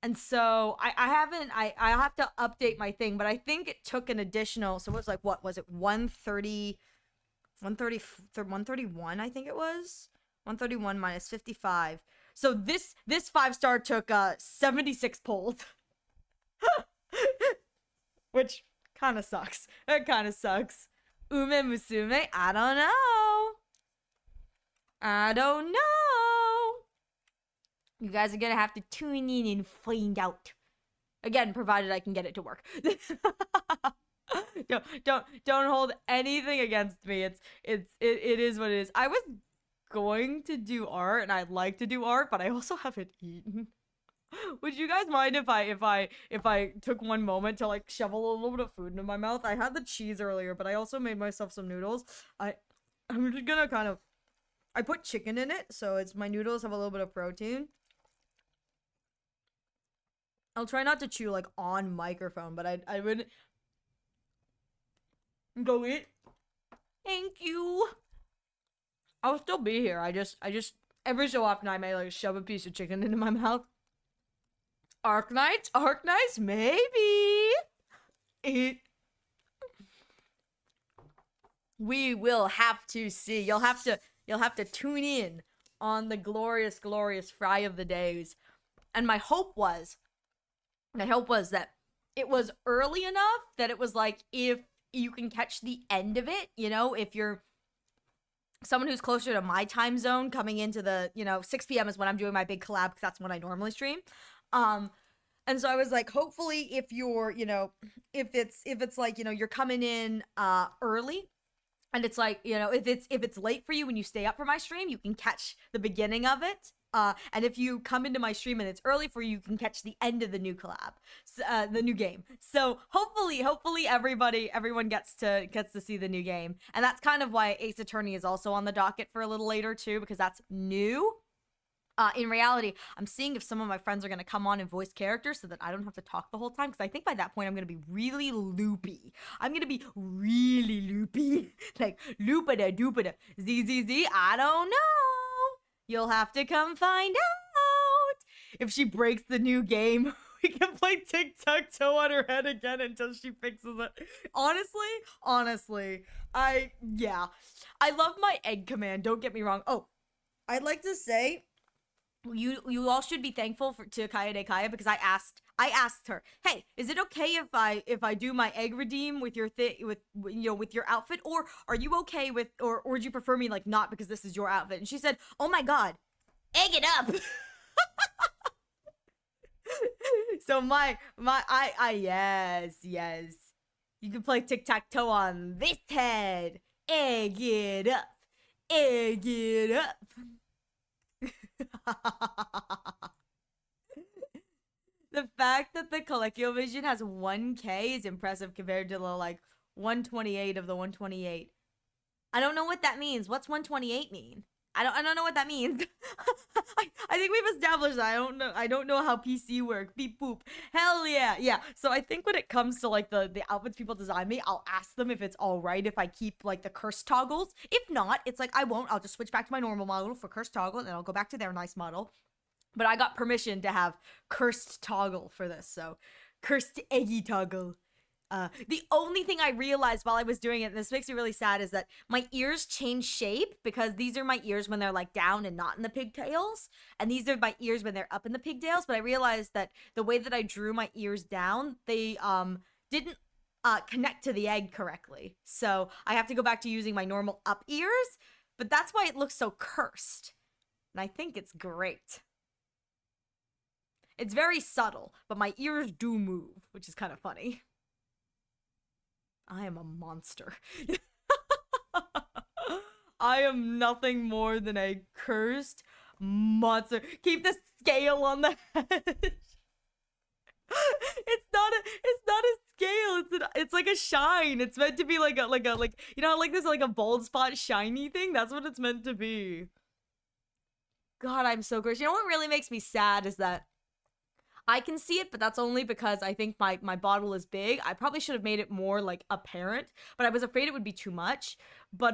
And so I have to update my thing, but I think it took an additional, so it was like, what was it? 131, I think it was. 131 minus 55. So this 5-star took 76 pulls. Which kind of sucks. It kind of sucks. Ume Musume, I don't know. You guys are gonna have to tune in and find out. Again, provided I can get it to work. Don't hold anything against me. It is what it is. I was going to do art and I'd like to do art, but I also haven't eaten. Would you guys mind if I took one moment to like shovel a little bit of food into my mouth? I had the cheese earlier, but I also made myself some noodles. I'm just gonna kind of, I put chicken in it, so it's, my noodles have a little bit of protein. I'll try not to chew like on microphone, but I would go eat. Thank you. I'll still be here. I just every so often I may like shove a piece of chicken into my mouth. Arknights, maybe. We will have to see. You'll have to tune in on the glorious fry of the days. And my hope was that it was early enough that it was like, if you can catch the end of it, you know, if you're someone who's closer to my time zone coming into the, 6 p.m. is when I'm doing my big collab, because that's when I normally stream. And so I was like, hopefully if you're, if it's like, you're coming in early, and it's like, if it's late for you when you stay up for my stream, you can catch the beginning of it. And if you come into my stream and it's early for you, you can catch the end of the new collab, the new game. So hopefully everyone gets to see the new game. And that's kind of why Ace Attorney is also on the docket for a little later too, because that's new. In reality, I'm seeing if some of my friends are going to come on and voice characters so that I don't have to talk the whole time, because I think by that point I'm going to be really loopy. Like, loopada-doopada, zzzz, I don't know. You'll have to come find out. If she breaks the new game, we can play tic-tac-toe on her head again until she fixes it. Honestly, I love my egg command, don't get me wrong. Oh, I'd like to say, you all should be thankful to Kaya de Kaya, because I asked her, hey, is it okay if I do my egg redeem with your with your outfit, or are you okay with, or would you prefer me like not, because this is your outfit? And she said, oh my god, egg it up. So yes, you can play tic-tac-toe on this head. Egg it up. The fact that the ColecoVision has 1K is impressive compared to the like 128 of the 128. I don't know what that means. What's 128 mean? I don't know what that means. I think we've established that. I don't know how PC work. Beep boop. Hell yeah. Yeah. So I think when it comes to like the outfits people design me, I'll ask them if it's all right if I keep like the cursed toggles. If not, it's like I won't. I'll just switch back to my normal model for cursed toggle, and then I'll go back to their nice model. But I got permission to have cursed toggle for this, so cursed eggy toggle. The only thing I realized while I was doing it, and this makes me really sad, is that my ears change shape, because these are my ears when they're like down and not in the pigtails, and these are my ears when they're up in the pigtails. But I realized that the way that I drew my ears down, they didn't connect to the egg correctly, so I have to go back to using my normal up ears. But that's why it looks so cursed, and I think it's great. It's very subtle, but my ears do move, which is kind of funny. I am a monster. I am nothing more than a cursed monster. Keep the scale on the head. it's not a scale. It's like a shine. It's meant to be like you know, like this like a bald spot shiny thing. That's what it's meant to be. God, I'm so gross. You know what really makes me sad is that I can see it, but that's only because I think my bottle is big. I probably should have made it more like apparent, but I was afraid it would be too much. But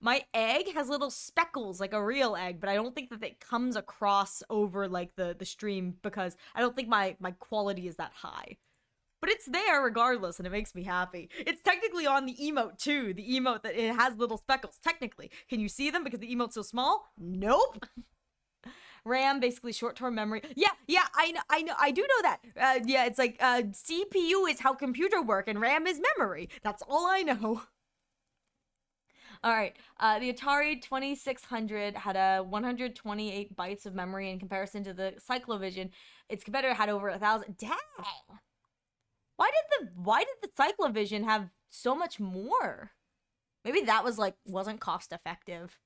my egg has little speckles like a real egg, but I don't think that it comes across over like the stream because I don't think my quality is that high. But it's there regardless, and it makes me happy. It's technically on the emote too. The emote that it has little speckles. Technically, can you see them because the emote's so small? Nope. RAM, basically short-term memory. Yeah, I know, I do know that. Yeah, it's like CPU is how computer work, and RAM is memory. That's all I know. All right, the Atari 2600 had a 128 bytes of memory in comparison to the Cyclovision. Its competitor had over 1,000. Dang. Why did the Cyclovision have so much more? Maybe that was like wasn't cost effective.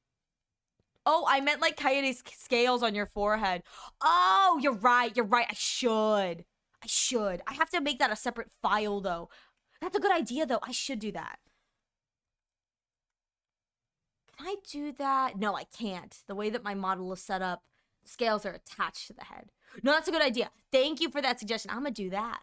Oh, I meant like Coyote's scales on your forehead. Oh, you're right. I should. I have to make that a separate file though. That's a good idea though. I should do that. Can I do that? No, I can't. The way that my model is set up, scales are attached to the head. No, that's a good idea. Thank you for that suggestion. I'm gonna do that.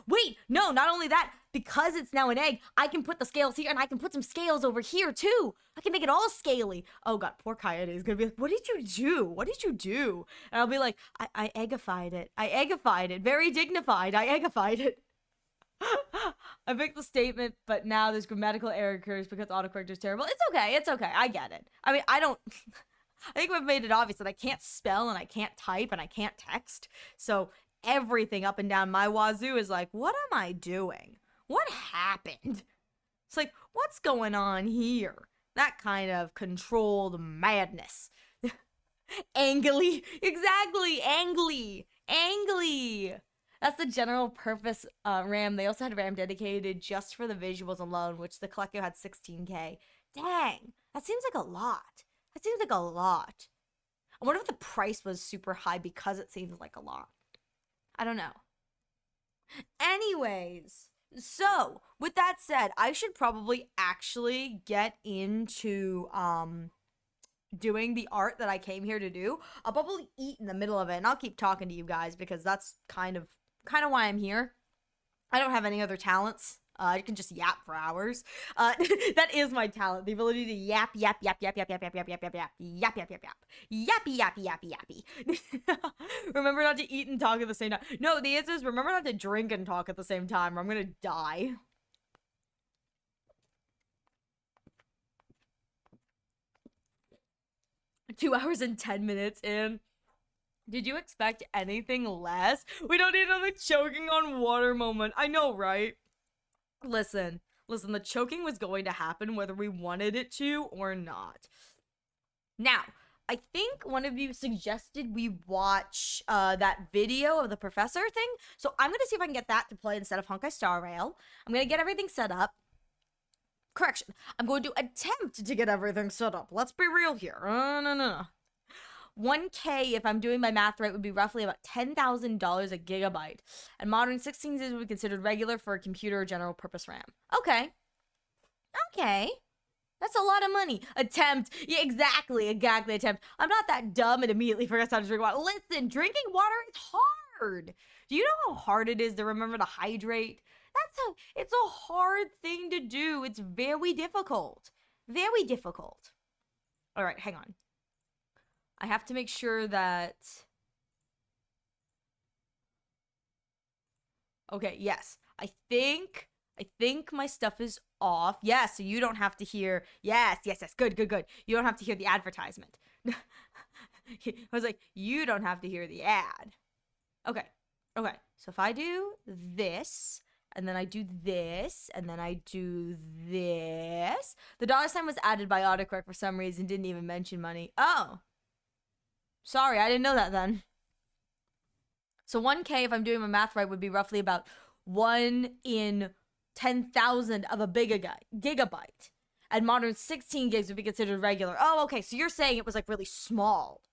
Wait, no, not only that, because it's now an egg, I can put the scales here and I can put some scales over here too. I can make it all scaly. Oh god, poor Coyote is gonna be like, what did you do? And I'll be like, I eggified it. Very dignified. I eggified it. I picked the statement, but now there's grammatical error occurs because autocorrect is terrible. It's okay. I get it. I mean, I think we've made it obvious that I can't spell and I can't type and I can't text. So everything up and down my wazoo is like, what am I doing? What happened? It's like, what's going on here? That kind of controlled madness. Angly. Exactly. Angly. That's the general purpose RAM. They also had RAM dedicated just for the visuals alone, which the collector had 16K. Dang. That seems like a lot. I wonder if the price was super high because it seems like a lot. I don't know. Anyways, so with that said, I should probably actually get into doing the art that I came here to do. I'll probably eat in the middle of it, and I'll keep talking to you guys because that's kind of why I'm here. I don't have any other talents. I can just yap for hours. That is my talent, the ability to yappy. Remember not to eat and talk at the same time. No, the answer is remember not to drink and talk at the same time, or I'm gonna die. Two hours and 10 minutes in. Did you expect anything less? We don't need another choking on water moment. I know, right? Listen, the choking was going to happen whether we wanted it to or not. Now, I think one of you suggested we watch that video of the professor thing. So I'm going to see if I can get that to play instead of Honkai Star Rail. I'm going to get everything set up. Correction, I'm going to attempt to get everything set up. Let's be real here. No. 1K, if I'm doing my math right, would be roughly about $10,000 a gigabyte. And modern 16 would be considered regular for a computer or general purpose RAM. Okay. That's a lot of money. Attempt. Yeah, exactly. Attempt. I'm not that dumb and immediately forgot how to drink water. Listen, drinking water is hard. Do you know how hard it is to remember to hydrate? It's a hard thing to do. It's very difficult. All right, hang on. I have to make sure that... Okay, yes. I think my stuff is off. Yes, so you don't have to hear... Yes. Good. You don't have to hear the advertisement. I was like, you don't have to hear the ad. Okay. So if I do this... And then I do this, and then I do this. The dollar sign was added by autocorrect for some reason, didn't even mention money. Oh. Sorry, I didn't know that then. So 1K, if I'm doing my math right, would be roughly about 1 in 10,000 of a gigabyte. And modern 16 gigs would be considered regular. Oh, okay, so you're saying it was like really small.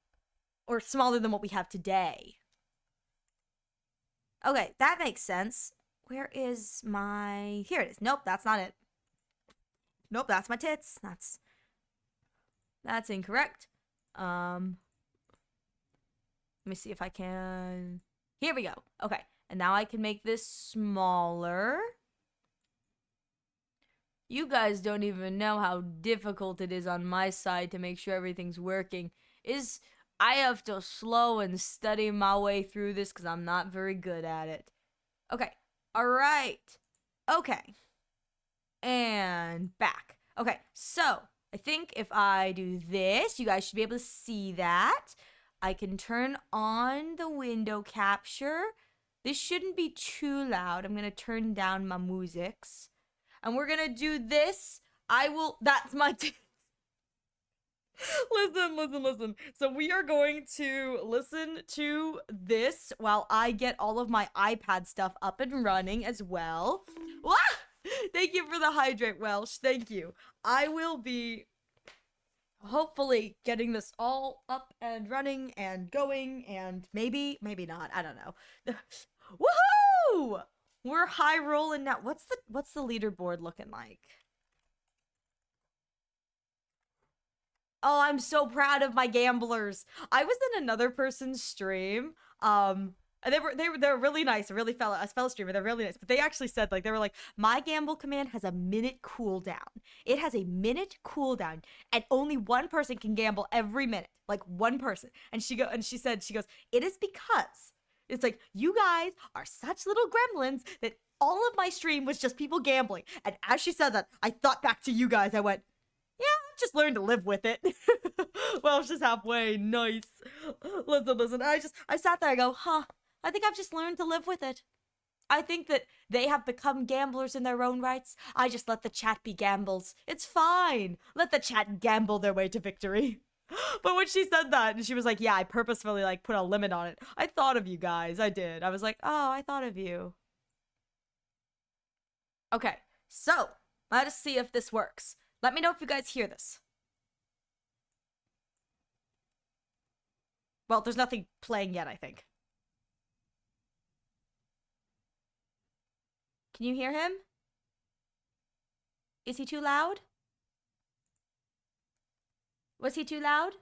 Or smaller than what we have today. Okay, that makes sense. Where is my... Here it is. Nope, that's not it. Nope, that's my tits. That's incorrect. Let me see if I can... Here we go. Okay, and now I can make this smaller. You guys don't even know how difficult it is on my side to make sure everything's working. I have to slow and study my way through this because I'm not very good at it. Okay, alright. Okay, and back. Okay, so I think if I do this, you guys should be able to see that. I can turn on the window capture. This shouldn't be too loud. I'm gonna turn down my musics. And we're gonna do this. That's my listen. So we are going to listen to this while I get all of my iPad stuff up and running as well. Wah! Thank you for the hydrate, Welsh. Thank you. I will be hopefully getting this all up and running and going, and maybe not. I don't know. Woohoo! We're high rolling now. What's the leaderboard looking like? Oh, I'm so proud of my gamblers. I was in another person's stream. And they were really nice, a fellow streamer. They're really nice, but they actually said they were like, my gamble command has a minute cooldown. It has a minute cooldown, and only one person can gamble every minute, like one person. And she goes, it is because it's like you guys are such little gremlins that all of my stream was just people gambling. And as she said that, I thought back to you guys. I went, yeah, I've just learned to live with it. Well, it's just halfway. Nice. Listen. I sat there. I go, huh? I think I've just learned to live with it. I think that they have become gamblers in their own rights. I just let the chat be gambles. It's fine. Let the chat gamble their way to victory. But when she said that, and she was like, yeah, I purposefully put a limit on it. I thought of you guys. I did. I was like, oh, I thought of you. Okay, so let us see if this works. Let me know if you guys hear this. Well, there's nothing playing yet, I think. Can you hear him? Is he too loud? Was he too loud?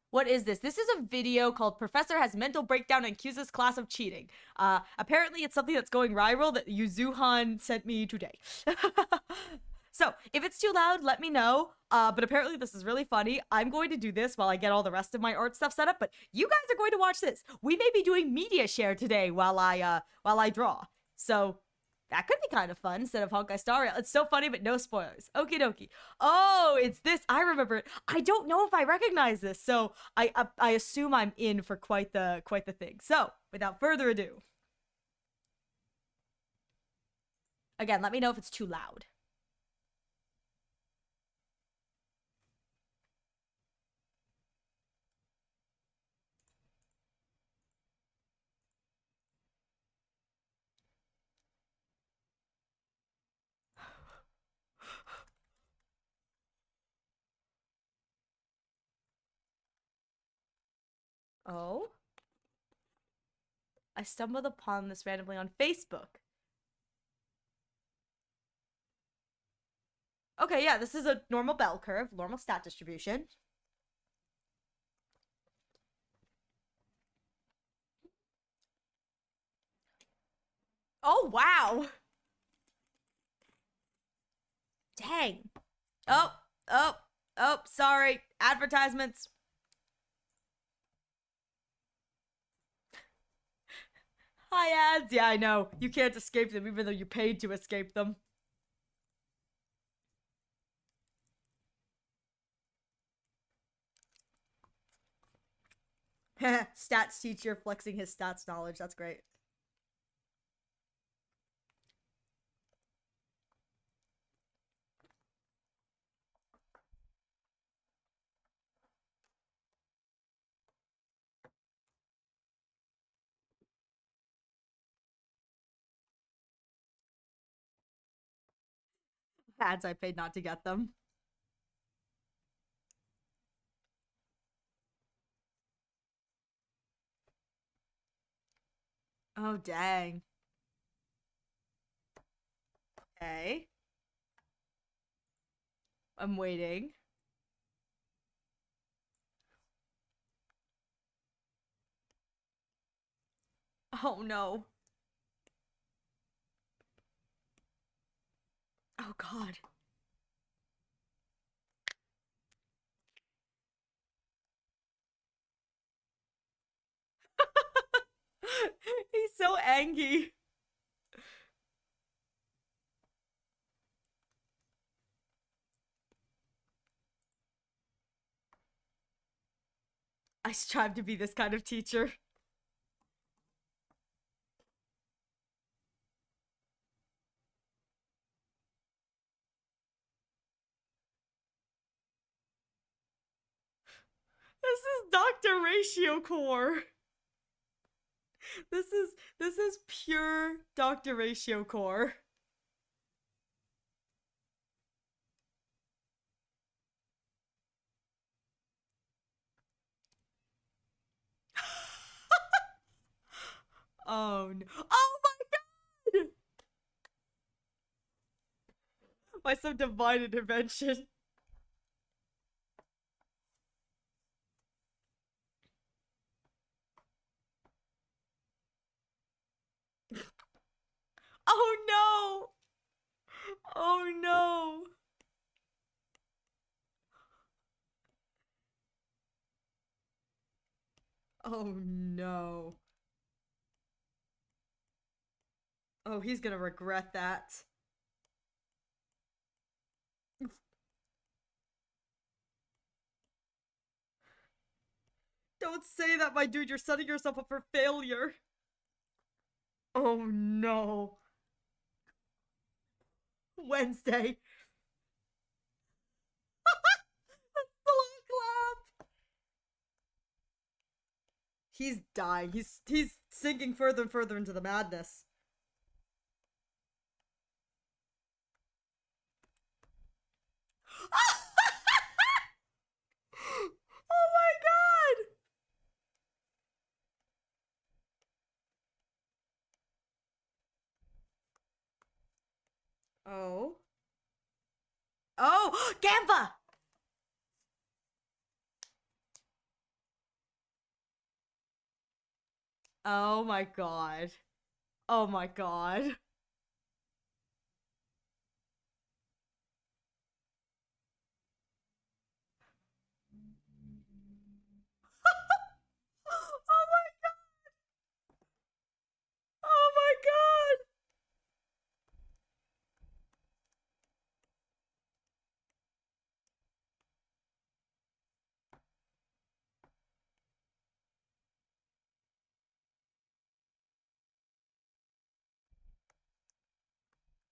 What is this? This is a video called Professor Has Mental Breakdown and Accuses Class of Cheating. Apparently it's something that's going viral that Yuzuhan sent me today. So, if it's too loud, let me know. But apparently this is really funny. I'm going to do this while I get all the rest of my art stuff set up, but you guys are going to watch this. We may be doing media share today while I draw. So, that could be kind of fun instead of Honkai Star Rail. It's so funny, but no spoilers. Okie dokie. Oh, it's this. I remember it. I don't know if I recognize this, so I assume I'm in for quite the thing. So, without further ado, again, let me know if it's too loud. Oh, I stumbled upon this randomly on Facebook. Okay, yeah, this is a normal bell curve, normal stat distribution. Oh, wow. Dang. Oh, sorry. Advertisements. Hi, ads. Yeah, I know. You can't escape them even though you paid to escape them. Stats teacher flexing his stats knowledge. That's great. Ads I paid not to get them. Oh, dang. Okay. I'm waiting. Oh no. Oh god. He's so angry. I strive to be this kind of teacher. This is Dr. Ratio Core. This is pure Dr. Ratio Core. Oh no. Oh my god! By some divine intervention. Oh no! Oh no! Oh no. Oh, he's gonna regret that. Don't say that, my dude. You're setting yourself up for failure. Oh no. Wednesday. The long clap. He's dying. He's sinking further and further into the madness. Oh my god! Oh. Oh! Gamva! Oh my god. Oh my god. Oh my god! Oh my god!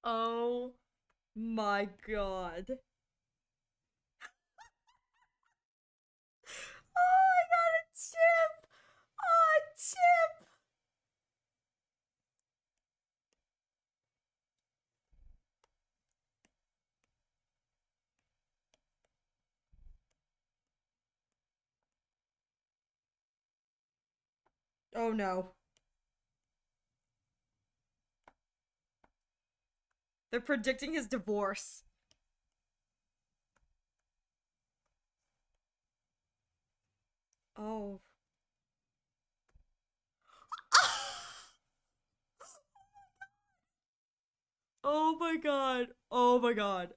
Oh my god. Oh, I got a chip! Oh, a chip! Oh no. They're predicting his divorce. Oh. Oh my god. Oh my god.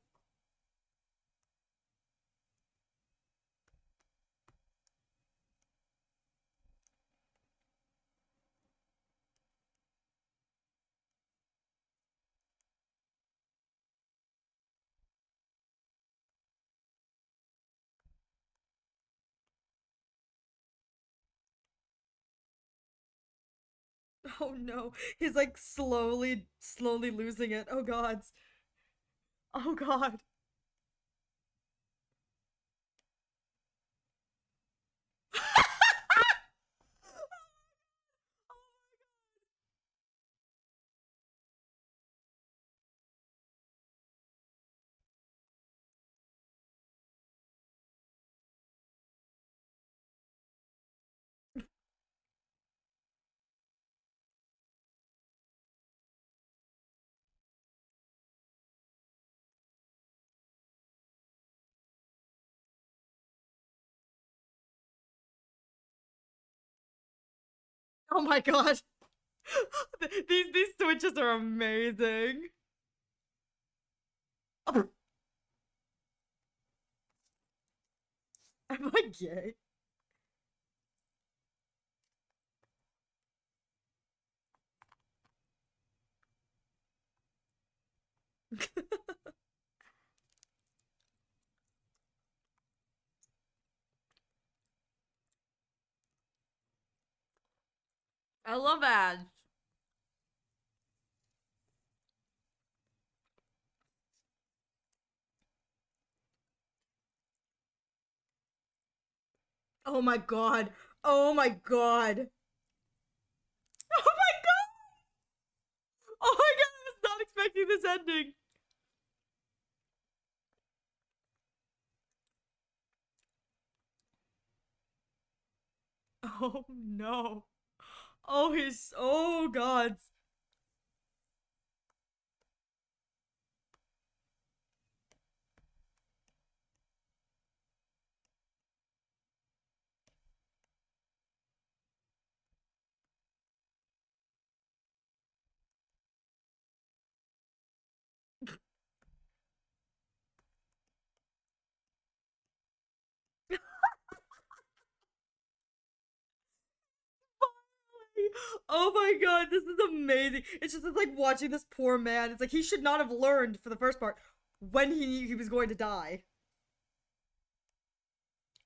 Oh no. He's like slowly losing it. Oh god. Oh god. Oh my god. These switches are amazing. Oh, am I gay? I love ads. Oh my god. Oh my god. Oh my god. Oh my god. I was not expecting this ending. Oh no. Oh, he's. Oh god. Oh my god, this is amazing. It's just like watching this poor man. It's like he should not have learned for the first part when he knew he was going to die.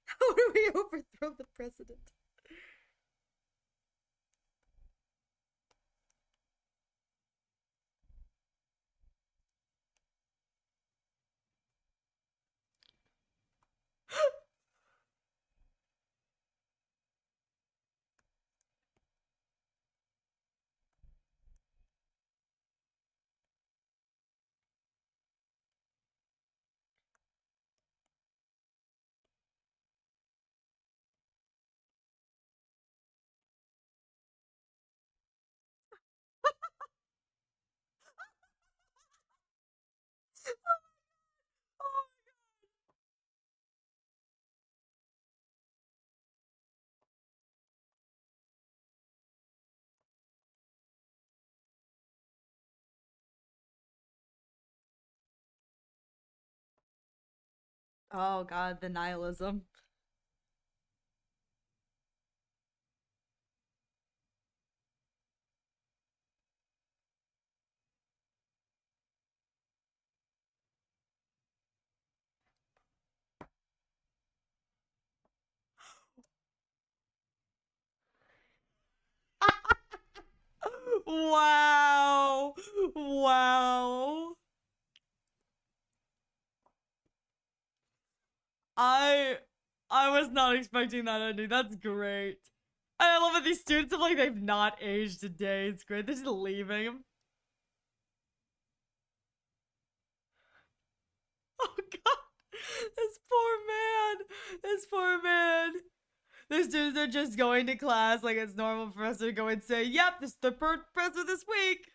How do we overthrow the president? Oh god, the nihilism. Wow. Wow. I I was not expecting that ending. That's great. I love that these students have like they've not aged a day. It's great. They're just leaving him. Oh god. This poor man. This poor man. The students are just going to class like it's normal for us to go and say, yep, this is the professor this week.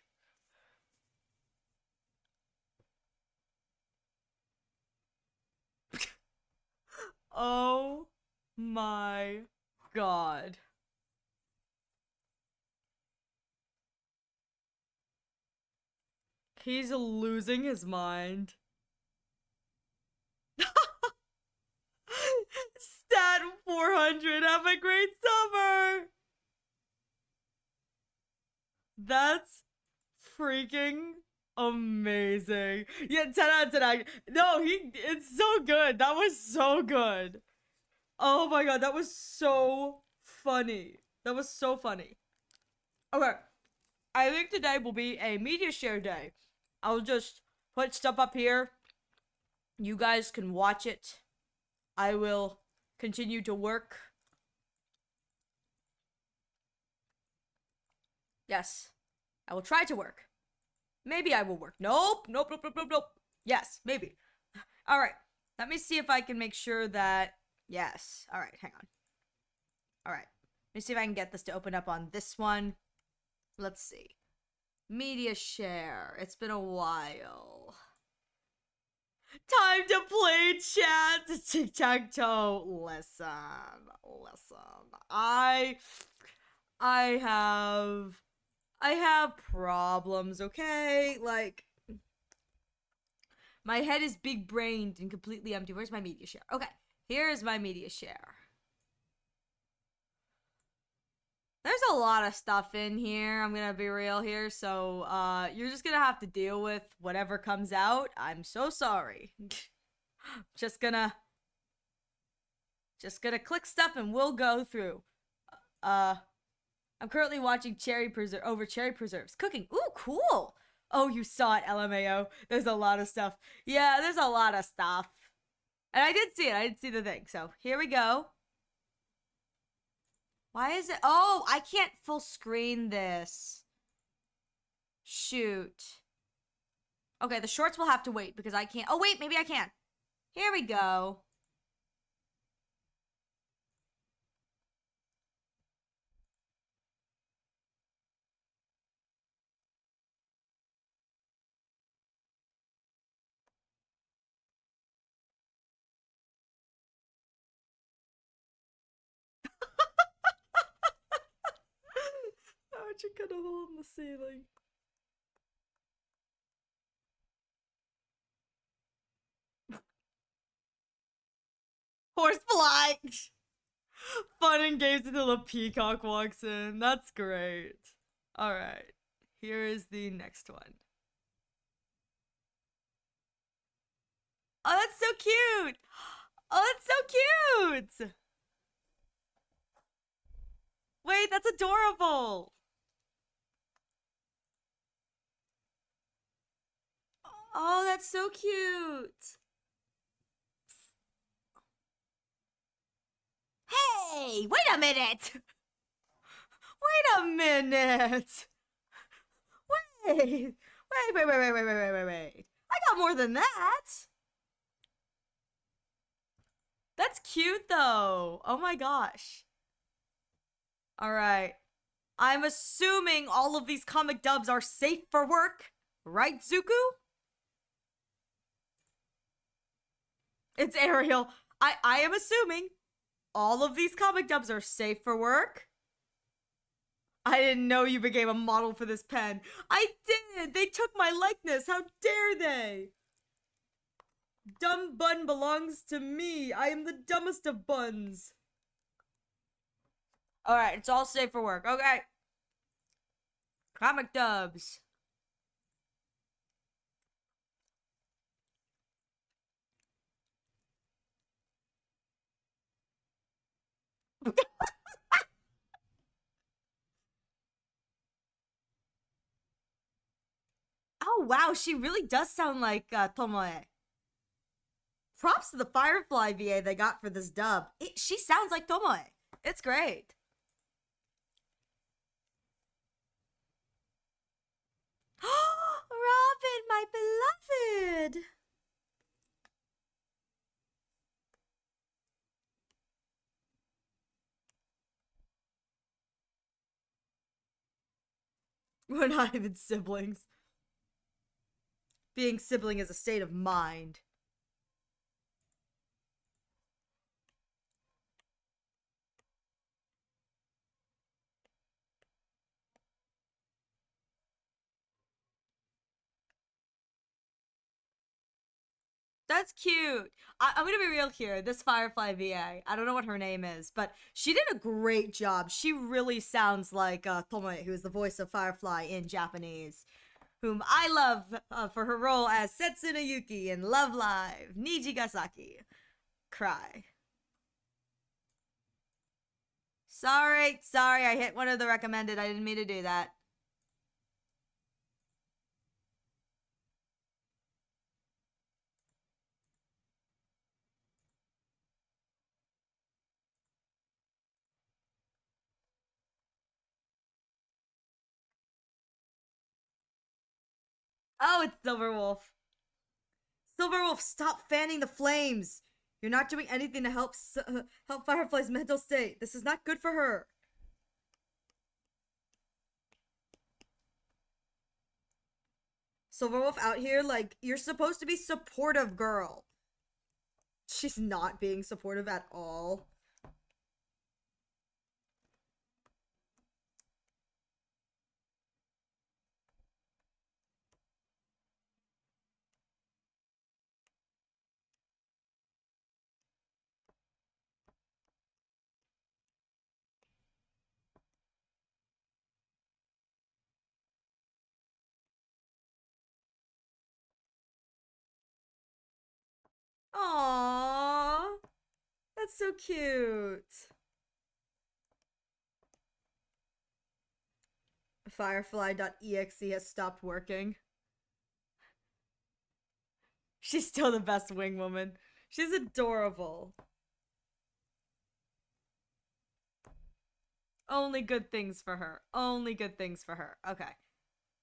Oh my god. He's losing his mind. Stat 400. Have a great summer. That's freaking amazing. Yeah, 10 out of 10. No, it's so good. That was so good. Oh my god, that was so funny. That was so funny. Okay, I think today will be a media share day. I'll just put stuff up here. You guys can watch it. I will continue to work. Yes, I will try to work. Maybe I will work. Nope, nope, nope, nope, nope, nope. Yes, maybe. All right, let me see if I can make sure that. Yes. All right, hang on. All right, let me see if I can get this to open up on this one. Let's see. Media share. It's been a while. Time to play chat. Tic tac toe. Listen. I have problems, okay? Like, my head is big brained and completely empty. Where's my media share? Okay, here's my media share. There's a lot of stuff in here, I'm gonna be real here, so you're just gonna have to deal with whatever comes out. I'm so sorry. just gonna click stuff and we'll go through. Uh I'm currently watching cherry preserves. Cooking. Ooh, cool. Oh, you saw it, LMAO. There's a lot of stuff. Yeah, there's a lot of stuff. And I did see it. I did see the thing. So here we go. Why is it? Oh, I can't full screen this. Shoot. Okay, the shorts will have to wait because I can't. Oh, wait, maybe I can. Here we go. How'd you cut a hole in the ceiling? Horsefly! Fun and games until the peacock walks in. That's great. Alright. Here is the next one. Oh, that's so cute! Oh, that's so cute! Wait, that's adorable! Oh, that's so cute! Hey, wait a minute! Wait a minute! Wait! Wait. I got more than that! That's cute though. Oh my gosh. Alright. I'm assuming all of these comic dubs are safe for work, right, Zuku? It's Ariel. I am assuming all of these comic dubs are safe for work. I didn't know you became a model for this pen. I did! They took my likeness! How dare they! Dumb bun belongs to me. I am the dumbest of buns. Alright, it's all safe for work. Okay. Comic dubs. Oh wow, she really does sound like Tomoe. Props to the Firefly VA they got for this dub. She sounds like Tomoe. It's great. Robin, my beloved. We're not even siblings. Being sibling is a state of mind. That's cute. I'm gonna be real here. This Firefly VA, I don't know what her name is, but she did a great job. She really sounds like Tomoe, who is the voice of Firefly in Japanese, whom I love for her role as Setsuna Yuki in Love Live, Nijigasaki. Cry. Sorry, I hit one of the recommended. I didn't mean to do that. Oh, it's Silverwolf. Silverwolf, stop fanning the flames. You're not doing anything to help Firefly's mental state. This is not good for her. Silverwolf out here, like, you're supposed to be supportive, girl. She's not being supportive at all. Aww. That's so cute. Firefly.exe has stopped working. She's still the best wing woman. She's adorable. Only good things for her. Only good things for her. Okay.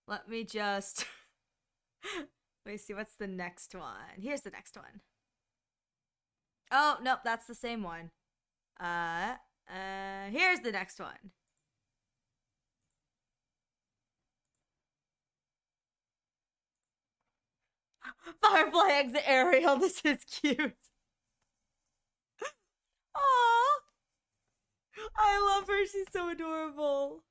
Let me just... Let me see, what's the next one? Here's the next one. Oh, nope, that's the same one. Here's the next one. Firefly exit Ariel, this is cute. Aww. I love her, she's so adorable.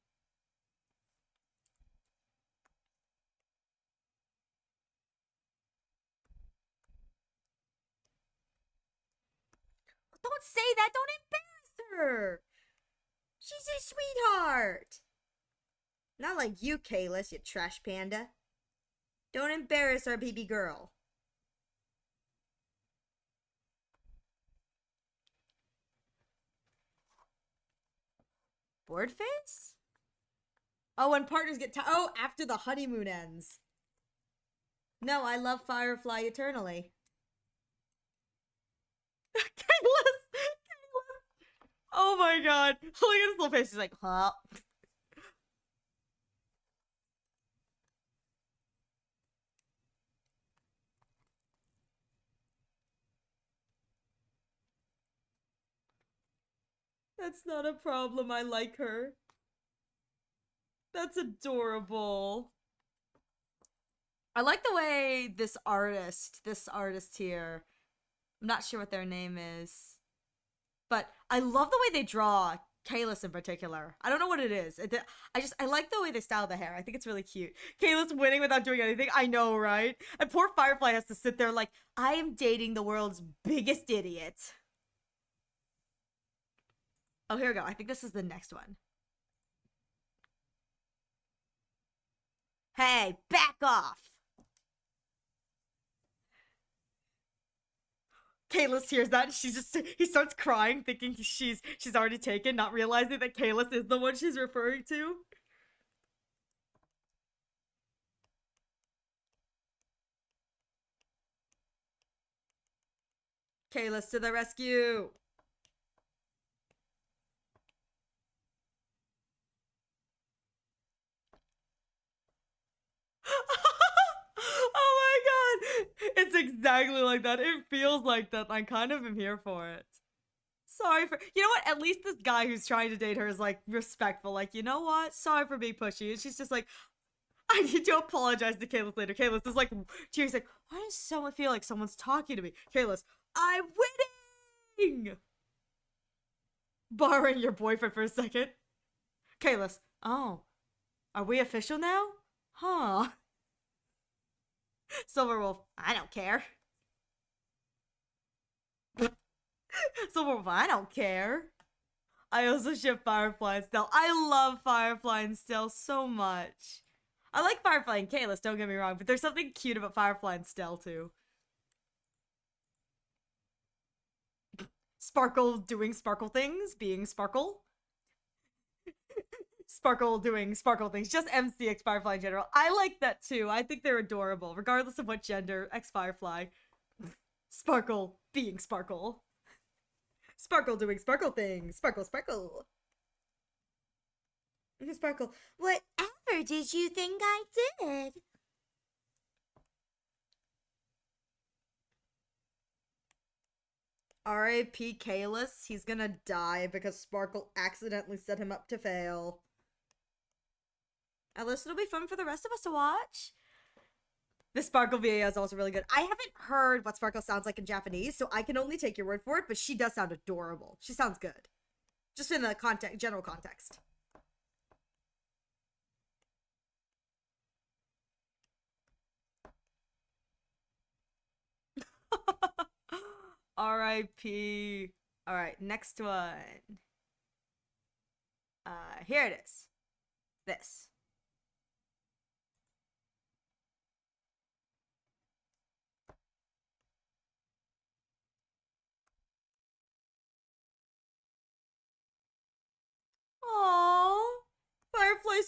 Don't say that, don't embarrass her. She's a sweetheart. Not like you, Kalis, you trash panda. Don't embarrass our baby girl. Bored face? Oh, when partners get tired. Oh, after the honeymoon ends. No, I love Firefly eternally. Kalis! Oh my god. Look at his little face. He's like, huh? That's not a problem. I like her. That's adorable. I like the way this artist here, I'm not sure what their name is, but I love the way they draw Kalis in particular. I don't know what it is. I like the way they style the hair. I think it's really cute. Kalis winning without doing anything. I know, right? And poor Firefly has to sit there like, I am dating the world's biggest idiot. Oh, here we go. I think this is the next one. Hey, back off. Kalis hears that. He starts crying, thinking she's already taken, not realizing that Kalis is the one she's referring to. Kalis to the rescue. Oh my god! It's exactly like that. It feels like that. I kind of am here for it. Sorry for, you know what? At least this guy who's trying to date her is like respectful. Like, you know what? Sorry for being pushy. And she's just like, I need to apologize to Kalis later. Kalis is like, tears like, why does someone feel like someone's talking to me? Kalis, I'm winning! Borrowing your boyfriend for a second. Kalis, oh, are we official now? Huh. Silverwolf, I don't care. Silverwolf, I don't care. I also ship Firefly and Stell. I love Firefly and Stell so much. I like Firefly and Kalis, don't get me wrong, but there's something cute about Firefly and Stell too. Sparkle doing sparkle things, being Sparkle. Sparkle doing sparkle things, just MCX Firefly in general. I like that too. I think they're adorable, regardless of what gender. X Firefly. Sparkle being Sparkle. Sparkle doing sparkle things. Sparkle, sparkle. Sparkle. Whatever did you think I did? R.A.P. Kalis. He's gonna die because Sparkle accidentally set him up to fail. At least it'll be fun for the rest of us to watch. The Sparkle VA is also really good. I haven't heard what Sparkle sounds like in Japanese, so I can only take your word for it, but she does sound adorable. She sounds good. Just in the general context. R.I.P. All right, next one. Here it is. This.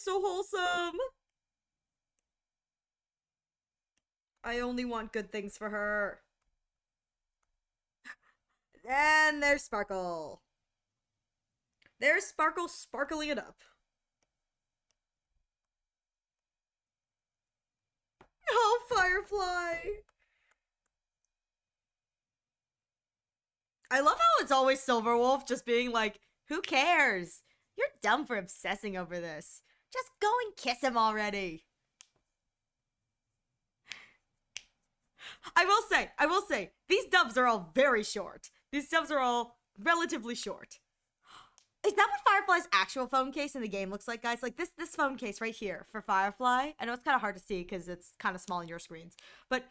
so wholesome. I only want good things for her. And there's Sparkle. There's Sparkle sparkling it up. Oh, Firefly! I love how it's always Silverwolf just being like, who cares? You're dumb for obsessing over this. Just go and kiss him already. I will say, these dubs are all very short. These dubs are all relatively short. Is that what Firefly's actual phone case in the game looks like, guys? Like this phone case right here for Firefly. I know it's kind of hard to see because it's kind of small in your screens. But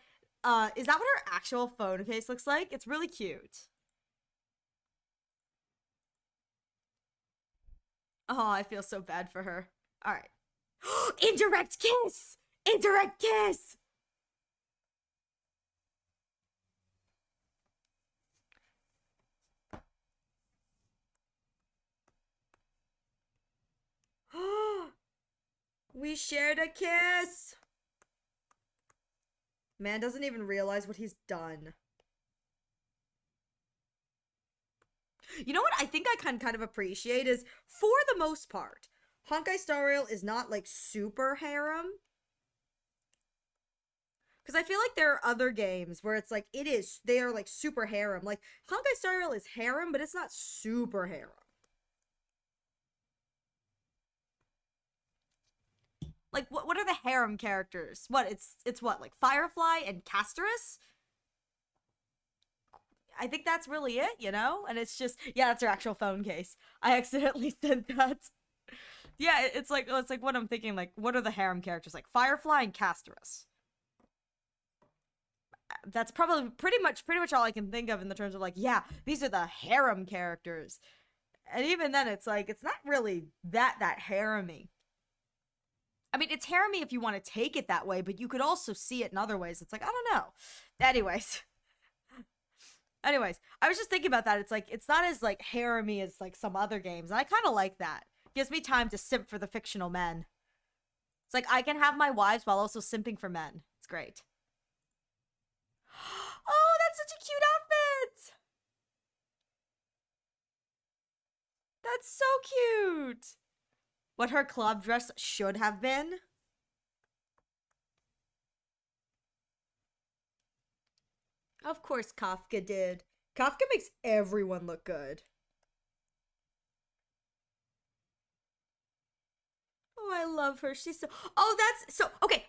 is that what her actual phone case looks like? It's really cute. Oh, I feel so bad for her. All right. Indirect kiss! Indirect kiss! We shared a kiss! Man doesn't even realize what he's done. You know what I think I can kind of appreciate is, for the most part, Honkai Star Rail is not like super harem. Because I feel like there are other games where it's like, they are like super harem. Like, Honkai Star Rail is harem, but it's not super harem. Like, what are the harem characters? What, it's what, like Firefly and Casterus? I think that's really it, you know? And it's just, yeah, that's her actual phone case. I accidentally said that. Yeah, it's like what I'm thinking, like, what are the harem characters? Like Firefly and Casterus. That's probably pretty much all I can think of in the terms of like, yeah, these are the harem characters. And even then it's like it's not really that harem-y. I mean, it's harem-y if you want to take it that way, but you could also see it in other ways. It's like, I don't know. Anyways. Anyways, I was just thinking about that. It's like it's not as like harem-y as like some other games. And I kind of like that. Gives me time to simp for the fictional men. It's like I can have my wives while also simping for men. It's great. Oh, that's such a cute outfit. That's so cute. What her club dress should have been. Of course Kafka did. Kafka makes everyone look good. Oh, I love her. She's so. Oh, that's so. Okay.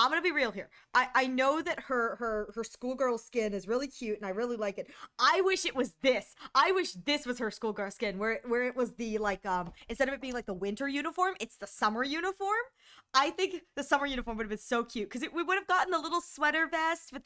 I'm gonna be real here. I know that her schoolgirl skin is really cute, and I really like it. I wish it was this. I wish this was her schoolgirl skin, where it was the like instead of it being like the winter uniform, it's the summer uniform. I think the summer uniform would have been so cute because we would have gotten the little sweater vest with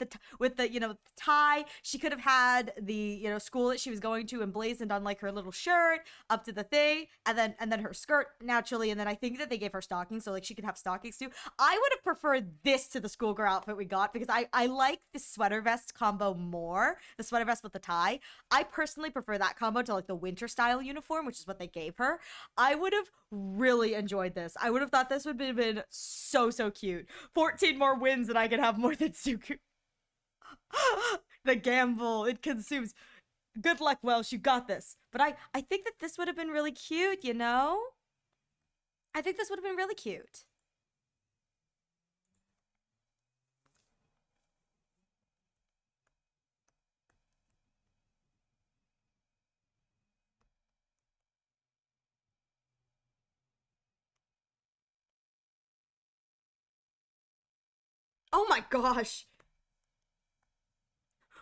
the tie. She could have had the school that she was going to emblazoned on like her little shirt up to the thing, and then her skirt naturally, and then I think that they gave her stockings so like she could have stockings too. I would have preferred this to the schoolgirl outfit we got because I like the sweater vest combo more. The sweater vest with the tie. I personally prefer that combo to like the winter style uniform, which is what they gave her. I would have really enjoyed this. I would have thought this would have been so cute. 14 more wins and I could have more than Suku. The gamble, it consumes. Good luck, Welsh, you got this. But I think that this would have been really cute, you know? I think this would have been really cute. Oh my gosh.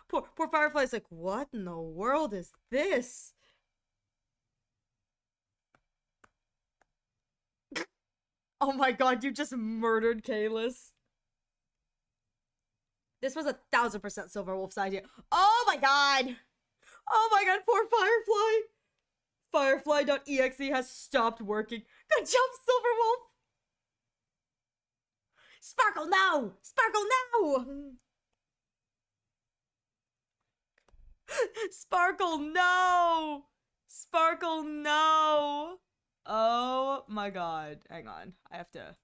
Poor Firefly's like, what in the world is this? Oh my god, you just murdered Kalis. This was 1,000% Silverwolf's idea. Oh my god! Oh my god, poor Firefly! Firefly.exe has stopped working. Good job, Silverwolf! Sparkle, no! Sparkle, no! Sparkle, no! Sparkle, no! Oh my god. Hang on. I have to.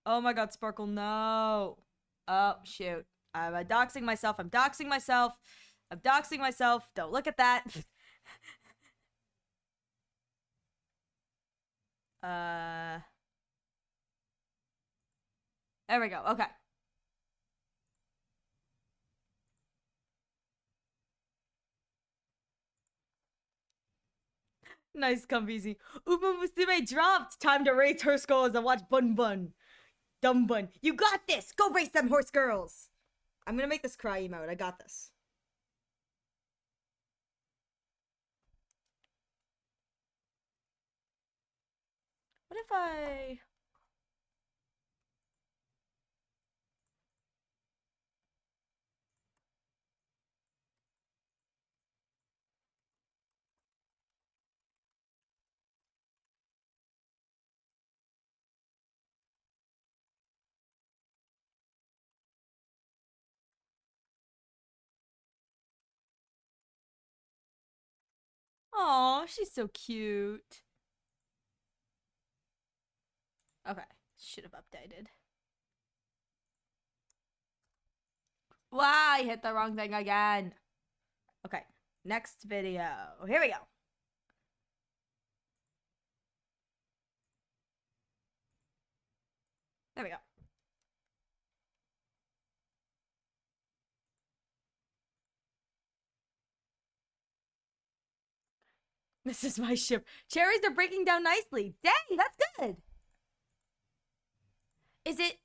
Oh my god, Sparkle, no. Oh, shoot. I'm doxing myself. I'm doxing myself. I'm doxing myself. Don't look at that. uh. There we go. Okay. Nice, Comfeezy. Uma Musume dropped. Time to raise her skulls and watch Bun Bun. Dumb Bun. You got this. Go race them horse girls. I'm gonna make this cry emote. I got this. What if I... Aw, she's so cute. Okay. Should have updated. Wow, I hit the wrong thing again. Okay. Next video. Here we go. There we go. This is my ship. Cherries are breaking down nicely. Dang, that's good.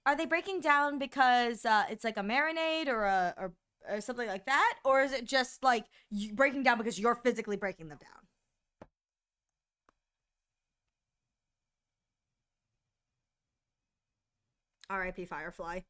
Are they breaking down because it's like a marinade or something like that? Or is it just like you breaking down because you're physically breaking them down? R.I.P. Firefly.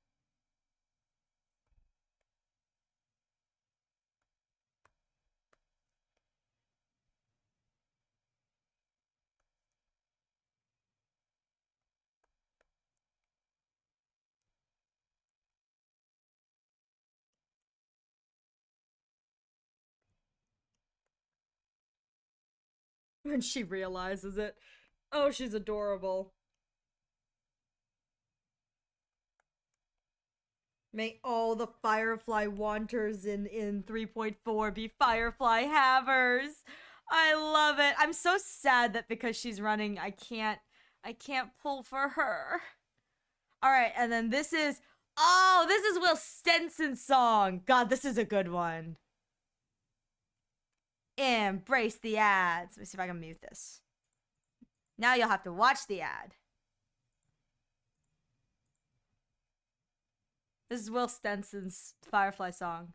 When she realizes it. Oh, she's adorable. May all the Firefly wanters in 3.4 be Firefly havers. I love it. I'm so sad that because she's running, I can't pull for her. All right, and then this is Will Stenson's song. God, this is a good one. Embrace the ads. Let me see if I can mute this. Now you'll have to watch the ad. This is Will Stenson's Firefly song.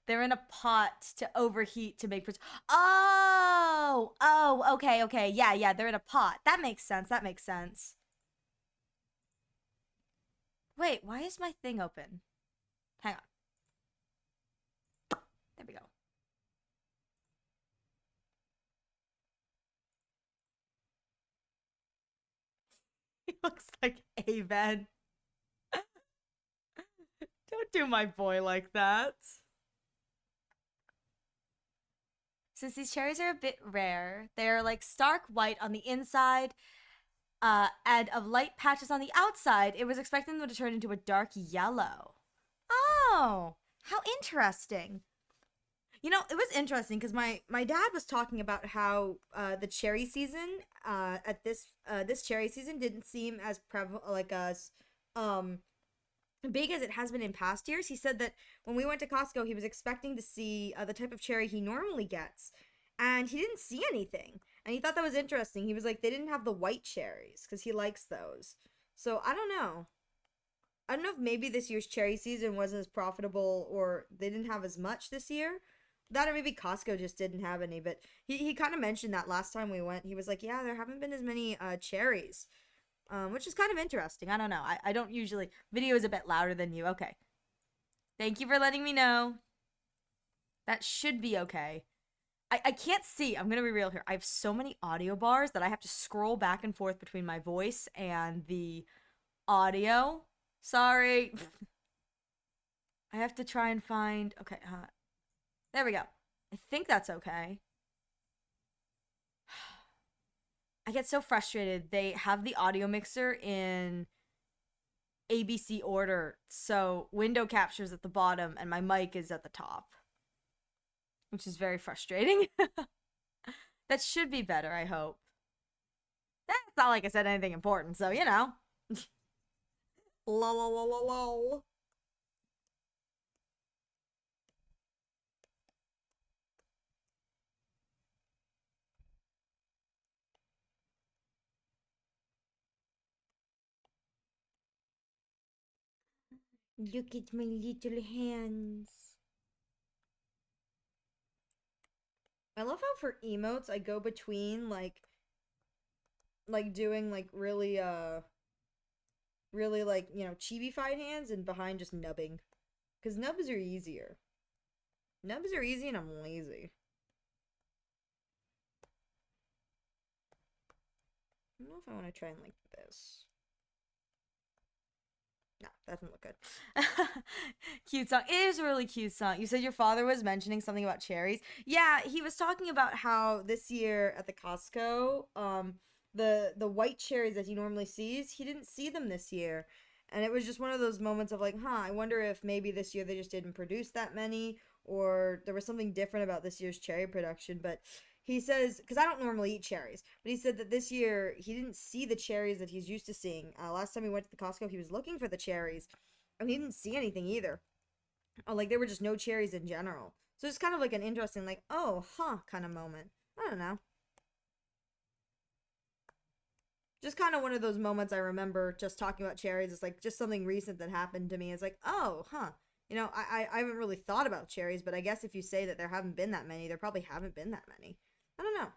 They're in a pot to overheat to make... Oh, okay. Yeah, they're in a pot. That makes sense. Wait, why is my thing open? Hang on. There we go. He looks like Aven. Don't do my boy like that. Since these cherries are a bit rare, they're like stark white on the inside and of light patches on the outside. It was expecting them to turn into a dark yellow. Oh, how interesting. You know, it was interesting because my dad was talking about how the cherry season at this cherry season didn't seem as prevalent, like as big as it has been in past years. He said that when we went to Costco, he was expecting to see the type of cherry he normally gets, and he didn't see anything. And he thought that was interesting. He was like, they didn't have the white cherries because he likes those. So I don't know. I don't know if maybe this year's cherry season wasn't as profitable or they didn't have as much this year. That or maybe Costco just didn't have any. But he kind of mentioned that last time we went. He was like, yeah, there haven't been as many cherries. Which is kind of interesting. I don't know. I don't usually... Video is a bit louder than you. Okay. Thank you for letting me know. That should be okay. I can't see. I'm going to be real here. I have so many audio bars that I have to scroll back and forth between my voice and the audio. Sorry. I have to try and find... Okay, There we go. I think that's okay. I get so frustrated. They have the audio mixer in ABC order, so window captures at the bottom and my mic is at the top, which is very frustrating. That should be better, I hope. It's not like I said anything important, so you know. Lol, lol, lol, lol, lol. Look at my little hands. I love how for emotes I go between like doing like really like, you know, chibi-fied hands and behind just nubbing. Cause nubs are easier. Nubs are easy and I'm lazy. I don't know if I want to try and like this. No, that doesn't look good. Cute song. It is a really cute song. You said your father was mentioning something about cherries. Yeah, he was talking about how this year at the Costco, the white cherries that he normally sees, he didn't see them this year. And it was just one of those moments of like, huh, I wonder if maybe this year they just didn't produce that many, or there was something different about this year's cherry production. But he says, because I don't normally eat cherries, but he said that this year he didn't see the cherries that he's used to seeing. Last time he went to the Costco, he was looking for the cherries, and he didn't see anything either. Oh, like there were just no cherries in general. So it's kind of like an interesting, like, oh, huh, kind of moment. I don't know. Just kind of one of those moments I remember just talking about cherries. It's like just something recent that happened to me. It's like, oh, huh. You know, I haven't really thought about cherries, but I guess if you say that there haven't been that many, there probably haven't been that many. I don't know.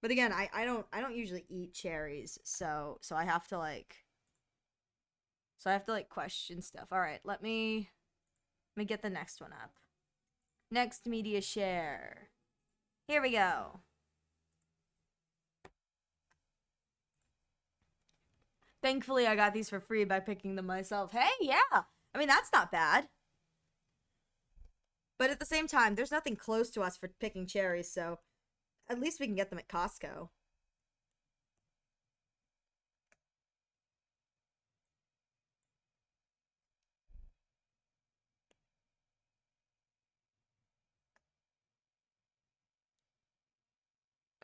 But again, I don't usually eat cherries, so I have to like question stuff. All right, let me get the next one up. Next media share. Here we go. Thankfully, I got these for free by picking them myself. Hey, yeah. I mean, that's not bad. But at the same time, there's nothing close to us for picking cherries, so at least we can get them at Costco.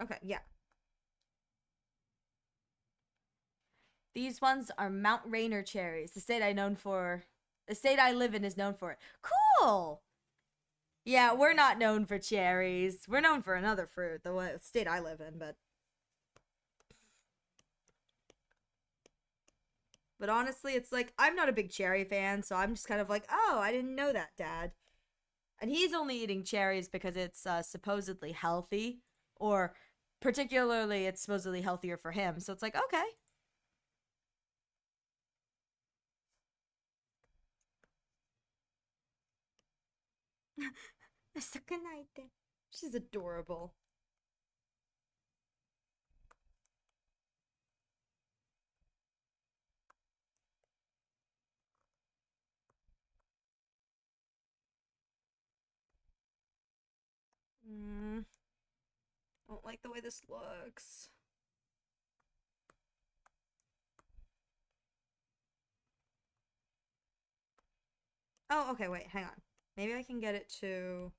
Okay, yeah. These ones are Mount Rainier cherries, the state I live in is known for it. Cool. Yeah, we're not known for cherries. We're known for another fruit, the state I live in, but honestly, it's like I'm not a big cherry fan, so I'm just kind of like, "Oh, I didn't know that, Dad." And he's only eating cherries because it's supposedly healthy, or particularly it's supposedly healthier for him. So it's like, okay. She's adorable. Mm, I don't like the way this looks. Oh, okay, wait, hang on. Maybe I can get it to.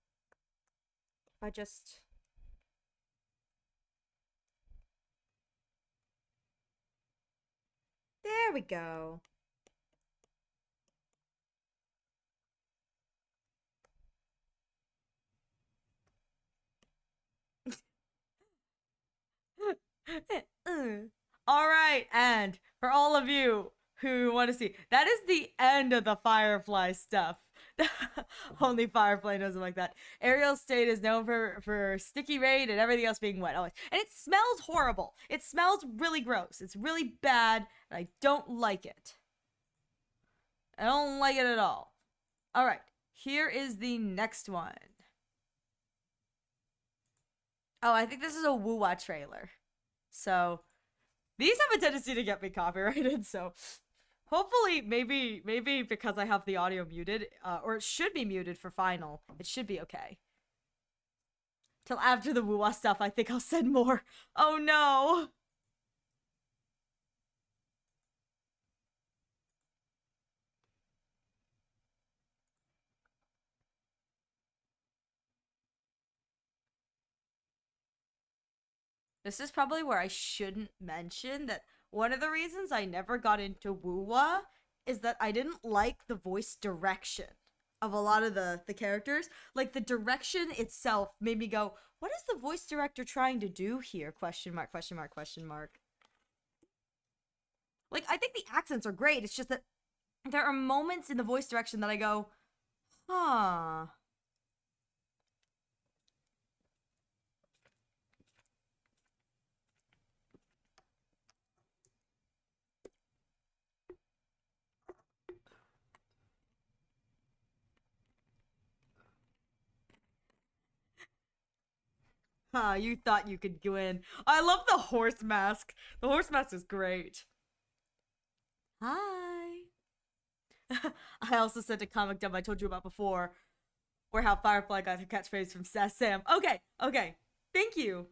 If I just. There we go. All right, and for all of you who want to see, that is the end of the Firefly stuff. Only Firefly knows it like that. Ariel State is known for sticky rain and everything else being wet always, and it smells horrible. It smells really gross. It's really bad, and I don't like it. I don't like it at all. All right, here is the next one. Oh, I think this is a Woo-Wah trailer. So these have a tendency to get me copyrighted, so Hopefully, maybe because I have the audio muted, or it should be muted for final. It should be okay. Till after the woo stuff, I think I'll send more. Oh no. This is probably where I shouldn't mention that one of the reasons I never got into woo is that I didn't like the voice direction of a lot of the characters. Like the direction itself made me go, "What is the voice director trying to do here?" Question mark, question mark, question mark. Like I think the accents are great. It's just that there are moments in the voice direction that I go, "Huh." Huh, you thought you could win. I love the horse mask. The horse mask is great. Hi. I also sent a comic dump I told you about before, where how Firefly got her catchphrase from Sass Sam. Okay, okay. Thank you.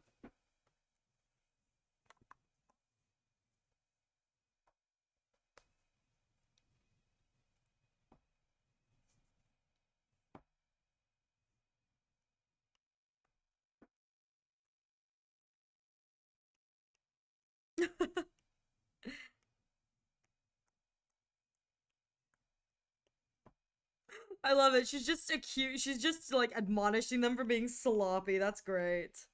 I love it. She's just a cute. She's just like admonishing them for being sloppy. That's great.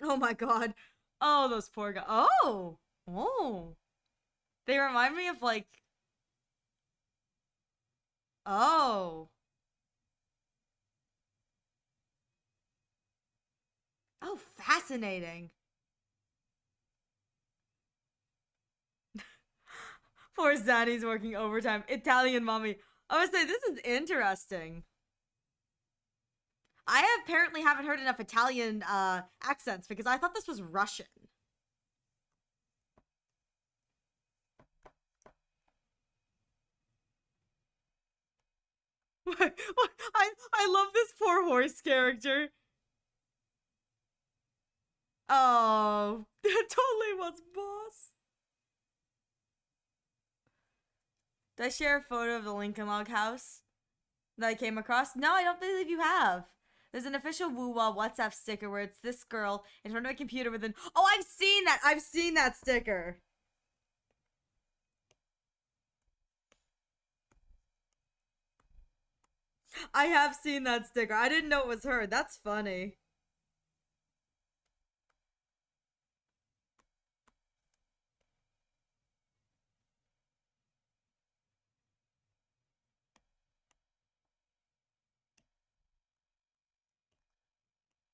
Oh my god. Oh, those poor guys. Oh, oh. They remind me of like. Oh, oh, fascinating. Poor Zanny's working overtime. Italian mommy. I would say this is interesting. I apparently haven't heard enough Italian accents because I thought this was Russian. I love this poor horse character. Oh, that totally was boss. Did I share a photo of the Lincoln Log house that I came across? No, I don't believe you have. There's an official Woo-Wah WhatsApp sticker where it's this girl in front of a computer with an. Oh, I've seen that. I've seen that sticker. I have seen that sticker. I didn't know it was her. That's funny.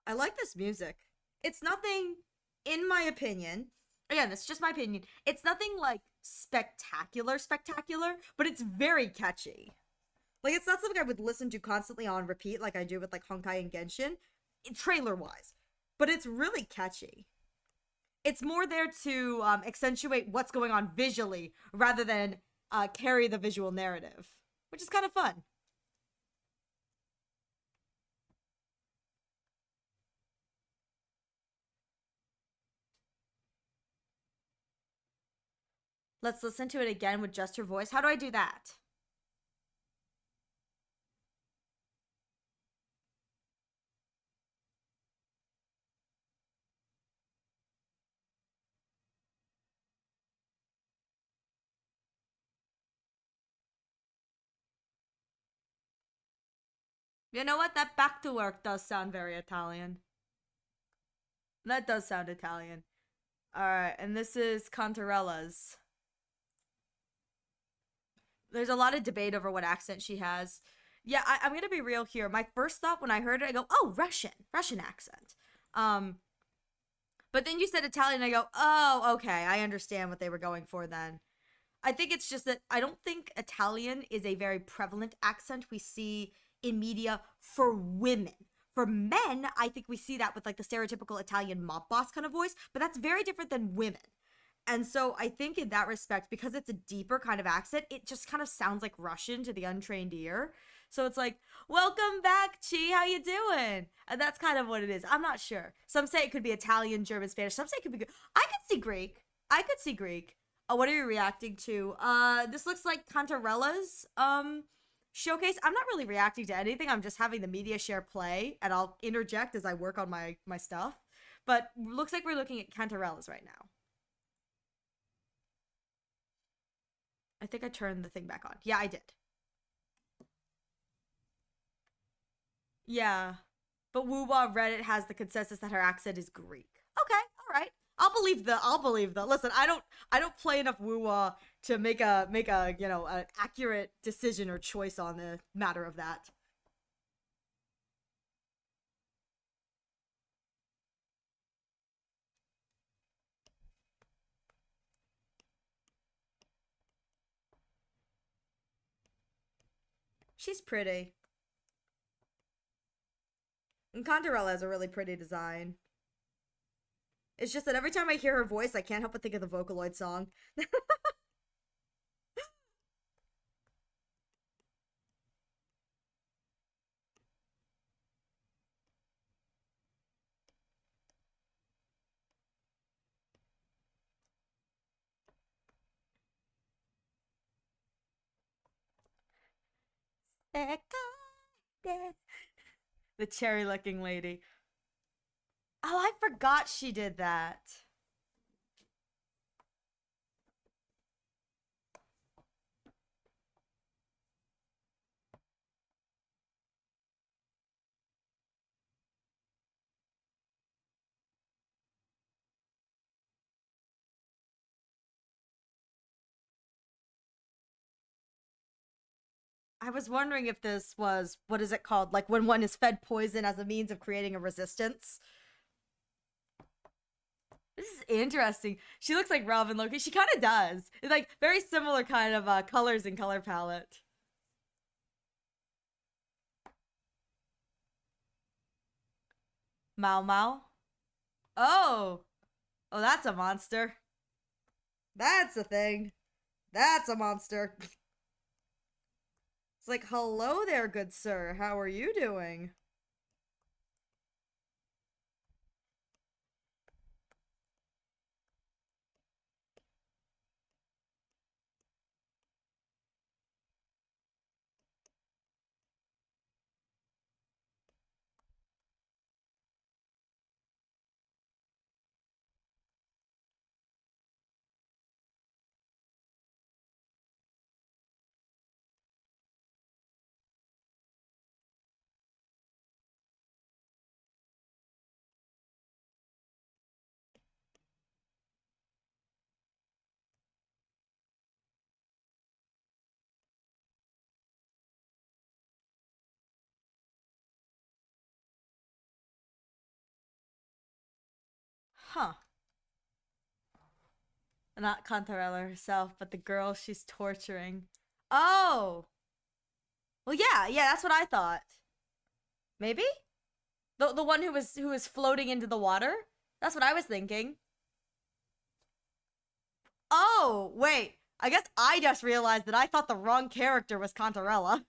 I like this music. It's nothing, in my opinion. Again, it's just my opinion. It's nothing like spectacular, but it's very catchy. Like it's not something I would listen to constantly on repeat like I do with like Honkai and Genshin, trailer wise. But it's really catchy. It's more there to accentuate what's going on visually rather than carry the visual narrative, which is kind of fun. Let's listen to it again with just her voice. How do I do that? You know what? That back to work does sound very Italian. That does sound Italian. Alright, and this is Cantarella's. There's a lot of debate over what accent she has. Yeah, I'm gonna be real here. My first thought when I heard it, I go, oh, Russian accent. Um, But then you said Italian, and I go, oh, okay, I understand what they were going for then. I think it's just that I don't think Italian is a very prevalent accent we see in media for women. For men, I think we see that with like the stereotypical Italian mob boss kind of voice, but that's very different than women. And so I think in that respect, because it's a deeper kind of accent, it just kind of sounds like Russian to the untrained ear. So it's like, "Welcome back, Chi. How you doing?" And that's kind of what it is. I'm not sure. Some say it could be Italian, German, Spanish. Some say it could be. I could see Greek. I could see Greek. What are you reacting to? This looks like Cantarella's showcase. I'm not really reacting to anything. I'm just having the media share play, and I'll interject as I work on my stuff. But looks like we're looking at Cantarella's right now. I think I turned the thing back on. Yeah, I did. Yeah. But Woowa Reddit has the consensus that her accent is Greek. Okay, all right. I'll believe the listen, I don't play enough Woowa to make a an accurate decision or choice on the matter of that. She's pretty. And Conderella has a really pretty design. It's just that every time I hear her voice, I can't help but think of the Vocaloid song. The cherry licking lady. Oh, I forgot she did that. I was wondering if this was, what is it called? Like when one is fed poison as a means of creating a resistance. This is interesting. She looks like Robin Loki. She kind of does. It's like very similar kind of colors and color palette. Mau Mau. Oh. Oh, that's a monster. That's a thing. That's a monster. It's like, hello there, good sir. How are you doing? Huh. Not Cantarella herself, but the girl she's torturing. Oh. Well, yeah, that's what I thought. Maybe? The one who was floating into the water? That's what I was thinking. Oh, wait. I guess I just realized that I thought the wrong character was Cantarella.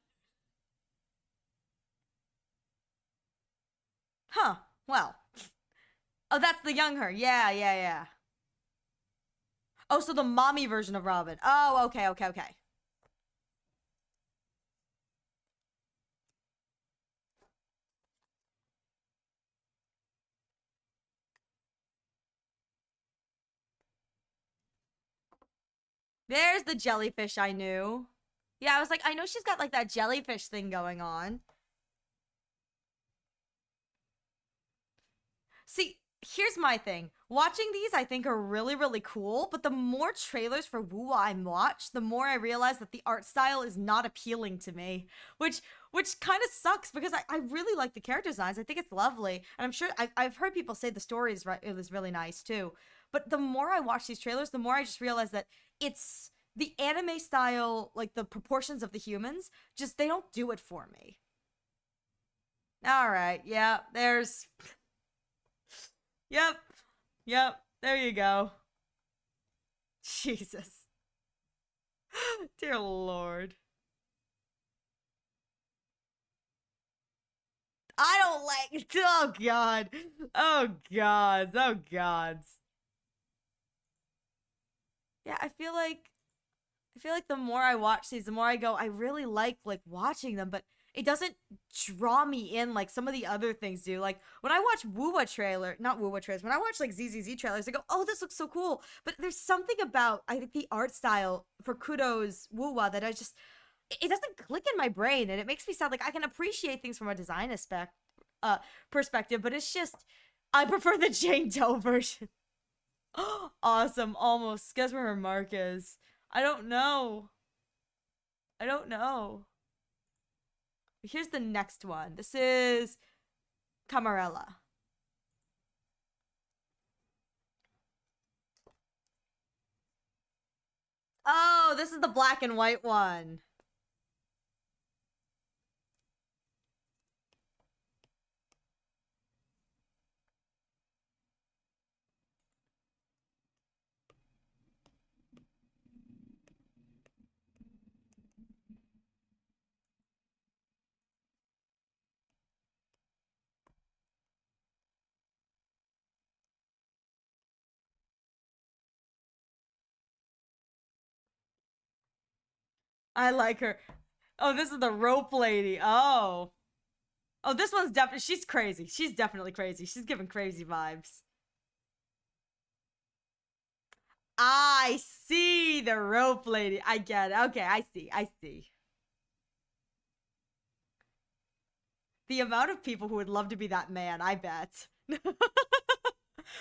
Huh. Well. Oh, that's the young her. Yeah. Oh, so the mommy version of Robin. Oh, okay. There's the jellyfish I knew. Yeah, I was like, I know she's got like that jellyfish thing going on. See, here's my thing. Watching these, I think, are really, really cool. But the more trailers for Wuwa I watch, the more I realize that the art style is not appealing to me, which kind of sucks because I really like the character designs. I think it's lovely, and I'm sure I've heard people say the story is right. It was really nice too. But the more I watch these trailers, the more I just realize that it's the anime style, like the proportions of the humans, just they don't do it for me. All right, yeah, there's, yep, yep, there you go. Jesus. Dear Lord. I don't like. Oh God. Oh God. Oh gods. Yeah, I feel like the more I watch these, the more I go, I really like watching them, but it doesn't draw me in like some of the other things do. Like when I watch Woowa trailer, not Woowa trailers, when I watch like ZZZ trailers, I go, oh, this looks so cool. But there's something about I think the art style for Kudo's Woowa that I just it doesn't click in my brain, and it makes me sound like I can appreciate things from a design aspect perspective, but it's just I prefer the Jane Doe version. Awesome, almost. Guess where her mark is? I don't know. I don't know. Here's the next one. This is Camarella. Oh, this is the black and white one. I like her. Oh, this is the rope lady. Oh. Oh, this one's definitely, she's crazy. She's definitely crazy. She's giving crazy vibes. I see the rope lady. I get it. Okay, I see. I see. The amount of people who would love to be that man, I bet.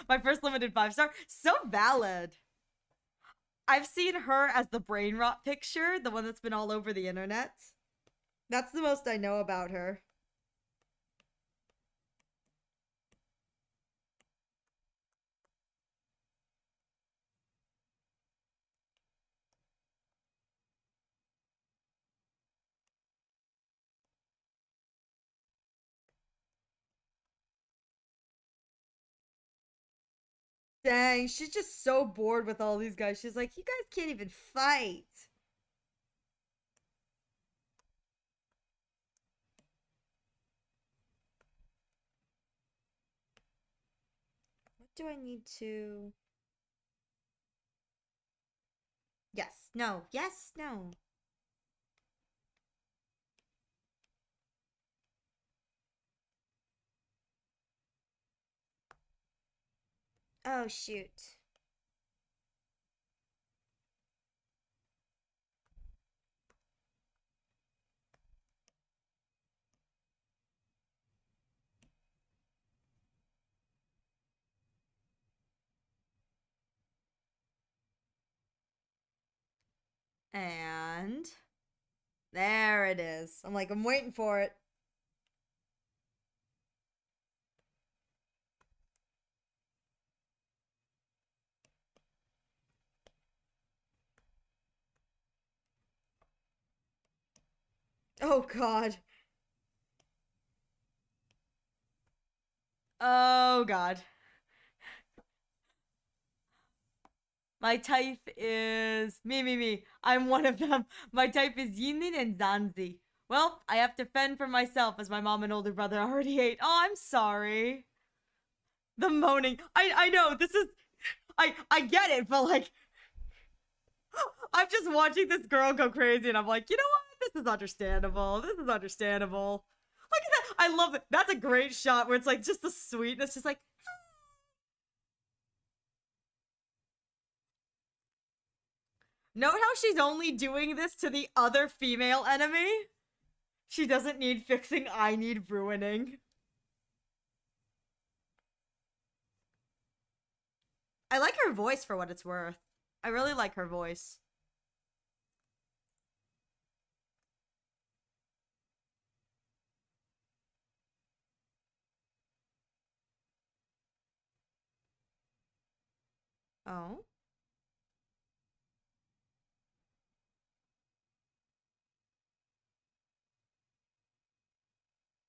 My first limited 5 star. So valid. I've seen her as the brain rot picture, the one that's been all over the internet. That's the most I know about her. Dang, she's just so bored with all these guys. She's like, you guys can't even fight. What do I need to. Yes, no, yes, no. Oh, shoot. And there it is. I'm like, I'm waiting for it. Oh, God. Oh, God. My type is me. I'm one of them. My type is Yinin and Zanzi. Well, I have to fend for myself as my mom and older brother already ate. Oh, I'm sorry. The moaning. I know this is I get it, but like I'm just watching this girl go crazy and I'm like, you know what? This is understandable. This is understandable. Look at that. I love it. That's a great shot where it's like just the sweetness, just like note how she's only doing this to the other female enemy. She doesn't need fixing, I need ruining. I like her voice for what it's worth. I really like her voice. Oh.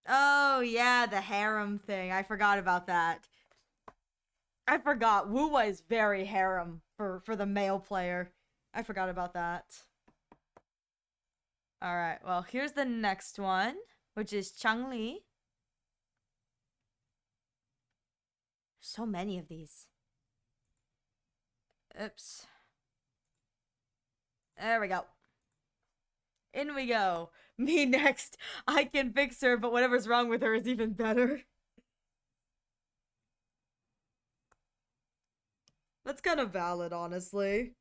Oh yeah, the harem thing. I forgot about that. I forgot. Wuwa is very harem for the male player. I forgot about that. All right. Well, here's the next one, which is Changli. So many of these. Oops. There we go. In we go. Me next. I can fix her, but whatever's wrong with her is even better. That's kind of valid, honestly.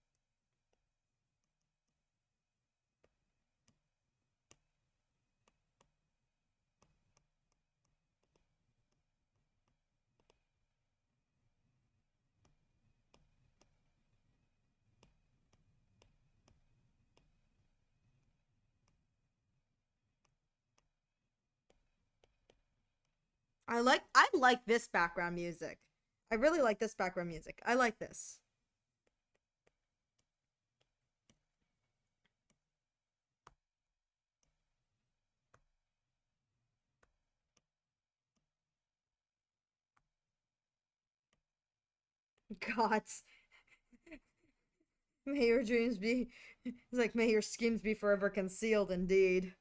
I like this background music. I really like this background music. I like this. God. May your dreams be it's like may your schemes be forever concealed indeed.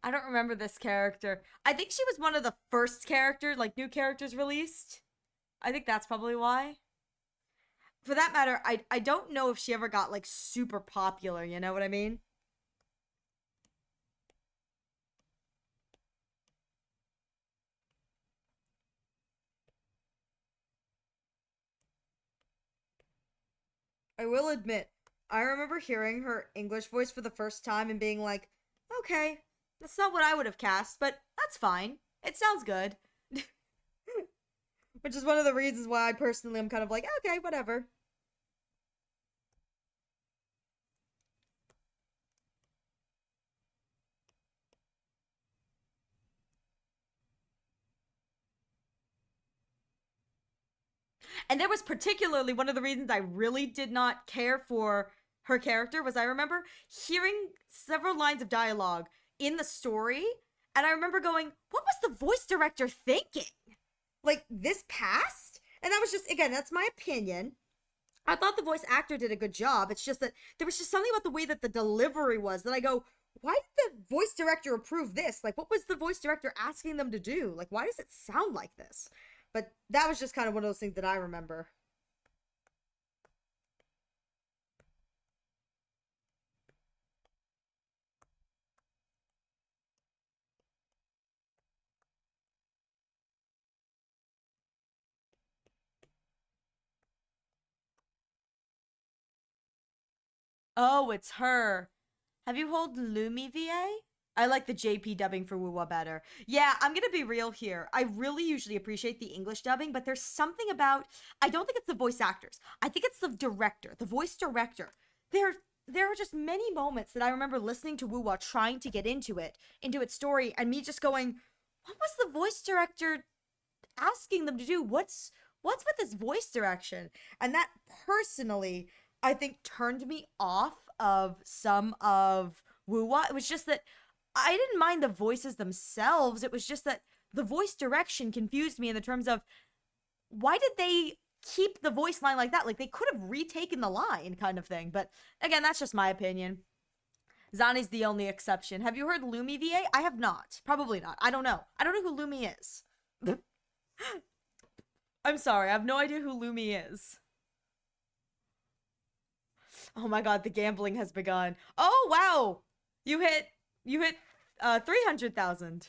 I don't remember this character. I think she was one of the first characters, like new characters released. I think that's probably why. For that matter, I don't know if she ever got like super popular, you know what I mean? I will admit, I remember hearing her English voice for the first time and being like, okay, that's not what I would have cast, but that's fine. It sounds good. Which is one of the reasons why I personally am kind of like, okay, whatever. And there was particularly one of the reasons I really did not care for her character was I remember hearing several lines of dialogue in the story, and I remember going, what was the voice director thinking? Like, this passed? And that was just, again, that's my opinion. I thought the voice actor did a good job. It's just that there was just something about the way that the delivery was that I go, why did the voice director approve this? Like, what was the voice director asking them to do? Like, why does it sound like this? But that was just kind of one of those things that I remember. Oh, it's her. Have you heard Lumi VA? I like the JP dubbing for Wuwa better. Yeah, I'm gonna be real here. I really usually appreciate the English dubbing, but there's something about I don't think it's the voice actors. I think it's the director, the voice director. There there are just many moments that I remember listening to Wuwa trying to get into its story, and me just going, what was the voice director asking them to do? What's with this voice direction? And that personally, I think turned me off of some of Wuwa. It was just that I didn't mind the voices themselves. It was just that the voice direction confused me in the terms of why did they keep the voice line like that? Like they could have retaken the line kind of thing. But again, that's just my opinion. Zani's the only exception. Have you heard Lumi VA? I have not. Probably not. I don't know. I don't know who Lumi is. I'm sorry, I have no idea who Lumi is. Oh my god, the gambling has begun. Oh wow. You hit you hit 300,000.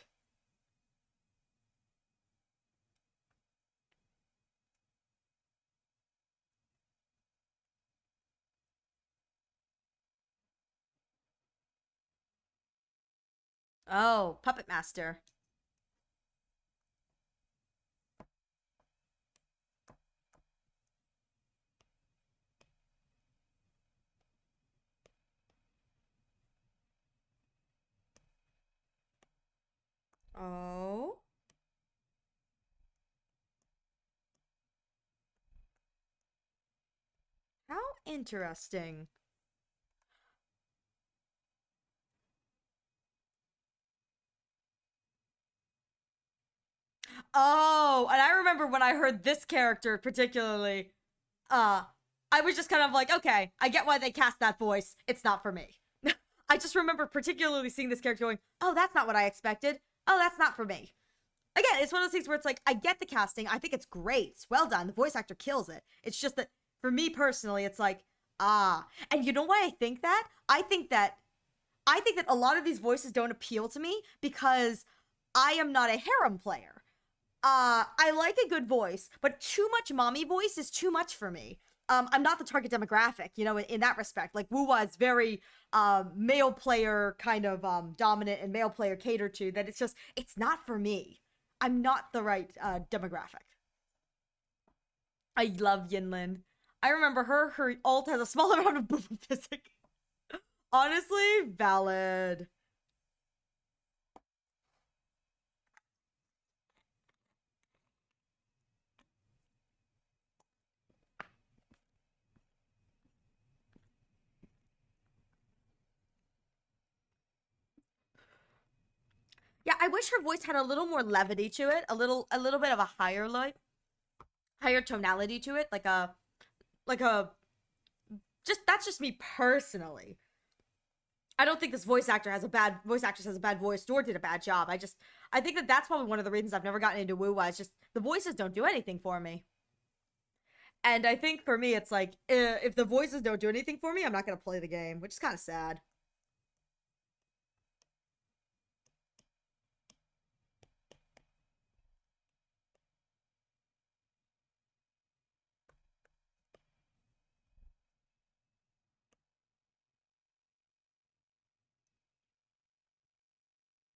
Oh, Puppet Master. Oh, how interesting. Oh, and I remember when I heard this character particularly, uh, I was just kind of like, okay, I get why they cast that voice. It's not for me. I just remember particularly seeing this character going, oh, that's not what I expected. Oh, that's not for me. Again, it's one of those things where it's like, I get the casting. I think it's great. It's well done. The voice actor kills it. It's just that for me personally, it's like, ah. And you know why I think that? I think that a lot of these voices don't appeal to me because I am not a harem player. I like a good voice, but too much mommy voice is too much for me. I'm not the target demographic, in that respect. Like Wuwa is very male player kind of dominant and male player catered to. That it's not for me. I'm not the right demographic. I love Yinlin. I remember her ult has a small amount of boob physic. Honestly, valid. Yeah, I wish her voice had a little more levity to it, a little bit of a higher tonality to it, like a just that's just me personally. I don't think this voice actress has a bad voice nor did a bad job. I think that that's probably one of the reasons I've never gotten into Woo. It's just the voices don't do anything for me. And I think for me, it's like if the voices don't do anything for me, I'm not gonna play the game, which is kind of sad.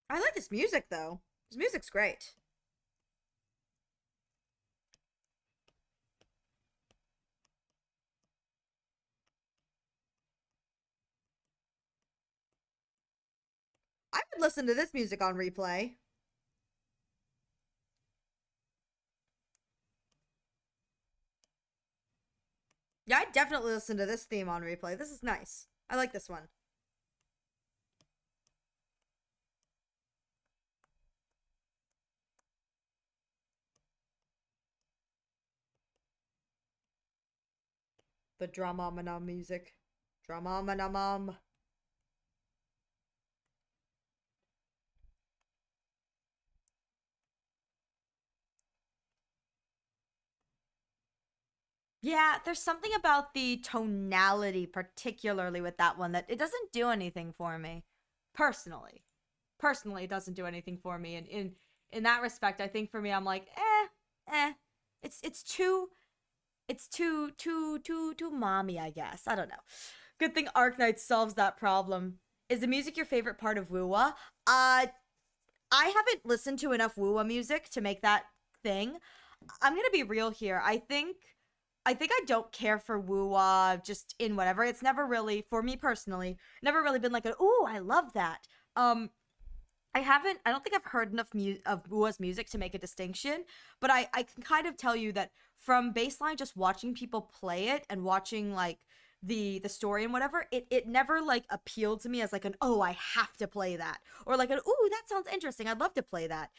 I like this music though. This music's great. I would listen to this music on replay. Yeah, I'd definitely listen to this theme on replay. This is nice. I like this one. The drama manam music. Drama manamam. Yeah, there's something about the tonality, particularly with that one, that it doesn't do anything for me. Personally. Personally, it doesn't do anything for me. And in that respect, I think for me, I'm like, eh. It's too mommy, I guess. I don't know. Good thing Arknight solves that problem. Is the music your favorite part of Wuwa? Uh I haven't listened to enough Wuwa music to make that thing. I'm gonna be real here. I think I don't care for Wuwa just in whatever. It's never really, for me personally, never really been like ooh, I love that. I don't think I've heard enough of Wua's music to make a distinction, but I can kind of tell you that from baseline, just watching people play it and watching like the story and whatever, it never like appealed to me as like an oh, I have to play that, or like an ooh, that sounds interesting, I'd love to play that.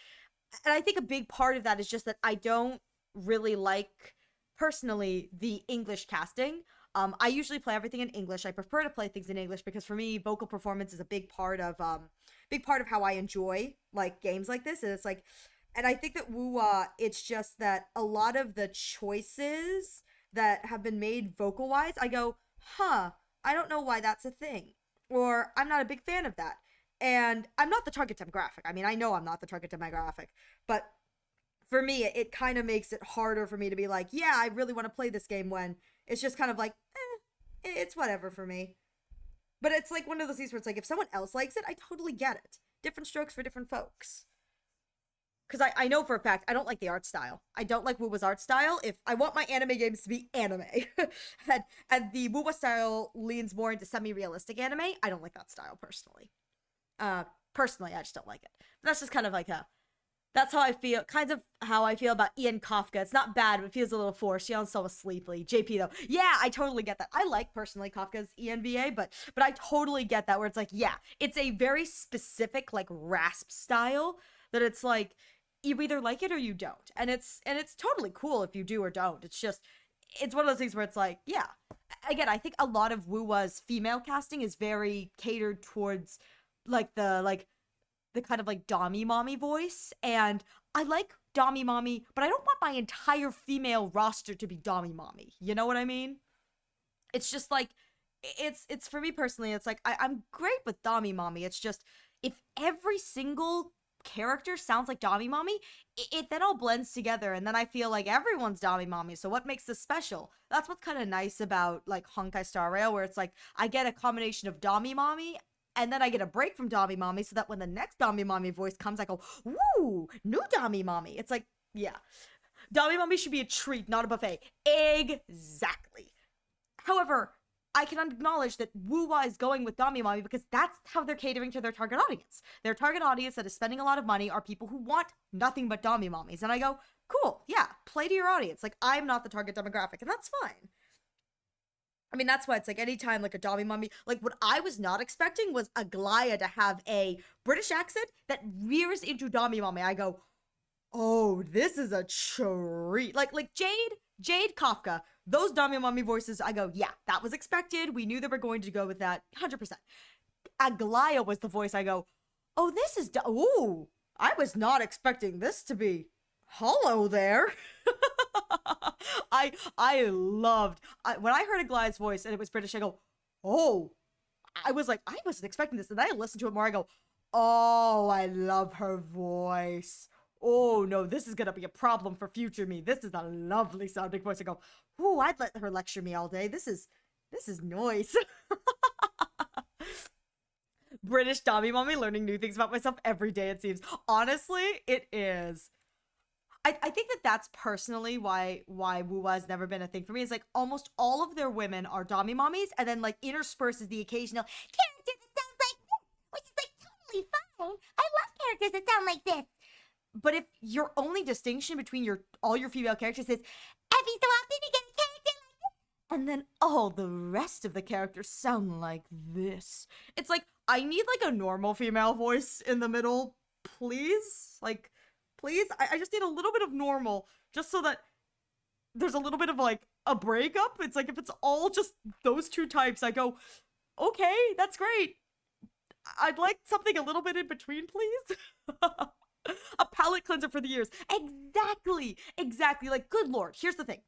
And I think a big part of that is just that I don't really like personally the English casting. I usually play everything in English. I prefer to play things in English because for me, vocal performance is a big part of how I enjoy like games like this. And it's like, and I think that Wuwa, it's just that a lot of the choices that have been made vocal wise, I go, huh, I don't know why that's a thing, or I'm not a big fan of that. And I'm not the target demographic. I mean, I know I'm not the target demographic, but for me, it kind of makes it harder for me to be like, yeah, I really want to play this game when it's just kind of like, it's whatever for me. But it's like one of those things where it's like if someone else likes it, I totally get it. Different strokes for different folks. Because I know for a fact I don't like the art style. I don't like Wuwa's art style. If I want my anime games to be anime, and the Wuwa style leans more into semi-realistic anime, I don't like that style personally. Personally, I just don't like it. But that's just kind of like a that's how I feel, kind of how I feel about Ian Kafka. It's not bad, but it feels a little forced. She sounds so sleepy. JP though, yeah, I totally get that. I like personally Kafka's ENVA, but I totally get that where it's like, yeah, it's a very specific like rasp style that it's like you either like it or you don't, and it's totally cool if you do or don't. It's just it's one of those things where it's like, yeah. Again, I think a lot of Wuwa's female casting is very catered towards like the kind of like Dommy Mommy voice. And I like Dommy Mommy, but I don't want my entire female roster to be Dommy Mommy. You know what I mean? It's just like it's for me personally, it's like I'm great with Dommy Mommy. It's just if every single character sounds like Dommy Mommy, it then all blends together and then I feel like everyone's Dommy Mommy. So what makes this special? That's what's kind of nice about like Honkai Star Rail, where it's like I get a combination of Dommy Mommy and then I get a break from Dommy Mommy so that when the next Dommy Mommy voice comes, I go, woo, new Dommy Mommy. It's like, yeah. Dommy Mommy should be a treat, not a buffet. Exactly. However, I can acknowledge that Wuwa is going with Dommy Mommy because that's how they're catering to their target audience. Their target audience that is spending a lot of money are people who want nothing but Dommy Mommies. And I go, cool, yeah, play to your audience. Like, I'm not the target demographic, and that's fine. I mean, that's why it's like anytime like a Dommy Mommy, like what I was not expecting was Aglaya to have a British accent that veers into Dommy Mommy. I go, oh, this is a treat. Like Jade Kafka, those Dommy Mommy voices, I go, yeah, that was expected. We knew they were going to go with that 100%. Aglaya was the voice I go, oh, this is, ooh, I was not expecting this to be, hello there. I loved when I heard Aglaya's voice and it was British. I go, oh, I was like, I wasn't expecting this, and then I listened to it more. I go, oh, I love her voice. Oh no, this is gonna be a problem for future me. This is a lovely sounding voice. I go, ooh, I'd let her lecture me all day. This is noise. British Dommy Mommy learning new things about myself every day. It seems honestly, it is. I think that that's personally why Wuwa has never been a thing for me. It's like almost all of their women are Dommy Mommies, and then like interspersed is the occasional character that sounds like this, which is like totally fine. I love characters that sound like this. But if your only distinction between your all your female characters is every so often you get a character like this, and then all the rest of the characters sound like this, it's like I need like a normal female voice in the middle, please. Like please, I just need a little bit of normal, just so that there's a little bit of like a breakup. It's like if it's all just those two types, I go, okay, that's great. I'd like something a little bit in between, please. A palate cleanser for the ears. Exactly. Like, good lord. Here's the thing.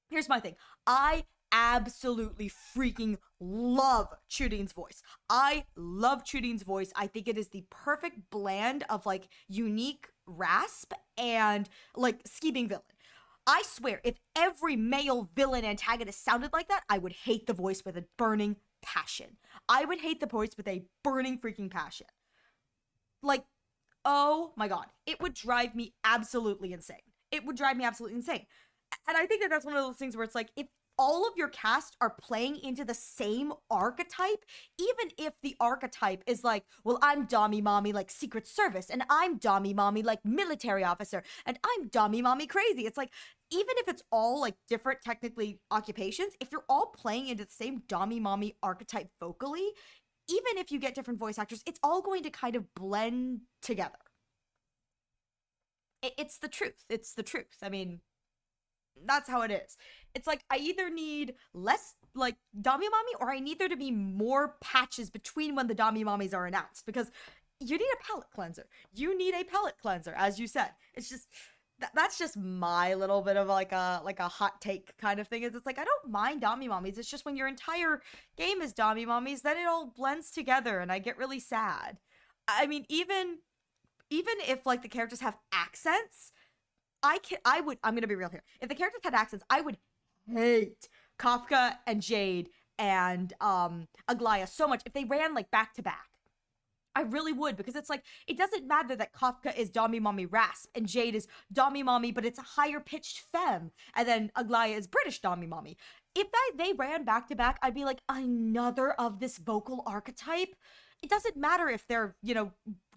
Here's my thing. I absolutely freaking love Chudin's voice. I love Chudin's voice. I think it is the perfect blend of like unique rasp and like scheming villain. I swear, if every male villain antagonist sounded like that, I would hate the voice with a burning passion. I would hate the voice with a burning freaking passion. Like, oh my god, it would drive me absolutely insane. It would drive me absolutely insane. And I think that that's one of those things where it's like, if all of your cast are playing into the same archetype, even if the archetype is like, well, I'm Dommy Mommy like Secret Service, and I'm Dommy Mommy like military officer, and I'm Dommy Mommy crazy. It's like, even if it's all like different technically occupations, if you're all playing into the same Dommy Mommy archetype vocally, even if you get different voice actors, it's all going to kind of blend together. It's the truth. It's the truth. I mean, that's how it is. It's like I either need less like Dommy Mommy or I need there to be more patches between when the Dommy Mommies are announced, because you need a palate cleanser. You need a palate cleanser, as you said. It's just that's just my little bit of like a hot take kind of thing. Is it's like I don't mind Dommy Mommies. It's just when your entire game is Dommy Mommies, then it all blends together and I get really sad. I mean, even if like the characters have accents, I'm gonna be real here. If the characters had accents, I would hate Kafka and Jade and Aglaia so much if they ran like back to back. I really would, because it's like, it doesn't matter that Kafka is Dami Mommy Rasp and Jade is Dami Mommy, but it's a higher pitched femme, and then Aglaia is British Dami Mommy. If they ran back to back, I'd be like, another of this vocal archetype. It doesn't matter if they're,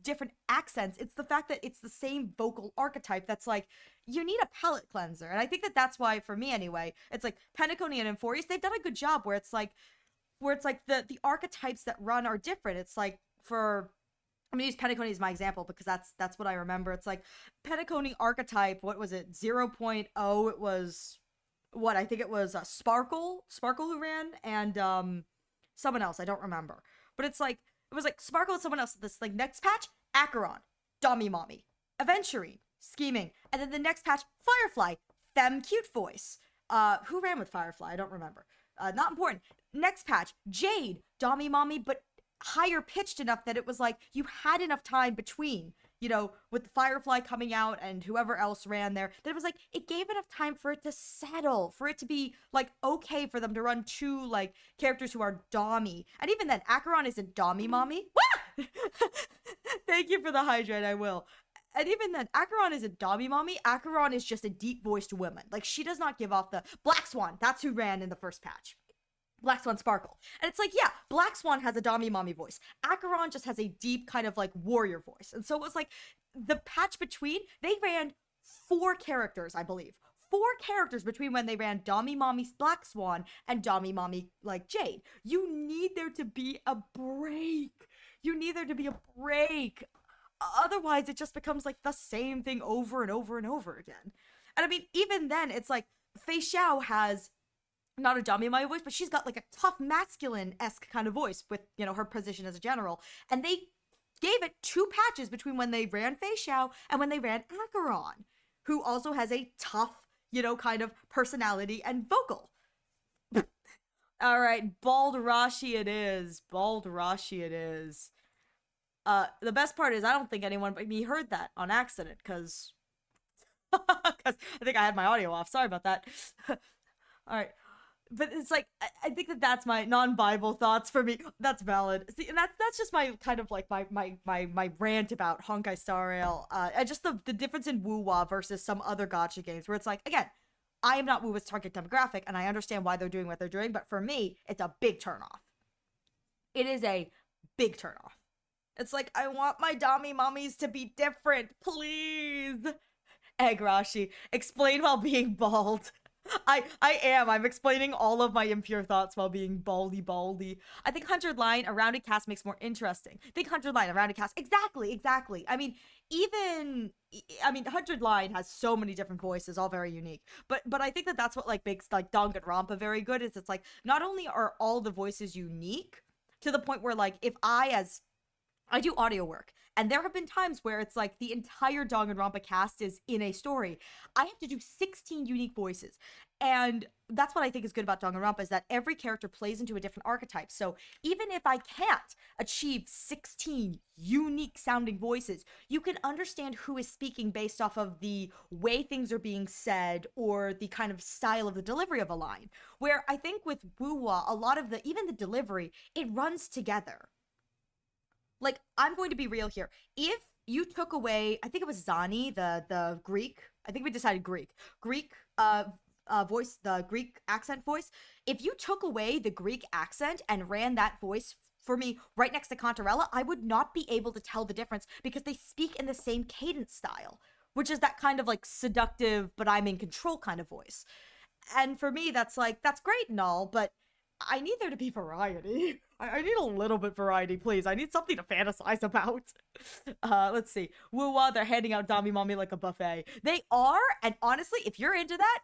different accents. It's the fact that it's the same vocal archetype that's like, you need a palate cleanser. And I think that that's why, for me anyway, it's like Penacony and Emphorius, they've done a good job where it's like the archetypes that run are different. It's like, I'm gonna use Penacony as my example because that's what I remember. It's like Penacony archetype, what was it, 0.0, it was what, I think it was Sparkle who ran, and someone else, I don't remember. But it was like Sparkle and someone else. This like next patch, Acheron, Dami Mommy, Aventurine, Scheming, and then the next patch, Firefly, Femme Cute Voice. Who ran with Firefly? I don't remember. Not important. Next patch, Jade, Dami Mommy, but higher pitched enough that it was like you had enough time between, with the Firefly coming out and whoever else ran there, that it was like it gave enough time for it to settle, for it to be like okay for them to run two like characters who are Dami. And even then, Acheron isn't Dami Mommy. Thank you for the hydrate, I will. And even then, Acheron isn't Dami Mommy. Acheron is just a deep voiced woman. Like, she does not give off the Black Swan. That's who ran in the first patch. Black Swan Sparkle. And it's like, yeah, Black Swan has a Dami Mommy voice. Acheron just has a deep kind of like warrior voice. And so it was like the patch between, they ran 4 characters, I believe. 4 characters between when they ran Dami Mommy Black Swan and Dami Mommy like Jade. You need there to be a break. Otherwise, it just becomes like the same thing over and over and over again. And I mean, even then, it's like Fei Xiao has not a Dami Mommy voice, but she's got like a tough masculine-esque kind of voice with, her position as a general. And they gave it 2 patches between when they ran Fei Xiao and when they ran Acheron, who also has a tough, kind of personality and vocal. All right, Bald Rashi it is. The best part is I don't think anyone but me heard that on accident, because I think I had my audio off. Sorry about that. All right. But it's like, I think that's my non-Bible thoughts for me. That's valid. See, and that's just my kind of like my rant about Honkai Star Rail. And just the difference in Wuwa versus some other gacha games where it's like, again, I am not Wuwa's target demographic, and I understand why they're doing what they're doing, but for me, it's a big turnoff. It is a big turnoff. It's like, I want my Dami Mommies to be different, please. Egg Rashi, explain while being bald. I'm explaining all of my impure thoughts while being baldy. I think 100 line, a rounded cast makes more interesting. Think 100 line, a rounded cast. Exactly. I mean, 100 line has so many different voices, all very unique. But I think that's what like makes like Danganronpa very good, is it's like, not only are all the voices unique to the point where like, if I do audio work, and there have been times where it's like the entire Danganronpa cast is in a story. I have to do 16 unique voices. And that's what I think is good about Danganronpa, is that every character plays into a different archetype. So even if I can't achieve 16 unique sounding voices, you can understand who is speaking based off of the way things are being said or the kind of style of the delivery of a line. Where I think with Wuwa, a lot of even the delivery, it runs together. Like, I'm going to be real here. If you took away, I think it was Zani, the Greek, I think we decided Greek voice, the Greek accent voice. If you took away the Greek accent and ran that voice for me right next to Cantarella, I would not be able to tell the difference, because they speak in the same cadence style, which is that kind of like seductive, but I'm in control kind of voice. And for me, that's great and all, but I need there to be variety. I need a little bit variety, please. I need something to fantasize about. Let's see. Wuwa, they're handing out Dami Mommy like a buffet. They are, and honestly, if you're into that,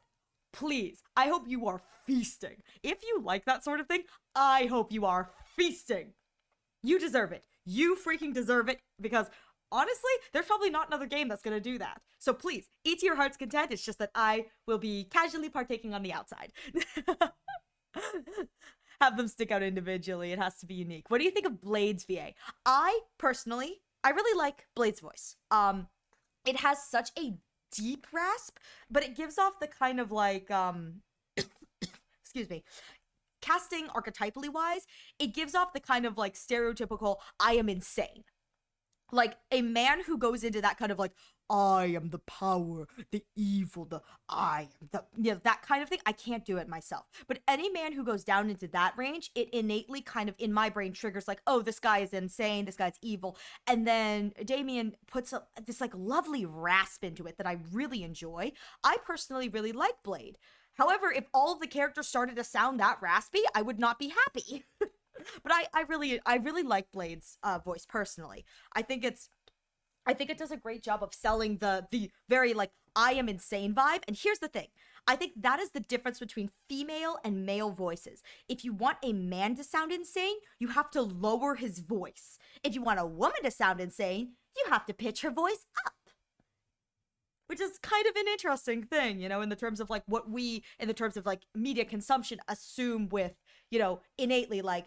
please, I hope you are feasting. If you like that sort of thing, I hope you are feasting. You deserve it. You freaking deserve it, because honestly, there's probably not another game that's gonna do that. So please, eat to your heart's content. It's just that I will be casually partaking on the outside. Have them stick out individually. It has to be unique. What do you think of Blade's VA? I really like Blade's voice. It has such a deep rasp, but it gives off the kind of like excuse me, casting archetypally wise, it gives off the kind of like stereotypical I am insane. Like a man who goes into that kind of like I am the power, the evil, the I am the that kind of thing. I can't do it myself. But any man who goes down into that range, it innately kind of in my brain triggers like, oh, this guy is insane, this guy's evil. And then Damien puts this like lovely rasp into it that I really enjoy. I personally really like Blade. However, if all of the characters started to sound that raspy, I would not be happy. But I really like Blade's voice personally. I think it's I think it does a great job of selling the very like I am insane vibe. And here's the thing. I think that is the difference between female and male voices. If you want a man to sound insane, you have to lower his voice. If you want a woman to sound insane, you have to pitch her voice up. Which is kind of an interesting thing, you know, in the terms of like what we, in the terms of like media consumption, assume with, you know, innately like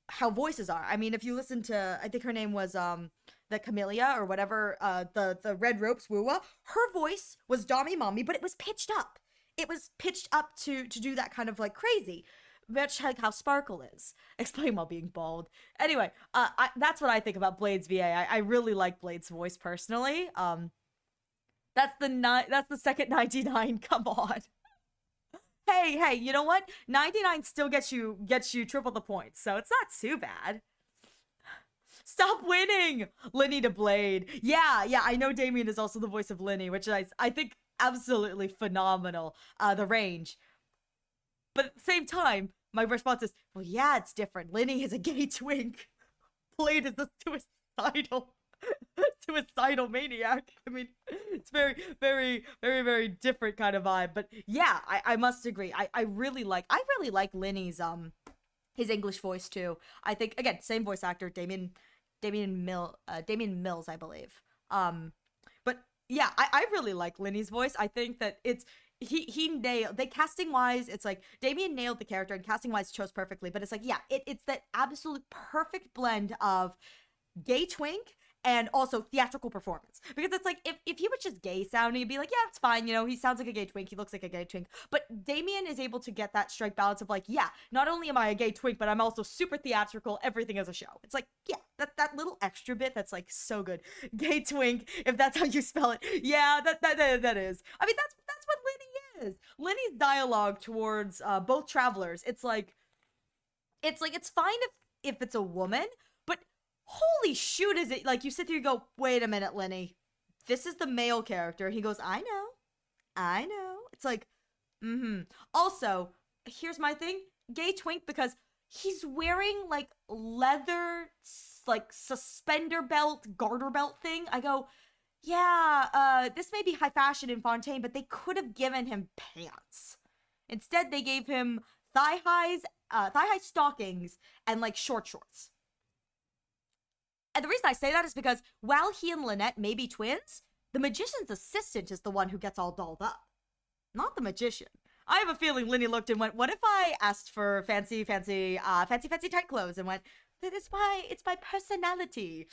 how voices are. I mean, if you listen to, I think her name was the Camellia or whatever, the Red Ropes Woowa, her voice was Dommy Mommy, but it was pitched up. It was pitched up to do that kind of like crazy. Much like how Sparkle is. Explain while being bald. Anyway, that's what I think about Blade's VA. I really like Blade's voice personally. That's the second 99. Come on. Hey, you know what? 99 still gets you triple the points, so it's not too bad. Stop winning! Linny to Blade. Yeah, I know Damien is also the voice of Linny, which I think absolutely phenomenal. The range. But at the same time, my response is, well, yeah, it's different. Linny is a gay twink. Blade is a suicidal maniac. I mean, it's very different kind of vibe. But yeah, I must agree. I really like Linny's his English voice too. I think again, same voice actor, Damien Mills, I believe. But yeah, I really like Linny's voice. I think that he nailed they casting wise. It's like Damien nailed the character and casting wise chose perfectly. But it's like yeah, it's that absolute perfect blend of gay twink and also theatrical performance. Because it's like, if he was just gay sounding, you'd be like, yeah, it's fine, you know, he sounds like a gay twink, he looks like a gay twink. But Damien is able to get that strike balance of like, yeah, not only am I a gay twink, but I'm also super theatrical, everything as a show. It's like, yeah, that little extra bit that's like so good. Gay twink, if that's how you spell it. Yeah, that is. I mean, that's what Linny is. Linny's dialogue towards both travelers, it's fine if it's a woman, but holy shoot, is it like you sit there and go, wait a minute, Lenny, this is the male character. He goes, I know. It's like, Also, here's my thing, gay twink, because he's wearing like leather, like suspender belt, garter belt thing. I go, yeah, this may be high fashion in Fontaine, but they could have given him pants. Instead, they gave him thigh high stockings and like shorts. And the reason I say that is because while he and Lynette may be twins, the magician's assistant is the one who gets all dolled up, not the magician. I have a feeling Linny looked and went, what if I asked for fancy tight clothes, and went, it's my personality.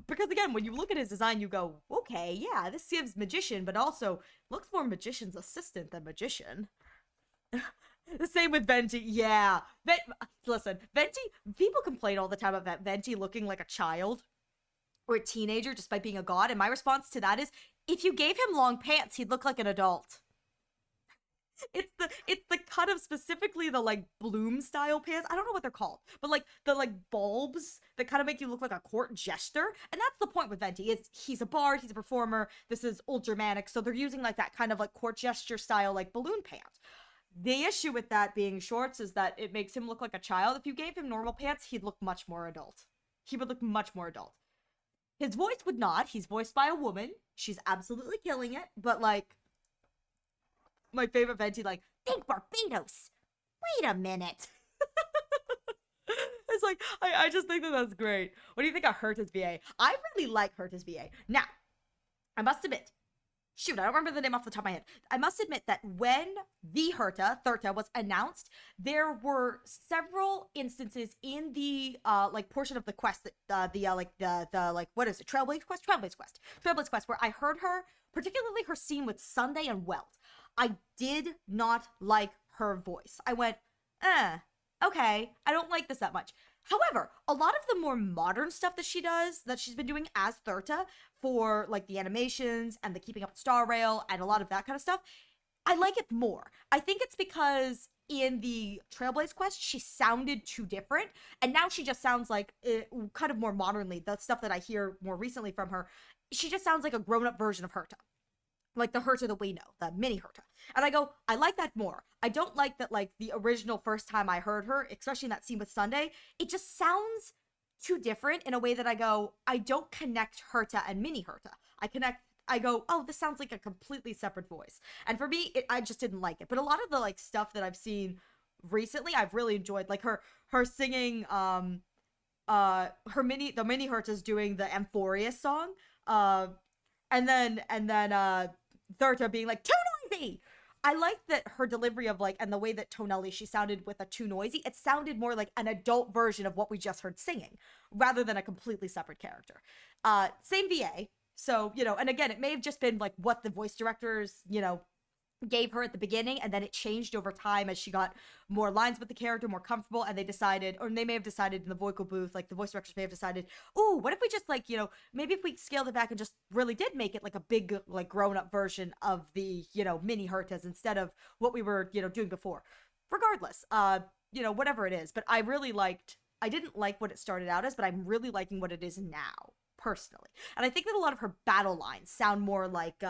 Because again, when you look at his design, you go, okay, yeah, this gives magician, but also looks more magician's assistant than magician. The same with Venti. Yeah. Listen, Venti, people complain all the time about Venti looking like a child or a teenager just by being a god. And my response to that is, if you gave him long pants, he'd look like an adult. It's the cut of specifically the like Bloom style pants. I don't know what they're called, but like the like bulbs that kind of make you look like a court jester. And that's the point with Venti, is he's a bard, he's a performer. This is old Germanic, so they're using like that kind of like court gesture style like balloon pants. The issue with that being shorts is that it makes him look like a child. If you gave him normal pants, he'd look much more adult. He would look much more adult. His voice would not. He's voiced by a woman. She's absolutely killing it. But, like, my favorite Venti, like, think Barbados. Wait a minute. It's like, I just think that that's great. What do you think of Herta's VA? I really like Herta's VA. Now, I must admit, shoot, I don't remember the name off the top of my head. I must admit that when the Thurta was announced, there were several instances in the like portion of the quest that what is it? Trailblaze quest, where I heard her, particularly her scene with Sunday and Welt. I did not like her voice. I went, okay, I don't like this that much. However, a lot of the more modern stuff that she does, that she's been doing as Thurta for like the animations and the Keeping Up with Star Rail and a lot of that kind of stuff, I like it more. I think it's because in the Trailblaze quest, she sounded too different, and now she just sounds like kind of more modernly. The stuff that I hear more recently from her, she just sounds like a grown up version of Herta, like the Herta that we know, the mini Herta. And I go, I like that more. I don't like that, like, the original first time I heard her, especially in that scene with Sunday, it just sounds too different in a way that I go, I don't connect Herta and mini Herta. I go, oh, this sounds like a completely separate voice. And for me, I just didn't like it. But a lot of the, like, stuff that I've seen recently, I've really enjoyed. Like, her singing, the mini Herta's doing the Amphorius song. And then Thurta being like, too noisy. I like that her delivery of, like, and the way that tonally she sounded with a too noisy, it sounded more like an adult version of what we just heard singing, rather than a completely separate character. Same VA. So, and again, it may have just been like what the voice directors, gave her at the beginning, and then it changed over time as she got more lines with the character, more comfortable, and they decided, or they may have decided in the vocal booth, like the voice directors may have decided, ooh, what if we just, like, maybe if we scaled it back and just really did make it like a big, like, grown-up version of the, mini Hertas instead of what we were, doing before. Regardless, whatever it is, but I didn't like what it started out as, but I'm really liking what it is now, personally. And I think that a lot of her battle lines sound more like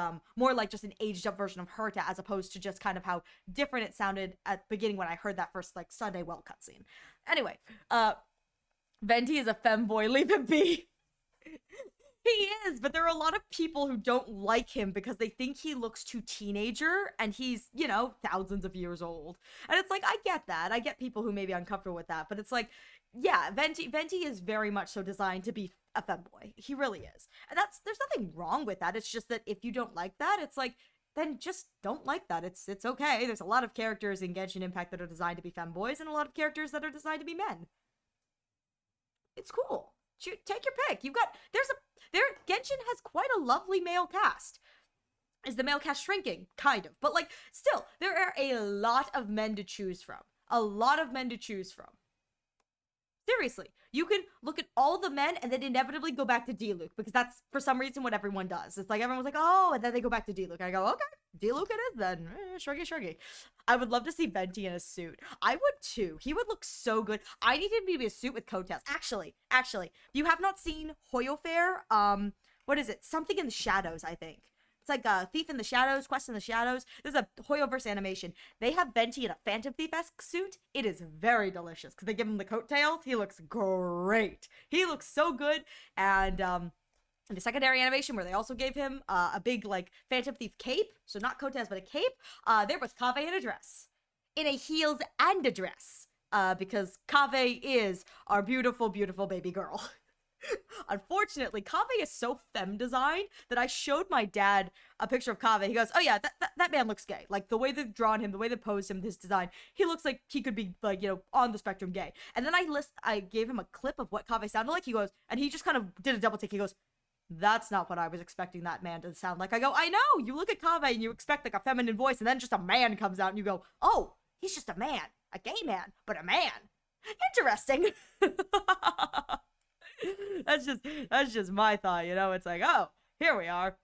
just an aged up version of Herta, as opposed to just kind of how different it sounded at the beginning when I heard that first, like, Sunday Well cutscene. Anyway, Venti is a femboy, leave him be. He is, but there are a lot of people who don't like him because they think he looks too teenager, and he's, thousands of years old. And it's like, I get that. I get people who may be uncomfortable with that, but it's like, yeah, Venti is very much so designed to be a femboy. He really is. And there's nothing wrong with that. It's just that if you don't like that, it's like, then just don't like that. It's okay. There's a lot of characters in Genshin Impact that are designed to be femboys, and a lot of characters that are designed to be men. It's cool. Take your pick. Genshin has quite a lovely male cast. Is the male cast shrinking? Kind of. But, like, still, there are a lot of men to choose from. A lot of men to choose from. Seriously, you can look at all the men and then inevitably go back to Diluc, because that's, for some reason, what everyone does. It's like, everyone's like, oh, and then they go back to Diluc. I go, okay, Diluc it is then. Shruggy. I would love to see Venti in a suit. I would too. He would look so good. I need him to be a suit with coattails. Actually, you have not seen Hoyo Fair? What is it? Something in the Shadows, I think. It's like a Thief in the Shadows, Quest in the Shadows. There's a Hoyoverse animation. They have Venti in a Phantom Thief-esque suit. It is very delicious because they give him the coattails. He looks great. He looks so good. And in the secondary animation where they also gave him a big, like, Phantom Thief cape, so not coattails but a cape, there was Kaveh in a dress. In a heels and a dress. Because Kaveh is our beautiful, beautiful baby girl. Unfortunately, Kaveh is so femme designed that I showed my dad a picture of Kaveh. He goes, oh yeah, that man looks gay. Like, the way they've drawn him, the way they posed him, his design, he looks like he could be, like, on the spectrum gay. And then I gave him a clip of what Kaveh sounded like. He goes, and he just kind of did a double take. He goes, that's not what I was expecting that man to sound like. I go, I know, you look at Kaveh and you expect, like, a feminine voice, and then just a man comes out and you go, oh, he's just a man, a gay man, but a man. Interesting. That's just my thought, It's like, oh, here we are.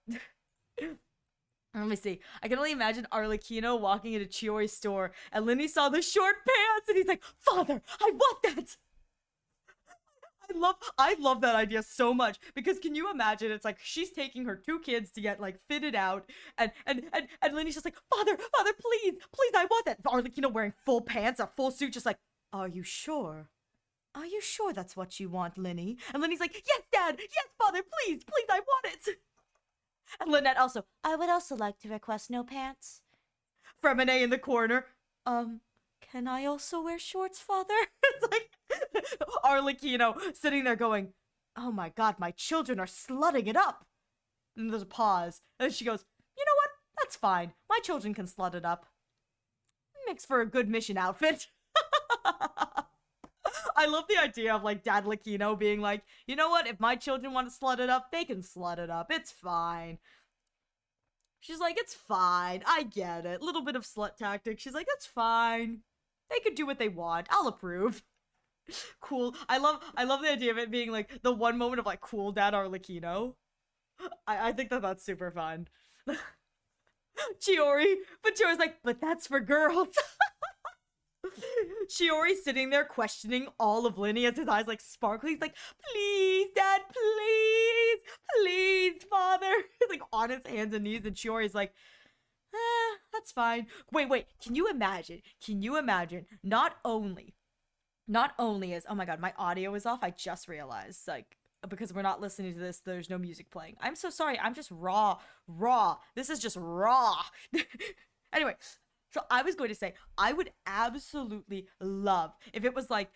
Let me see. I can only imagine Arlecchino walking into Chiori's store, and Linny saw the short pants, and he's like, Father, I want that. I love that idea so much, because can you imagine? It's like she's taking her 2 kids to get, like, fitted out, and Linny's just like, Father, please, I want that. Arlecchino wearing full pants, a full suit, just like, are you sure? Are you sure that's what you want, Linny? And Linny's like, yes, Dad! Yes, Father! Please, I want it! And Lynette also, I would also like to request no pants. Fremine in the corner, can I also wear shorts, Father? It's like, Arlecchino sitting there going, oh my god, my children are slutting it up. And there's a pause, and she goes, you know what? That's fine. My children can slut it up. Makes for a good mission outfit. I love the idea of, like, Dad Lucchino being like, you know what, if my children want to slut it up, they can slut it up, it's fine. She's like, it's fine, I get it. Little bit of slut tactic. She's like, it's fine. They could do what they want. I'll approve. Cool. I love the idea of it being like the one moment of like cool dad Arlecchino. I think that that's super fun. Chiori, but Chiori's like, but that's for girls. Chiori's sitting there questioning all of Linny as his eyes like sparkling. He's like, please, dad, please, please, father. He's like on his hands and knees, and Chiori's like, that's fine. Wait, can you imagine? Can you imagine? Not only is, oh my god, my audio is off. I just realized, like, because we're not listening to this, there's no music playing. I'm so sorry. I'm just raw. This is just raw. Anyway, so I was going to say, I would absolutely love if it was like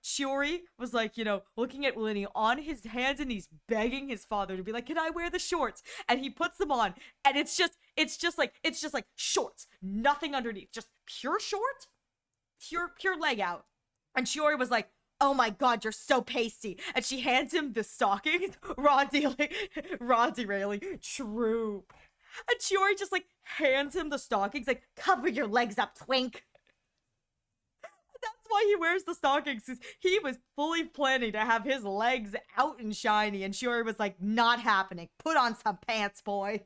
Chiori was like, you know, looking at Linny on his hands and knees, begging his father to be like, can I wear the shorts? And he puts them on, and it's just like shorts, nothing underneath, just pure short, pure leg out. And Chiori was like, oh my god, you're so pasty. And she hands him the stockings. Raw derailing. True. And Chiori just like hands him the stockings, like, cover your legs up, twink. That's why he wears the stockings, because he was fully planning to have his legs out and shiny, and Chiori was like, not happening. Put on some pants, boy.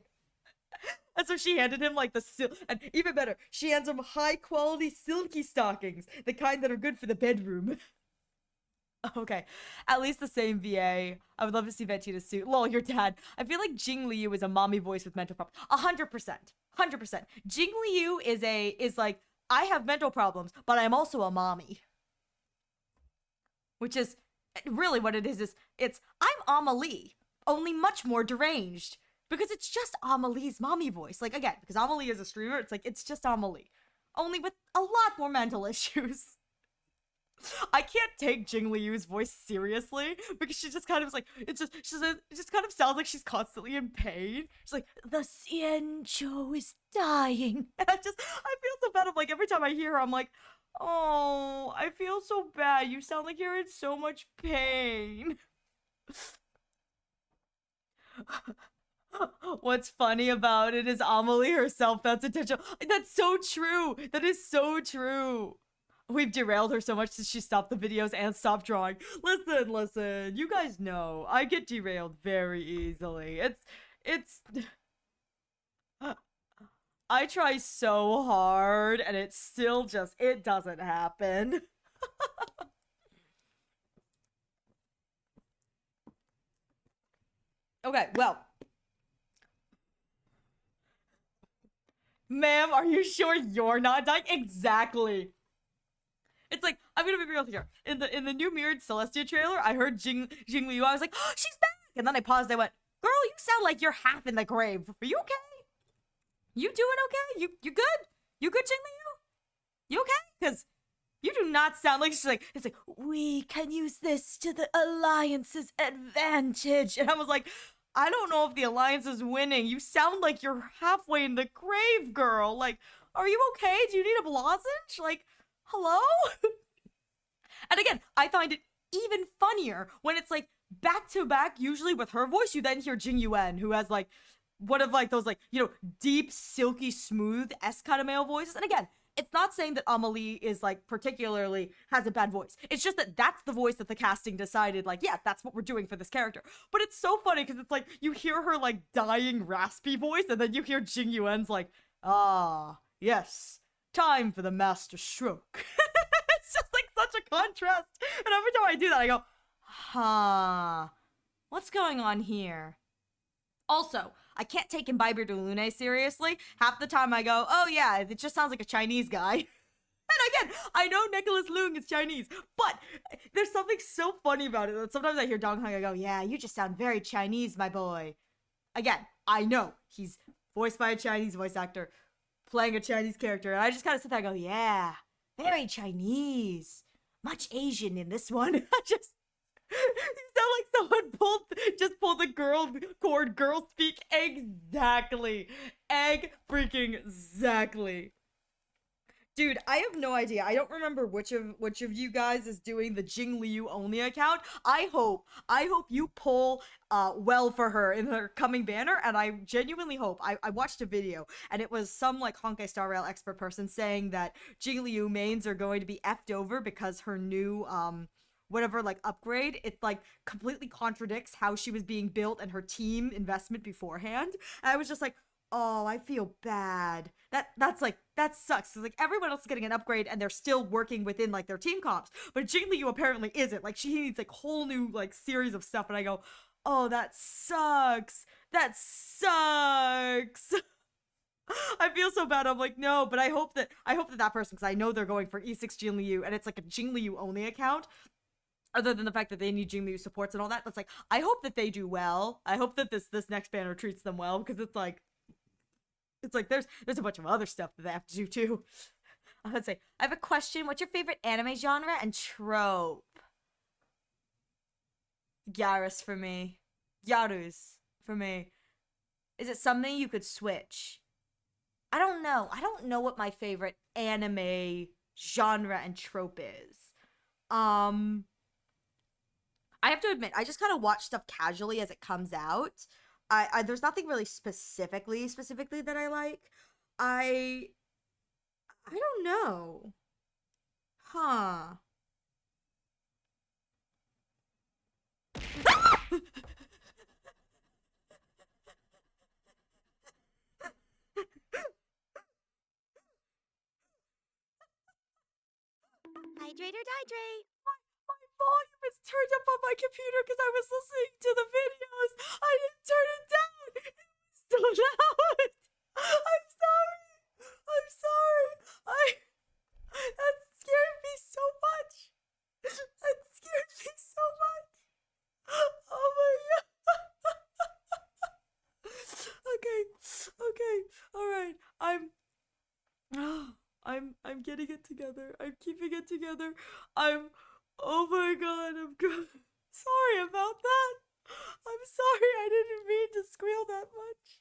And so she handed him like and even better, she hands him high quality silky stockings, the kind that are good for the bedroom. Okay, at least the same VA. I would love to see Vegeta's suit. Lol, your dad. I feel like Jing Liu is a mommy voice with mental problems. 100%. Jing Liu is like, I have mental problems, but I'm also a mommy. Which is really what it is it's, I'm Amelie, only much more deranged. Because it's just Amelie's mommy voice. Like, again, because Amelie is a streamer, it's like, it's just Amelie. Only with a lot more mental issues. I can't take Jing Liu's voice seriously because she just kind of is like, it just kind of sounds like she's constantly in pain. She's like, the Xianzhou is dying. And I feel so bad. I'm like, every time I hear her, I'm like, oh, I feel so bad. You sound like you're in so much pain. What's funny about it is Amelie herself felt attention. That's so true. That is so true. We've derailed her so much since she stopped the videos and stopped drawing. Listen. You guys know I get derailed very easily. It's I try so hard and it still just, it doesn't happen. Okay, well. Ma'am, are you sure you're not dying? Exactly. It's like, I'm gonna be real here. In the new Mirrored Celestia trailer, I heard Jing Liu. I was like, oh, she's back! And then I paused. I went, girl, you sound like you're half in the grave. Are you okay? You doing okay? You good? You good, Jing Liu? You okay? Because you do not sound like she's like, it's like, we can use this to the Alliance's advantage. And I was like, I don't know if the Alliance is winning. You sound like you're halfway in the grave, girl. Like, are you okay? Do you need a lozenge? Like, hello? And again, I find it even funnier when it's like back to back, usually with her voice. You then hear Jing Yuan, who has like one of like those like, you know, deep, silky, smooth S kind of male voices. And again, it's not saying that Amelie is like particularly has a bad voice. It's just that that's the voice that the casting decided, like, yeah, that's what we're doing for this character. But it's so funny because it's like you hear her like dying raspy voice, and then you hear Jing Yuan's like, ah, yes, time for the master stroke. It's just like such a contrast. And every time I do that, I go, huh, what's going on here? Also, I can't take Imbiber de Lune seriously. Half the time I go, oh yeah, it just sounds like a Chinese guy. And again, I know Nicholas Leung is Chinese, but there's something so funny about it that sometimes I hear Dong Hong, I go, yeah, you just sound very Chinese, my boy. Again, I know he's voiced by a Chinese voice actor playing a Chinese character, and I just kind of sit there and go, yeah, very Chinese. Much Asian in this one. I just... You sound like someone pulled the girl speak exactly. Egg freaking exactly. Dude, I have no idea. I don't remember which of you guys is doing the Jing Liu only account. I hope you pull well for her in her coming banner, and I genuinely hope. I watched a video and it was some like Honkai Star Rail expert person saying that Jing Liu mains are going to be effed over because her new whatever like upgrade, it like completely contradicts how she was being built and her team investment beforehand. And I was just like, oh, I feel bad. That's like that sucks. Cause like everyone else is getting an upgrade and they're still working within like their team comps, but Jing Liu apparently isn't. Like she needs like whole new like series of stuff, and I go, oh, that sucks. That sucks. I feel so bad. I'm like, no, but I hope that person, because I know they're going for E6 Jing Liu, and it's like a Jing Liu only account. Other than the fact that they need Jing Liu supports and all that, that's like, I hope that they do well. I hope that this next banner treats them well, because it's like there's a bunch of other stuff that they have to do too. I would say, I have a question. What's your favorite anime genre and trope? Gyarus for me. Gyarus for me. Is it something you could switch? I don't know. I don't know what my favorite anime genre and trope is. Um, I have to admit, I just kind of watch stuff casually as it comes out. I there's nothing really specifically that I like. I I don't know. Huh. Hydrate or dihydrate. My volume is turned up on my computer because I was listening to the videos. I didn't turn it down. It was so loud. I'm sorry. I'm sorry. That scared me so much. That scared me so much. Oh my god. Okay. Okay. All right. I'm getting it together. I'm keeping it together. I'm Oh my god, I'm good. Sorry about that. I'm sorry, I didn't mean to squeal that much.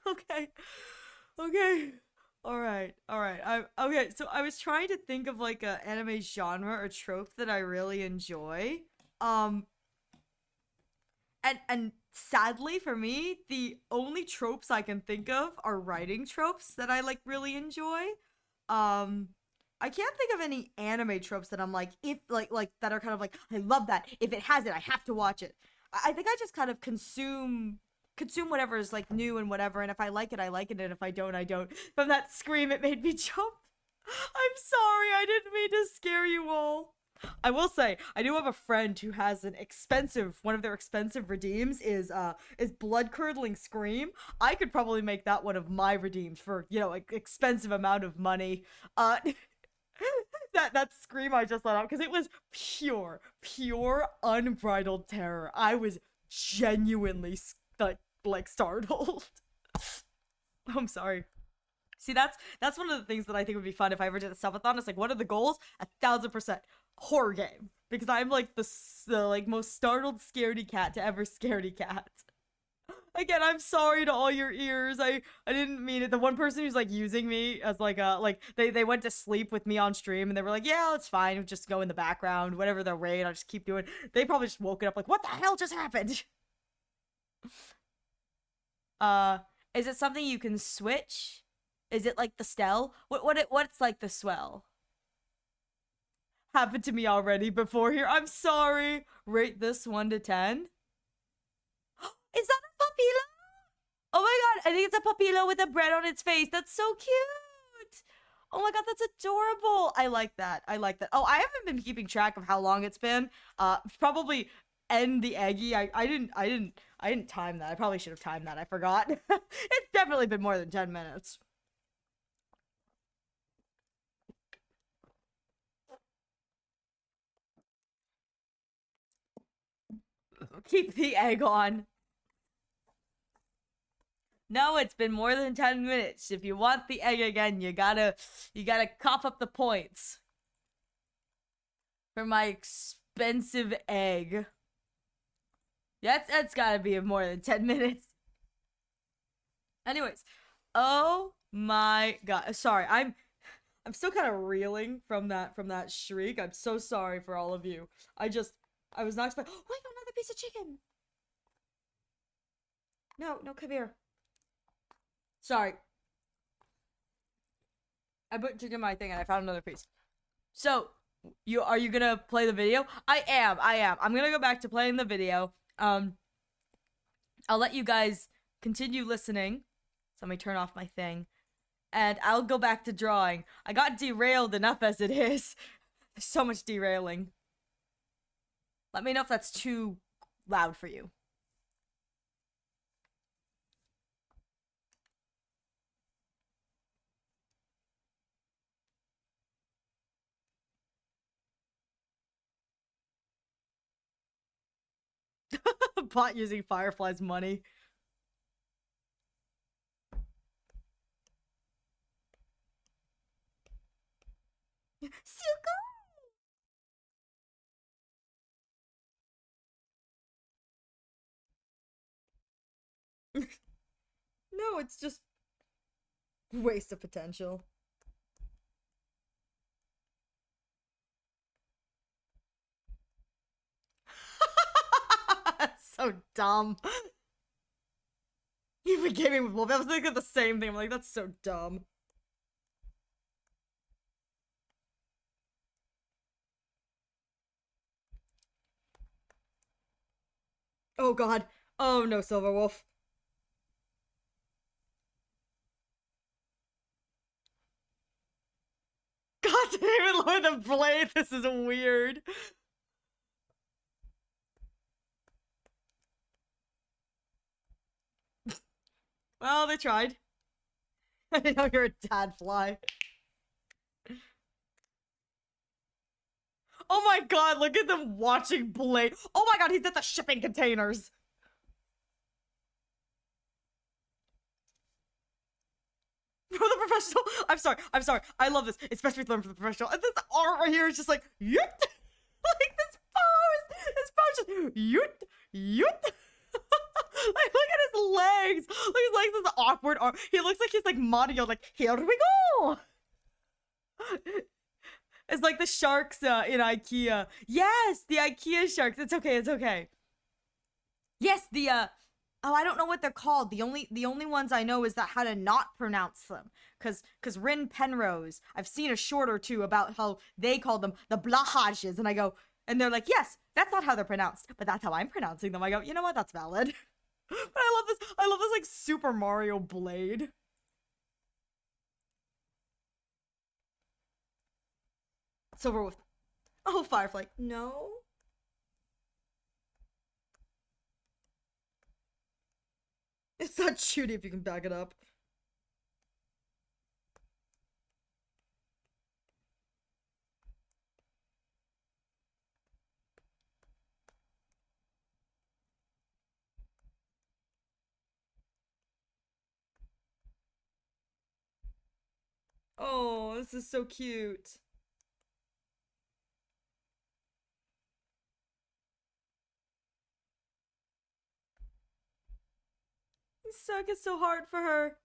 Okay. Okay. All right. I okay, so I was trying to think of like a anime genre or trope that I really enjoy. Um and sadly for me, the only tropes I can think of are writing tropes that I like really enjoy. Um I can't think of any anime tropes that I'm like, if like that are kind of like, I love that. If it has it, I have to watch it. I think I just kind of consume whatever is like new and whatever, and if I like it, I like it, and if I don't, I don't. From that scream, it made me jump. I'm sorry, I didn't mean to scare you all. I will say, I do have a friend who has an expensive one of their expensive redeems is blood curdling scream. I could probably make that one of my redeems for, like expensive amount of money. That scream I just let out, because it was pure unbridled terror. I was genuinely like startled. I'm sorry. See, that's one of the things that I think would be fun if I ever did a subathon. It's like, what are the goals? 1,000% horror game, because I'm like the like most startled scaredy cat to ever scaredy cat. Again, I'm sorry to all your ears. I didn't mean it. The one person who's like using me as like a like they went to sleep with me on stream, and they were like, yeah, it's fine, just go in the background, whatever the raid, I'll just keep doing. They probably just woke it up like, what the hell just happened? Uh, is it something you can switch? Is it like the stell? What's like the swell? Happened to me already before here. I'm sorry. Rate this 1 to 10. Is that a papilla? Oh my god, I think it's a papilla with a bread on its face. That's so cute. Oh my god, that's adorable. I like that. I like that. Oh, I haven't been keeping track of how long it's been. Probably end the eggy. I didn't time that. I probably should have timed that. I forgot. It's definitely been more than 10 minutes. Keep the egg on. No, it's been more than 10 minutes. If you want the egg again, you gotta cough up the points for my expensive egg. That's gotta be more than 10 minutes. Anyways, oh my god. Sorry, I'm still kind of reeling from that shriek. I'm so sorry for all of you. I was not expecting. Oh, I got another piece of chicken. No, no, come here. Sorry. I put chicken in my thing and I found another piece. So, are you gonna play the video? I am. I'm gonna go back to playing the video. I'll let you guys continue listening. So let me turn off my thing. And I'll go back to drawing. I got derailed enough as it is. There's so much derailing. Let me know if that's too loud for you. Bot using Firefly's money. Suko! No, it's just waste of potential. That's so dumb. Even gaming with Wolf, I was thinking the same thing. I'm like, that's so dumb. Oh god. Oh no, Silverwolf. God damn it, lower the blade. This is weird. Well, they tried. I know you're a dad fly. Oh my god, look at them watching Blade. Oh my god, he's at the shipping containers. For the professional. I'm sorry. I love this. It's best we learn for the professional. And this art right here is just like, yoot. Like this pose. This pose just, yoot, yoot. Like, look at his legs. Look, his legs is awkward arm. He looks like he's like Mario, like, here we go. It's like the sharks in IKEA. Yes, the IKEA sharks. It's okay, it's okay. Yes, the oh, I don't know what they're called. The only ones I know is that how to not pronounce them. Cause Rin Penrose, I've seen a short or two about how they call them the blahages, and I go, and they're like, yes, that's not how they're pronounced, but that's how I'm pronouncing them. I go, you know what? That's valid. But I love this like Super Mario blade. Silverwolf. Oh, Firefly. No. It's not shooty if you can back it up. Oh, this is so cute. Suck is so hard for her.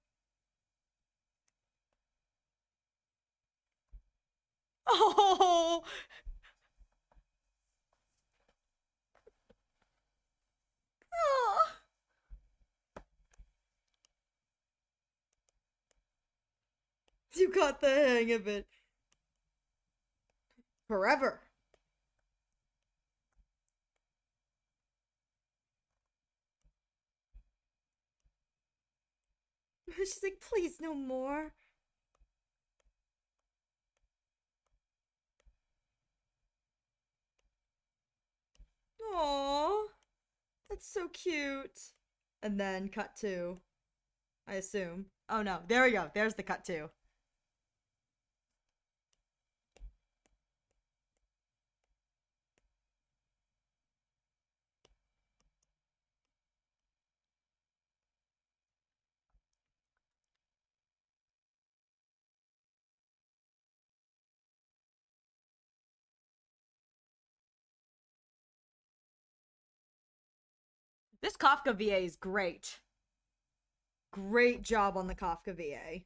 Oh, oh. You got the hang of it. Forever. She's like, please, no more. Aww. That's so cute. And then cut two, I assume. Oh no, there we go. There's the cut two. This Kafka VA is great. Great job on the Kafka VA.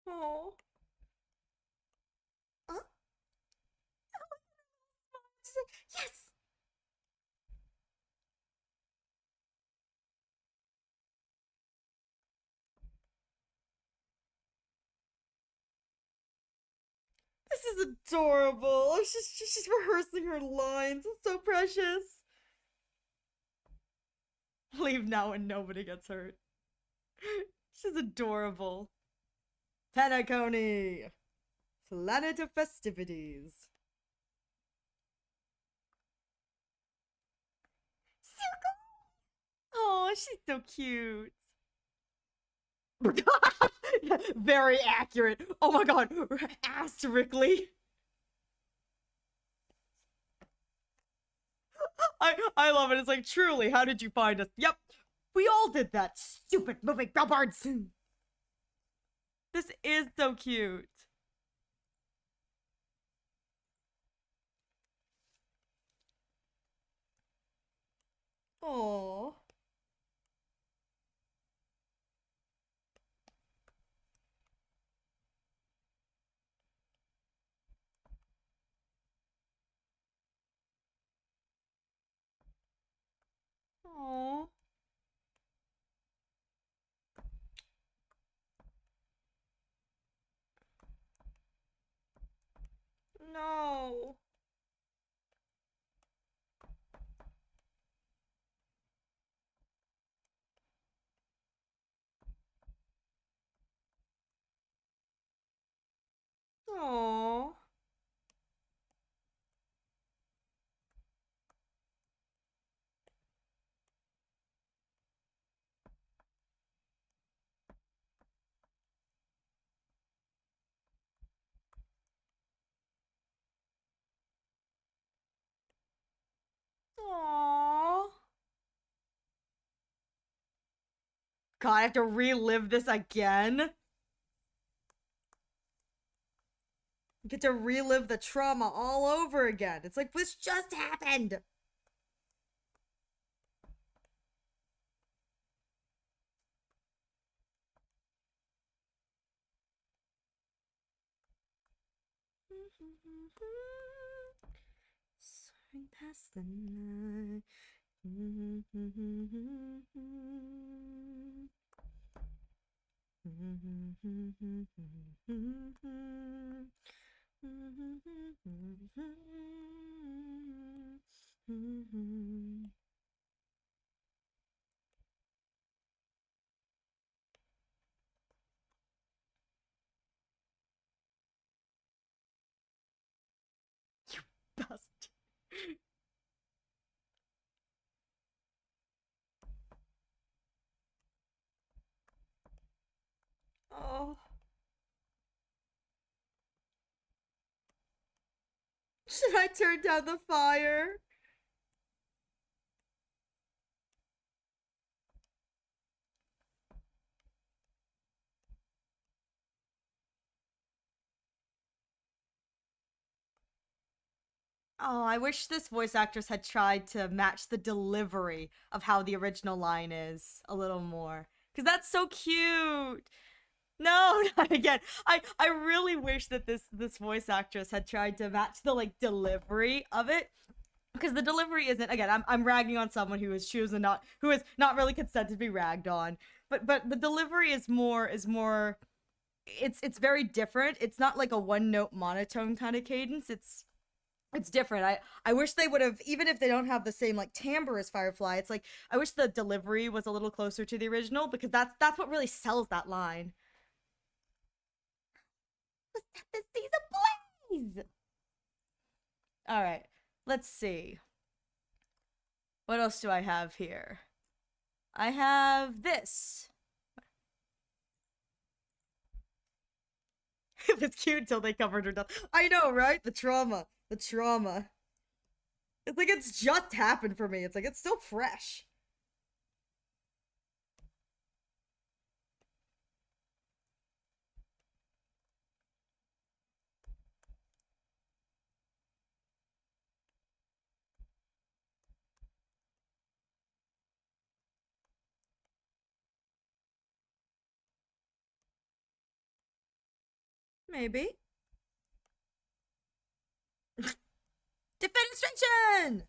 Oh. Huh? Yes! This is adorable. She's rehearsing her lines. It's so precious. Leave now and nobody gets hurt. She's adorable. Penacony! Planet of festivities. Oh, she's so cute. Very accurate. Oh my god, asterically. I love it. It's like, truly, how did you find us? Yep, we all did that. Stupid moving billboards. This is so cute. Oh. Oh. No. Oh. Aww. God, I have to relive this again. Get to relive the trauma all over again. It's like this just happened. Soaring past the night. Best. Oh. Should I turn down the fire? Oh, I wish this voice actress had tried to match the delivery of how the original line is a little more. Because that's so cute. No, not again. I really wish that this voice actress had tried to match the like delivery of it. Because the delivery isn't, again, I'm ragging on someone who is choosing not who is not really consented to be ragged on. But the delivery is more it's very different. It's not like a one note monotone kind of cadence. It's different. I wish they would have, even if they don't have the same like timbre as Firefly. It's like I wish the delivery was a little closer to the original because that's what really sells that line. This thing's ablaze. All right, let's see. What else do I have here? I have this. It was cute until they covered her death. I know, right? The trauma. The trauma. It's like it's just happened for me. It's like it's still fresh. Maybe. Defenestration!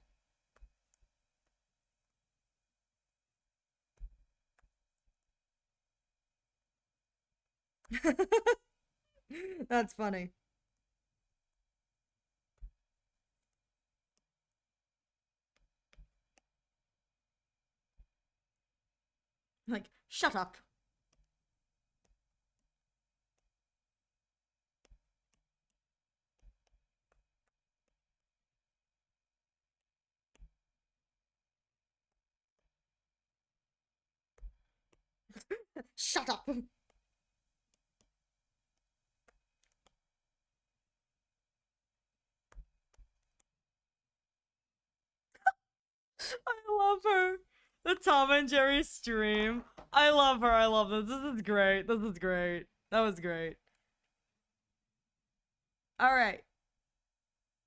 That's funny. Like, shut up. Shut up. I love her. The Tom and Jerry stream. I love her. I love this. This is great. This is great. That was great. All right.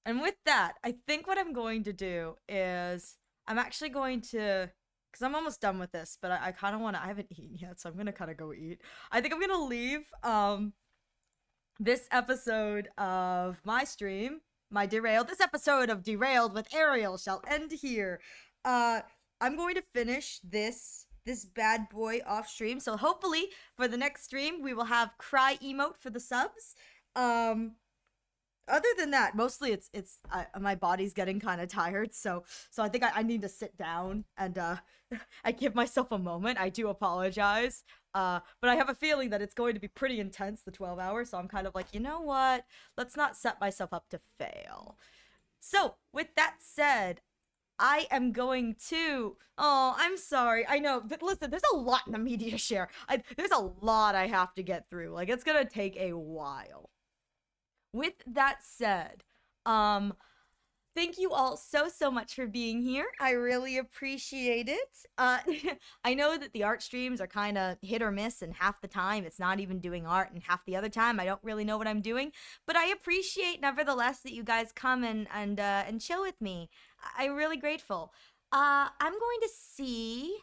And with that, I think what I'm going to do is I'm actually going to, because I'm almost done with this, but I kind of want to, I haven't eaten yet, so I'm going to kind of go eat. I think I'm going to leave this episode of my stream, my Derailed, this episode of Derailed with Ariel shall end here. I'm going to finish this bad boy off stream. So hopefully for the next stream we will have cry emote for the subs. Other than that, mostly it's my body's getting kind of tired, so I think I need to sit down and I give myself a moment. I do apologize. But I have a feeling that it's going to be pretty intense, the 12 hours, so I'm kind of like, you know what? Let's not set myself up to fail. So, with that said, I am going to. Oh, I'm sorry. I know, but listen, there's a lot in the media share. There's a lot I have to get through. Like, it's gonna take a while. With that said, thank you all so much for being here. I really appreciate it. I know that the art streams are kind of hit or miss, and half the time it's not even doing art, and half the other time I don't really know what I'm doing. But I appreciate, nevertheless, that you guys come and chill with me. I'm really grateful. I'm going to see.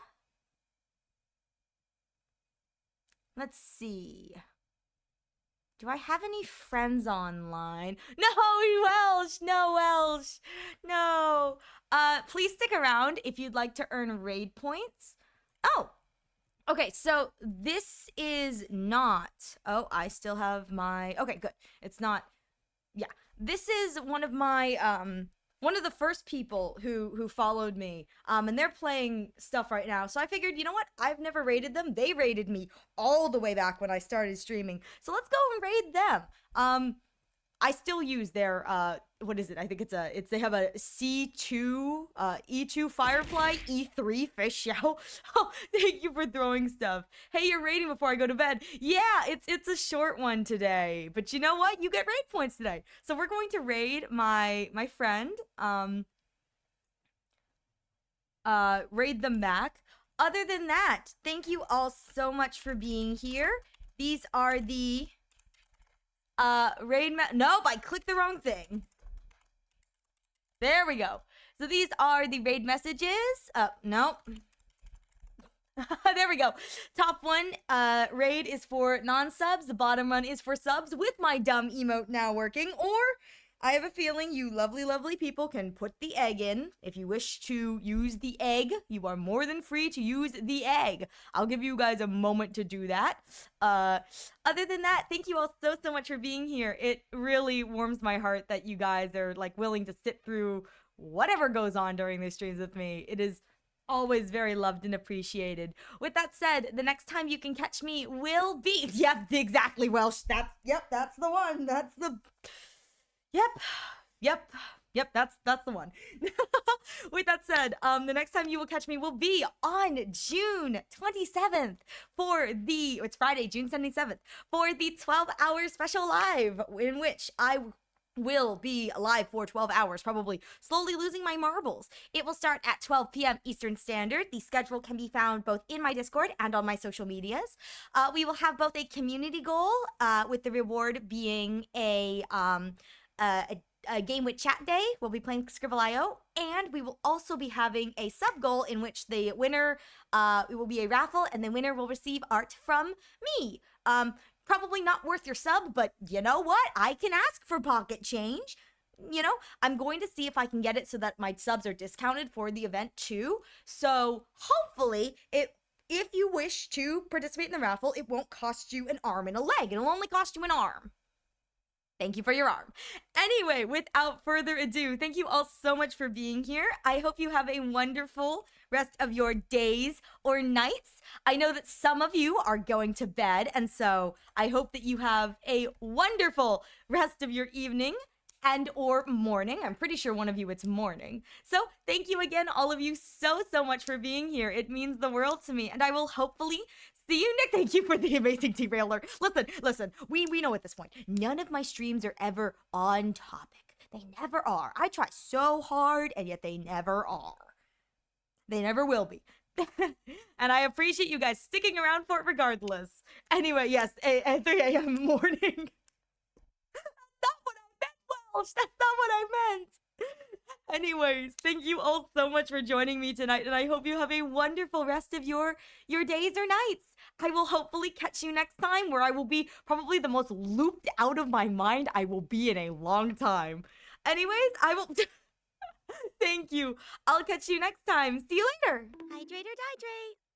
Let's see. Do I have any friends online? No, Welsh! No, Welsh! No! Please stick around if you'd like to earn raid points. Oh! Okay, so this is not... Oh, I still have my... Okay, good. It's not... Yeah. This is one of my, one of the first people who followed me, and they're playing stuff right now. So I figured, you know what? I've never raided them. They raided me all the way back when I started streaming. So let's go and raid them. I still use their what is it? I think it's they have a C2 E2 Firefly, E3 fish shell. Oh, thank you for throwing stuff. Hey, you're raiding before I go to bed. Yeah, it's a short one today. But you know what? You get raid points today. So we're going to raid my friend. Raid them back. Other than that, thank you all so much for being here. These are the nope, I clicked the wrong thing. There we go. So these are the raid messages. Nope. There we go. Top one raid is for non-subs. The bottom one is for subs with my dumb emote now working. Or I have a feeling you lovely people can put the egg in. If you wish to use the egg, you are more than free to use the egg. I'll give you guys a moment to do that. Other than that, thank you all so much for being here. It really warms my heart that you guys are like willing to sit through whatever goes on during these streams with me. It is always very loved and appreciated. With that said, the next time you can catch me will be... Yep, exactly, Welsh. That's the one. That's the... Yep, that's the one. With that said, the next time you will catch me will be on June 27th for the... It's Friday, June 27th, for the 12-hour special live, in which I will be live for 12 hours, probably slowly losing my marbles. It will start at 12 p.m. Eastern Standard. The schedule can be found both in my Discord and on my social medias. We will have both a community goal, with the reward being a game with chat day. We'll be playing Scribble.io, and we will also be having a sub goal in which the winner, it will be a raffle, and the winner will receive art from me. Probably not worth your sub, but you know what? I can ask for pocket change. You know, I'm going to see if I can get it so that my subs are discounted for the event too. So hopefully, if you wish to participate in the raffle, it won't cost you an arm and a leg. It'll only cost you an arm. Thank you for your arm. Anyway, without further ado, thank you all so much for being here. I hope you have a wonderful rest of your days or nights. I know that some of you are going to bed, and so I hope that you have a wonderful rest of your evening and or morning. I'm pretty sure one of you it's morning. So thank you again, all of you, so much for being here. It means the world to me, and I will hopefully see you next. Thank you for the amazing derailer. Listen, we know at this point, none of my streams are ever on topic. They never are. I try so hard, and yet they never are. They never will be. And I appreciate you guys sticking around for it regardless. Anyway, yes, at 3 a.m. morning. That's not what I meant. Anyways, thank you all so much for joining me tonight, and I hope you have a wonderful rest of your days or nights. I will hopefully catch you next time, where I will be probably the most looped out of my mind I will be in a long time. Anyways, I will... Thank you. I'll catch you next time. See you later. Hydrate or dihydrate.